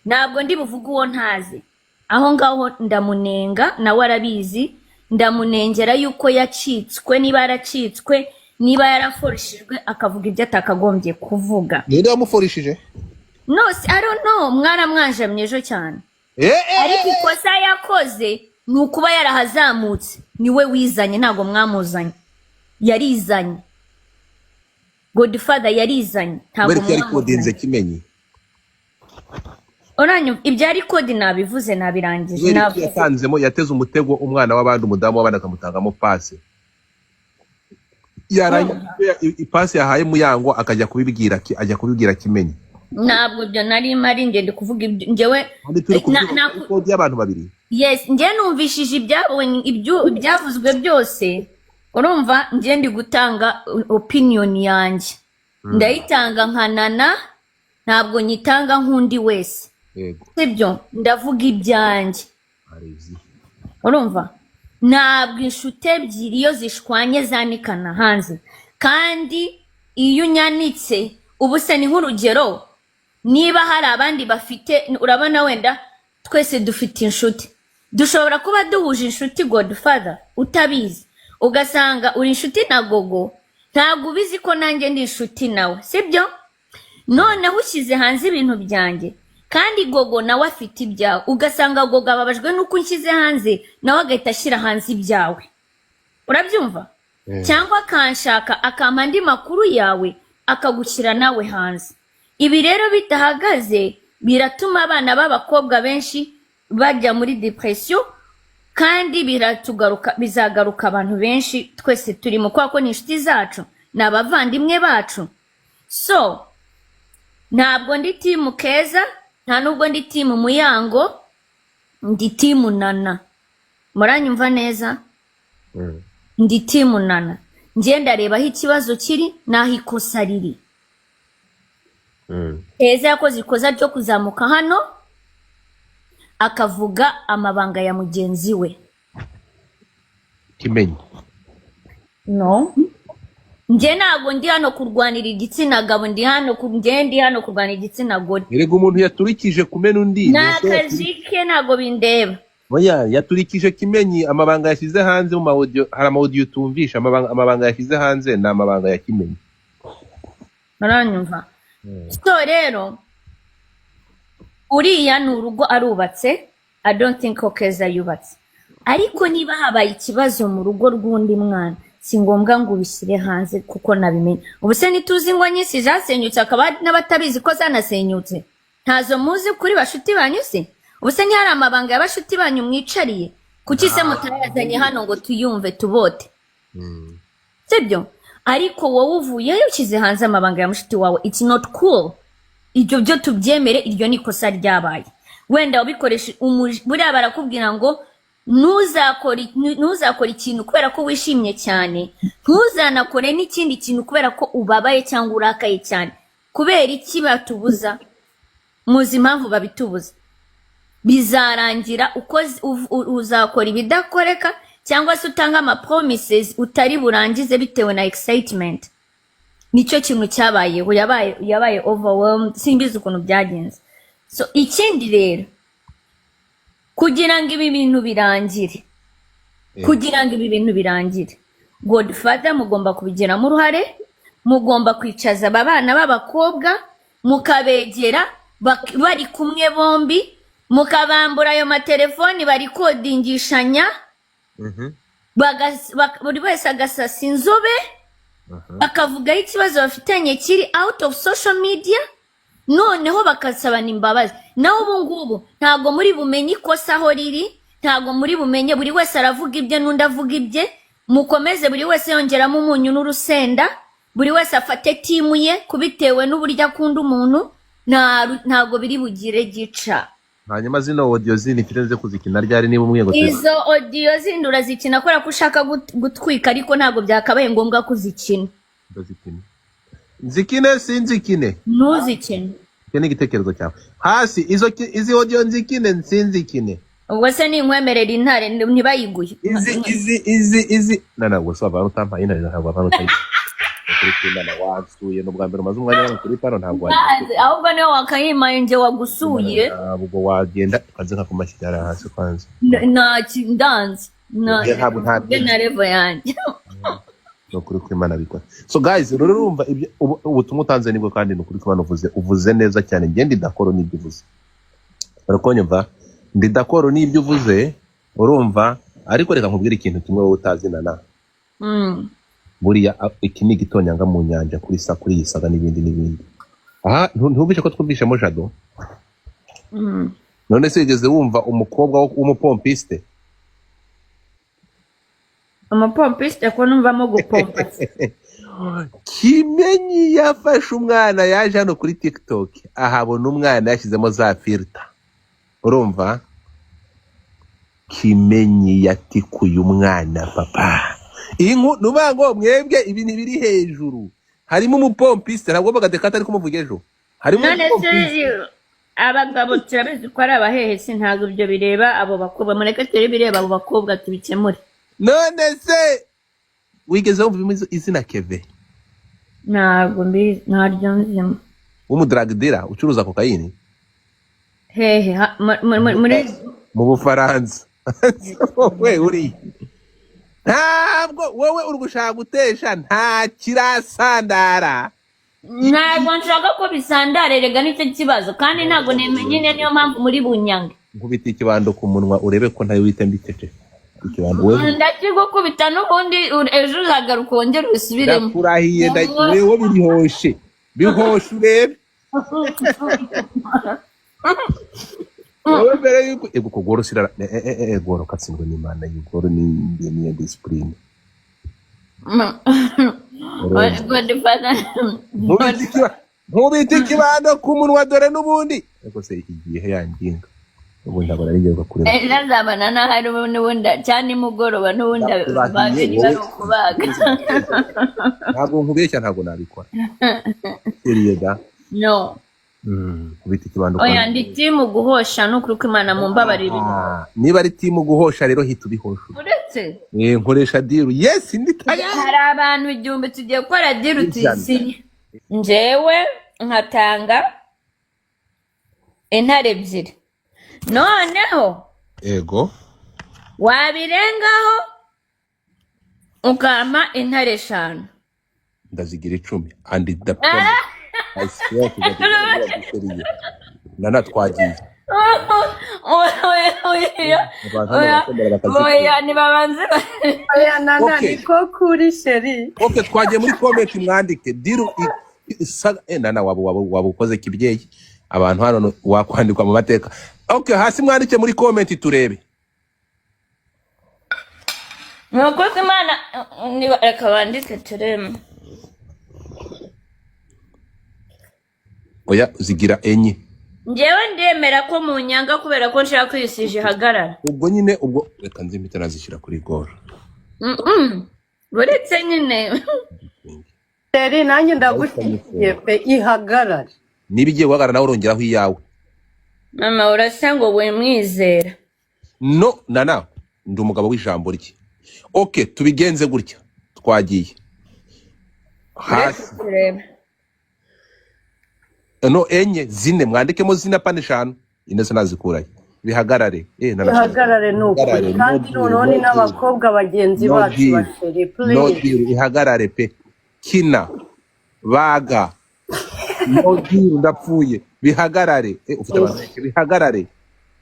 Ntabwo ndi buvuga uwo ntazi, aho ngaho ndamunenga nawe arabizi, ndamunengera yuko yacitswe, niba yaracitswe, niba yaraforishijwe akavuga ibyo atakagombye kuvuga. Ninde wamuforishije? No, I don't know, mwaramwanjamye ejo cyane. Ariko ikosa yakoze ni ukuba yarahazamutse, niwe wizanye ntabwo mwamuzanye. Yarizanye. Godfather yarizanye ntabwo mwamuzanye. Kimenyi. Oranyo ibya record nabivuze nabirangije nabo. Yatanzemo yateze umutego umwana w'abandi umudamu w'abana akamutangamo passe. Yarangiye ipasi yahaye Muyango akajya kubibwira Kimenyi. Ntabwo byo nari mari ngende kuvuga njyewe kodi y'abantu babiri. Yes, ngiye numvishije ibyavuzwe byose. Urumva ngiye ndi gutanga opinion yanjye. Ndayitanga nkanana, ntabwo nyitanga nkundi wese. Yego. Sibyo ndavuga ibyanjye. Urumva? Ntabwo inshuti ebyiri iyo zishwanye zanikana hanze. Kandi iyo unyanitse ubuse ni nk'urugero, niba hari abandi bafite, urabona wenda twese dufite inshuti, dushobora kuba duhuje inshuti Godfather utabizi, ugasanga uri inshuti na Gogo ntabwo ubizi ko nanjye ndi inshuti nawe, sibyo? Noneho ushyize hanze ibintu byanjye kandi Gogo nawe afite ibyawe, ugasanga Gogo ababajwe nuko unshyize hanze nawe agahita ashyira hanze ibyawe. Urabyumva? Cyangwa kanshaka akampa andi makuru yawe akagushyira nawe hanze. Ibi rero bitahagaze biratuma abana b'abakobwa benshi bajya muri depression, kandi bizagaruka abantu benshi twese turimo kwa ko ni inshuti zacu n'abavandimwe bacu. So ntabwo ndi timu Keza, nta nubwo ndi timu Muyango, ndi timu Nana. Muranyumva neza? Ndi timu Nana. Ngenda reba aho ikibazo kiri naho ikosa riri. Keza yakoze ikosa ryo kuzamuka hano akavuga amabanga ya mugenzi we Kimenyi. No, nje ntabwo ndi hano kurwanira igitsina gabo, ndi hano kurwanira igitsina gore. Erega umuntu yaturikije kumena undi nakajike ntabwo bindeba. Oya, yaturikije Kimenyi amabanga yashyize hanze mu audio, hari audio tumvisha amabanga yashyize hanze na amabanga ya Kimenyi. Uranyumva? So rero uriya n'urugo arubatse, I don't think Keza yubatse. Ariko niba habaye ikibazo mu rugo rw'undi mwana si ngombwa ngo ubishyire hanze kuko nabimenye. Ubuse nituzi ngo nyisi zasenyutse akaba n'abatabizi ko zanasenyutse, ntazo muzi kuri bashuti banyuse. ubuse ntihari amabanga y'abashuti banyu mwicariye kuki se mutayazanye hano ngo tuyumve tubote sibyo ariko wowe uvuyeyo ushyize hanze amabanga ya mushuti wawe it's not cool ibyo byo tubyemere iryo ni ikosa ryabaye wenda wabikoresha buriya barakubwira ngo ntuzakore ikintu kubera ko wishimye cyane ntuzanakore n'ikindi kintu kubera ko ubabaye cyangwa urakaye cyane kubera iki batubuza muzi impamvu babitubuza bizarangira uko uzakora ibidakoreka cyangwa se utanga ama promises utari burangize bitewe na excitement nicyo kintu cyabayeho yabaye overwhelmed simbizi ukuntu byagenze so ikindi rero kugira ngo ibi bintu birangire Godfather mugomba kubigiramo uruhare mugomba kwicaza aba bana b'abakobwa mukabegera bari kumwe bombi mukabambura ayo matelefoni bari kodingishanya buri wese agasasa inzobe bakavugaho ikibazo bafitanye kiri out of social media noneho bakasabana imbabazi naho ubu ngubu ntago muri bumenye ikosa aho riri ntago muri bumenye buri wese aravuga ibye n'undi avuga ibye mukomeze buri wese yongeramo umunyu n'urusenda buri wese afate timu ye kubitewe n'uburyo akunda umuntu ntago biri bugire gica hanyuma zino audio zindi kirenze kuzikina ryari niba umwe ngo izo audio zindi urazikina kubera ko ushaka gutwika ariko ntago byakabaye ngombwa kuzikina nzikine sinzikine ntuzikine icyo ni igitekerezo cyawe hasi izi audio nzikine nsinzikine ubwo se ni inkwemerera intare ntibayiguye izi ntabwo so abantu utampaye intare ntabwo abantu utayiye kuri kimana wansuye n'ubwa mbere umaze umwanya kuri pano ntabwo wagiye ahubwo niyo wakayimaye nje wagusuye ntabwo wagenda ukaze nka kumashyira hasi kwanza ndanze ntabwo na level yanjye no kuri kwimana bikora so guys rero urumva ubutumwa utanze nibwo kandi no kuri kwimana uvuze neza cyane ngende ndakoro nibyo uvuze barakonyumva ndidakoro nibyo uvuze urumva ariko reka nkubwire ikintu kimwe wowe utazinana buriya iki ni igitonyanga mu nyanja kuri iyi saga n'ibindi aha ntubishe ko twumvishemo Jado none se yigeze wumva umukobwa w'umupompiste ko numvamo gupompa Kimenyi yafashe umwana yaje hano kuri TikTok ahabona umwana yashyizemo za filter urumva Kimenyi yatikuye umwana papa nubango mwebwe ibintu biri hejuru harimo umupompiste ntabwo bagadekata ari kumuvuga ejo harimo abagabo turabizi ko ari abahehe si ntabwo ibyo bireba abo bakobwa mureke tere bireba abo bakobwa tubikemure none se wigeze wumva izina Keve ntabwo mbizi ntaryo nzimo w'umudragdira ucuruza kokayini hehe mu Bufaransa we uri ntabwo wowe uri gushaka gutesha nta kirasandara ntabwo nshaka ko bisandare rega nicyo kibazo kandi ntabwo nemenye niyo mpamvu muri bunyange nkubita ikibando ku munwa urebe ko ntayo wita mbitece ikibando wewe ndakigukubita n'ubundi ejo uzagaruka wongere usubiremo ndakurahiye wewe bihoshe urebe wowe mbere yuko ego goro sirara goro katsindwe n'Imana y'ugoro ni discipline nkubita ikibando ku munwa dore n'ubundi ego se igihe yanginga ubundi abona arigerwa kure nazabana n'ahari n'ubundi cyane nimugoroba n'ubundi bageni bari kubaga ntabwo nkubeshya ntabwo nabikora serieda no kubita ikibando oya ndi timu guhosha n'ukuri ko Imana mu mbabarire niba ari timu guhosha rero hita ubihosha uretse nkoresha diru yes ndi taya hari abantu igihumbi tugiye gukora diru tuyisinye njewe nkatanga intare ebyiri noneho ego wabirengaho ukampa intare 5 ndazigira 10 and the I swear to God nana twagiye oya nibabanze oya nana niko kuri sheri twagiye muri comment mwandike diru nana waba ukoze kibyeyi abantu hano wakwandikwa mu mateka. Okay, hasi mwandike muri comment turebe. Nuko Imana niba reka bandike tureme. Oya zigira enye. Njyewe ndemera ko mu nyanga kubera ko nshaka kwisije hagarara. Ubwo nyine ubwo reka nzimite nazishyira kuri gora. Buretse nyine. Teri nanjye ndagushyigikiye pe ihagarare. Niba igiye guhagarara nawe urongeraho iyawe. Mama urasa ngo we mwizera. No nana ndi umugabo w'ijambo rye. Okay, tubigenze gutya. Twagiye. Hasi. No enye zine mwandikemo zina pane 5 inese nazikuraye. Bihagarare. Bihagarare nuko kandi none n'abakobwa bagenzi bacu basheri please. No deal bihagarare pe. Kina baga no deal ndapfuye bihagarare ufite abantu bihagarare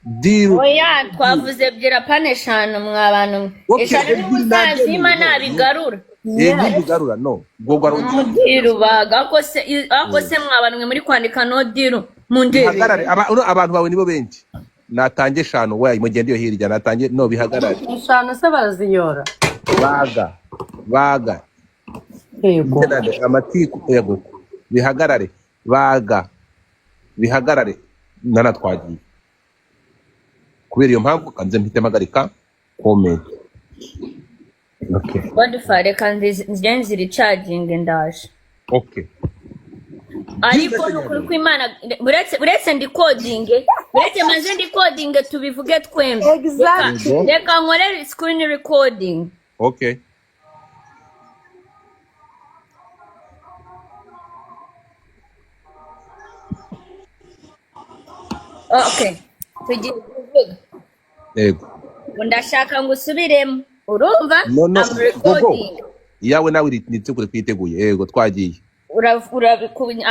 deal. Oya twavuze byera pane 5 mwabantu eshari n'umuzazima nabigarura. Ntibigarura no gogo deal baga akose mwabantu muri kwandika no deal mu ndebe. Bihagarare abantu bawe nibo benshi. Natange 5 wayi mugende yo hirya natange no bihagarare. 5 se baraziyora. Baga yego amatiku yego bihagarare baga bihagarare nana twagiye kubera iyo mpamvu kanze mpite magarika comment. Okay badufare kandi ziri charging ndaje. Okay ariko nukuri ko Imana buretse ndi coding buretse maze ndi coding tubivuge twembe. Exactly. Reka nkore screen recording. Okay Okay tugiye kuvuga yego ndashaka ngo usubiremo urumva. No yawe nawe nitse kwiteguye yego twagiye.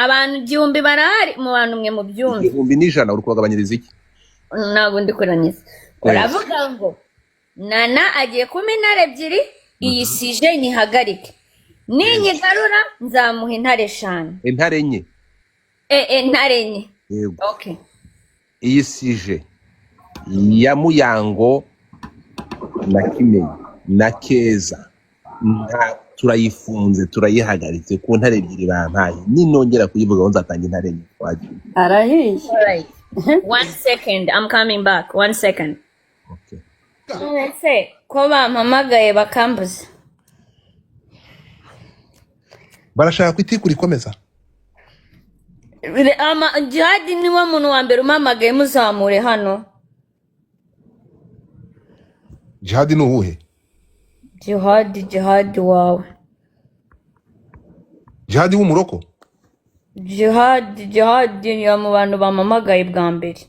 Abantu 1000 barahari mu bantu mwe mu byumba 1,100 uri kubagabanyiriza iki? Ntabwo ndi kuranyiza. Uravuga ngo nana agiye kuma intare 2 iyisije nyihagarike ninyigarura nzamuha intare 5. Intare enye. Intare enye. Yego. Okay. Iyisije ya Muyango na Kimenyi na Keza turayifunze turayihagaritse ku ntare 2 bampaye ninongera kuyivuga nzatanga intare enye twagiye. Arahiye. Alright. 1 second I'm coming back 1 second. Okay. Let's say ko bampamagaye bakambuza. Barashaka kwitikura ikomeza. Djihad niwe muntu wa mbere umamagaye muzamure hano. Djihad ni uwuhe? Djihad wawe. Djihad w'umuroko? Djihad ya mu bantu bamamagaye bwa mbere.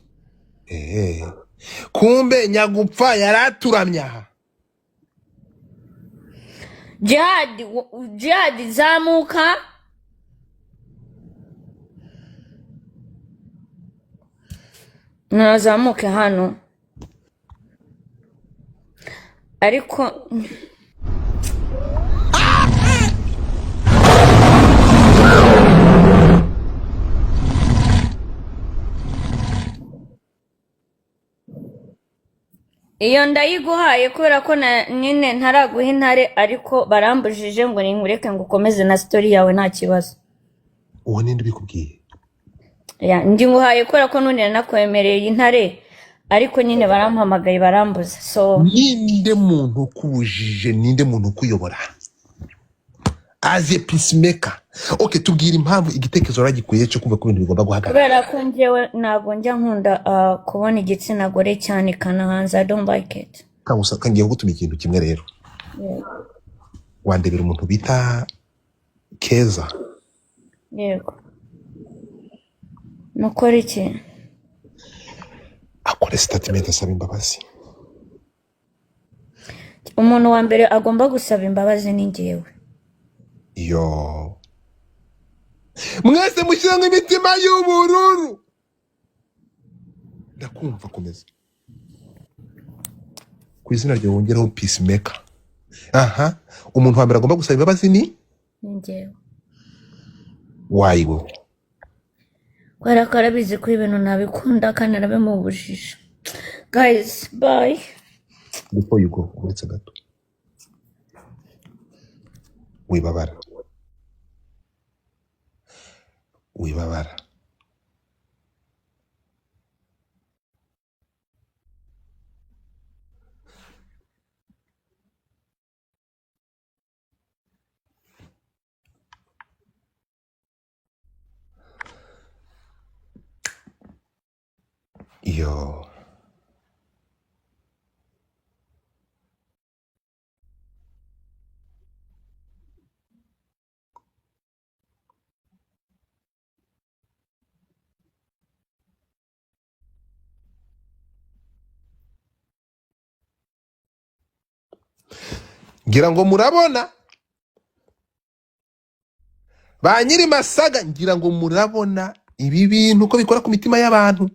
Kumbe nyagupfa yaraturamya. Djihad zamuka. Nazamuke hano. Ariko iyo ndayiguhaye kubera ko nyine ntaraguha intare ariko barambujije ngo ninkureke ngo ukomeze na story yawe nta kibazo. Uwo ninde bikubwiye? Ndi nguhaye kubera ko none nakwemereye intare ariko nyine barampamagaye barambuza. So ninde muntu kubujije ninde muntu kuyobora? As a peacemaker. Okay, tubwira impamvu igitekerezo ragikuye cyo kumva ko ibintu bigomba guhagarara. Kubera ko njyewe nago njya nkunda kubona igitsina gore cyane kana hanze. I don't like it. Kamusa kangiye gutuma ikintu kimwe rero. Wandebera umuntu bita Keza. Yego. Mukora iki? Akora statement asaba imbabazi. Umuntu wa mbere agomba gusaba imbabazi ni njyewe. Yo. Mwese mushyiranga imitima y'ubururu. Ndakumva komeza. Ku izina ryo wongeraho peacemaker. Aha, umuntu wa mbere agomba gusaba imbabazi ni njyewe. Why go? kubera ko arabizi ko ibintu ntabikunda kandi arabimubujije. Guys, bye. Before you go, uretse gato. Wibabara. Wibabara. Yo. Ngira ngo murabona ba nyiri Masaga, ngira ngo murabona ibi bintu ko bikora ku mitima y'abantu.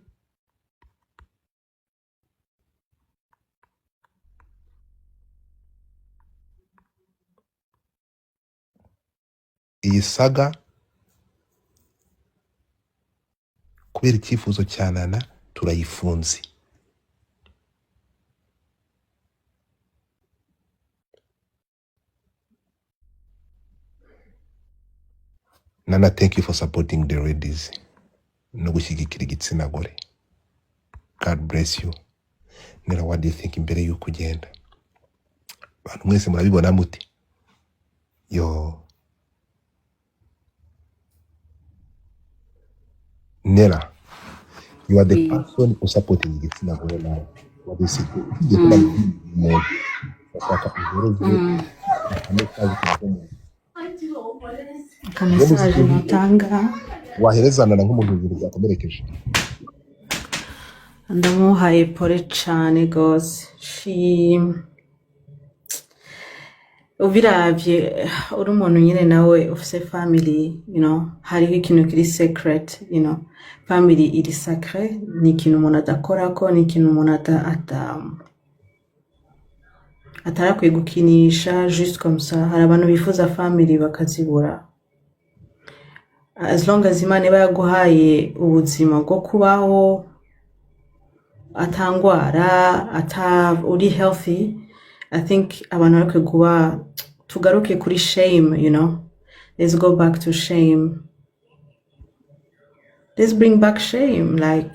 Iyi saga kubera icyifuzo cya Nana turayifunze. Nana, thank you for supporting the ladies. No gushyigikira igitsina gore. God bless you. Nera, what do you think imbere y'uko ugenda? Bantu mwese murabibona muti? Yo. Nera, you are the person who supporting igitsina gore now. What do you see? Akamesaje natanga waherezana na nk'umuntu ibintu byakomerekeje. ndamuhaye pole cyane gose. Ubiravye uri umuntu nyine nawe ufise family, hariho ikintu kiri secret, family iri sacré, ni ikintu umuntu adakorako, ni ikintu umuntu atarakwiye gukinisha juste comme ça. Hari abantu bifuza family bakazibura. As long as Imana iba yaguhaye ubuzima bwo kubaho atangwara uri healthy, I think abantu bakwiye kuba tugaruke kuri shame, let's go back to shame. Let's bring back shame, like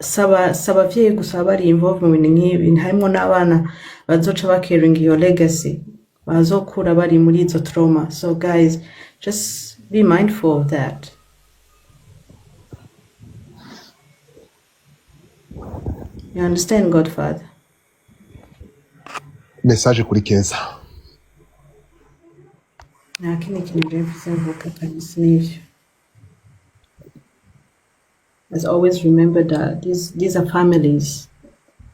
saba abavyeyi gusa bari involved mu bintu nk'ibi. Harimo n'abana bazoca bacaring your legacy, bazokura bari muri izo trauma. So guys, just be mindful of that. You understand, Godfather? Message kuri Keza. Nakini kinivyovuka kabisa n'ivyo. Let's always remember that these are families.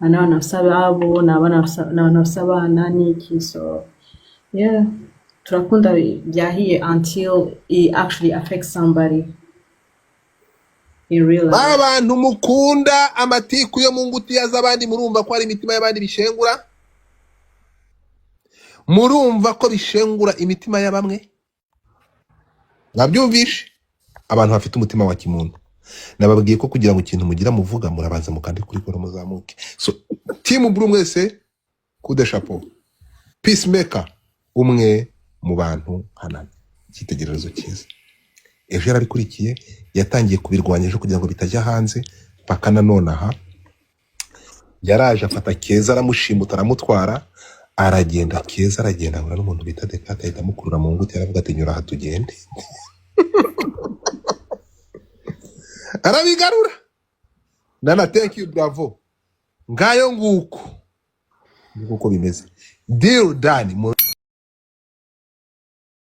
Ana wanafsaba abo na wanafsaba niki. So yeah, turakunda byahiye until it actually affects somebody in real life. Abantu mukunda amatiku yo mu ngutiya z'abandi, murumva ko ari imitima y'abandi bishengura? Murumva ko bishengura imitima y'abamwe? Nabyumvishe abantu bafite umutima wa kimuntu. Nababwiye ko kugira ngo ikintu mugira muvuga murabanza mukandi kuri kora muzamuke. So team Blue mwese coup de chapeau. Peacemaker umwe mu bantu hana cyitegererezo cyiza. Ejo yarabikurikiye, yatangiye kubirwanya ejo kugira ngo bitajya hanze paka nanone aha. Yaraje afata Keza aramushimuta aramutwara, aragenda Keza aragenda ngura n'umuntu bita Dekata ahita amukurura mu nguti, aravuga ati nyura hatugende. Arabigarura. Nana, thank you, bravo. Ngayo nguko bimeze. Deal done.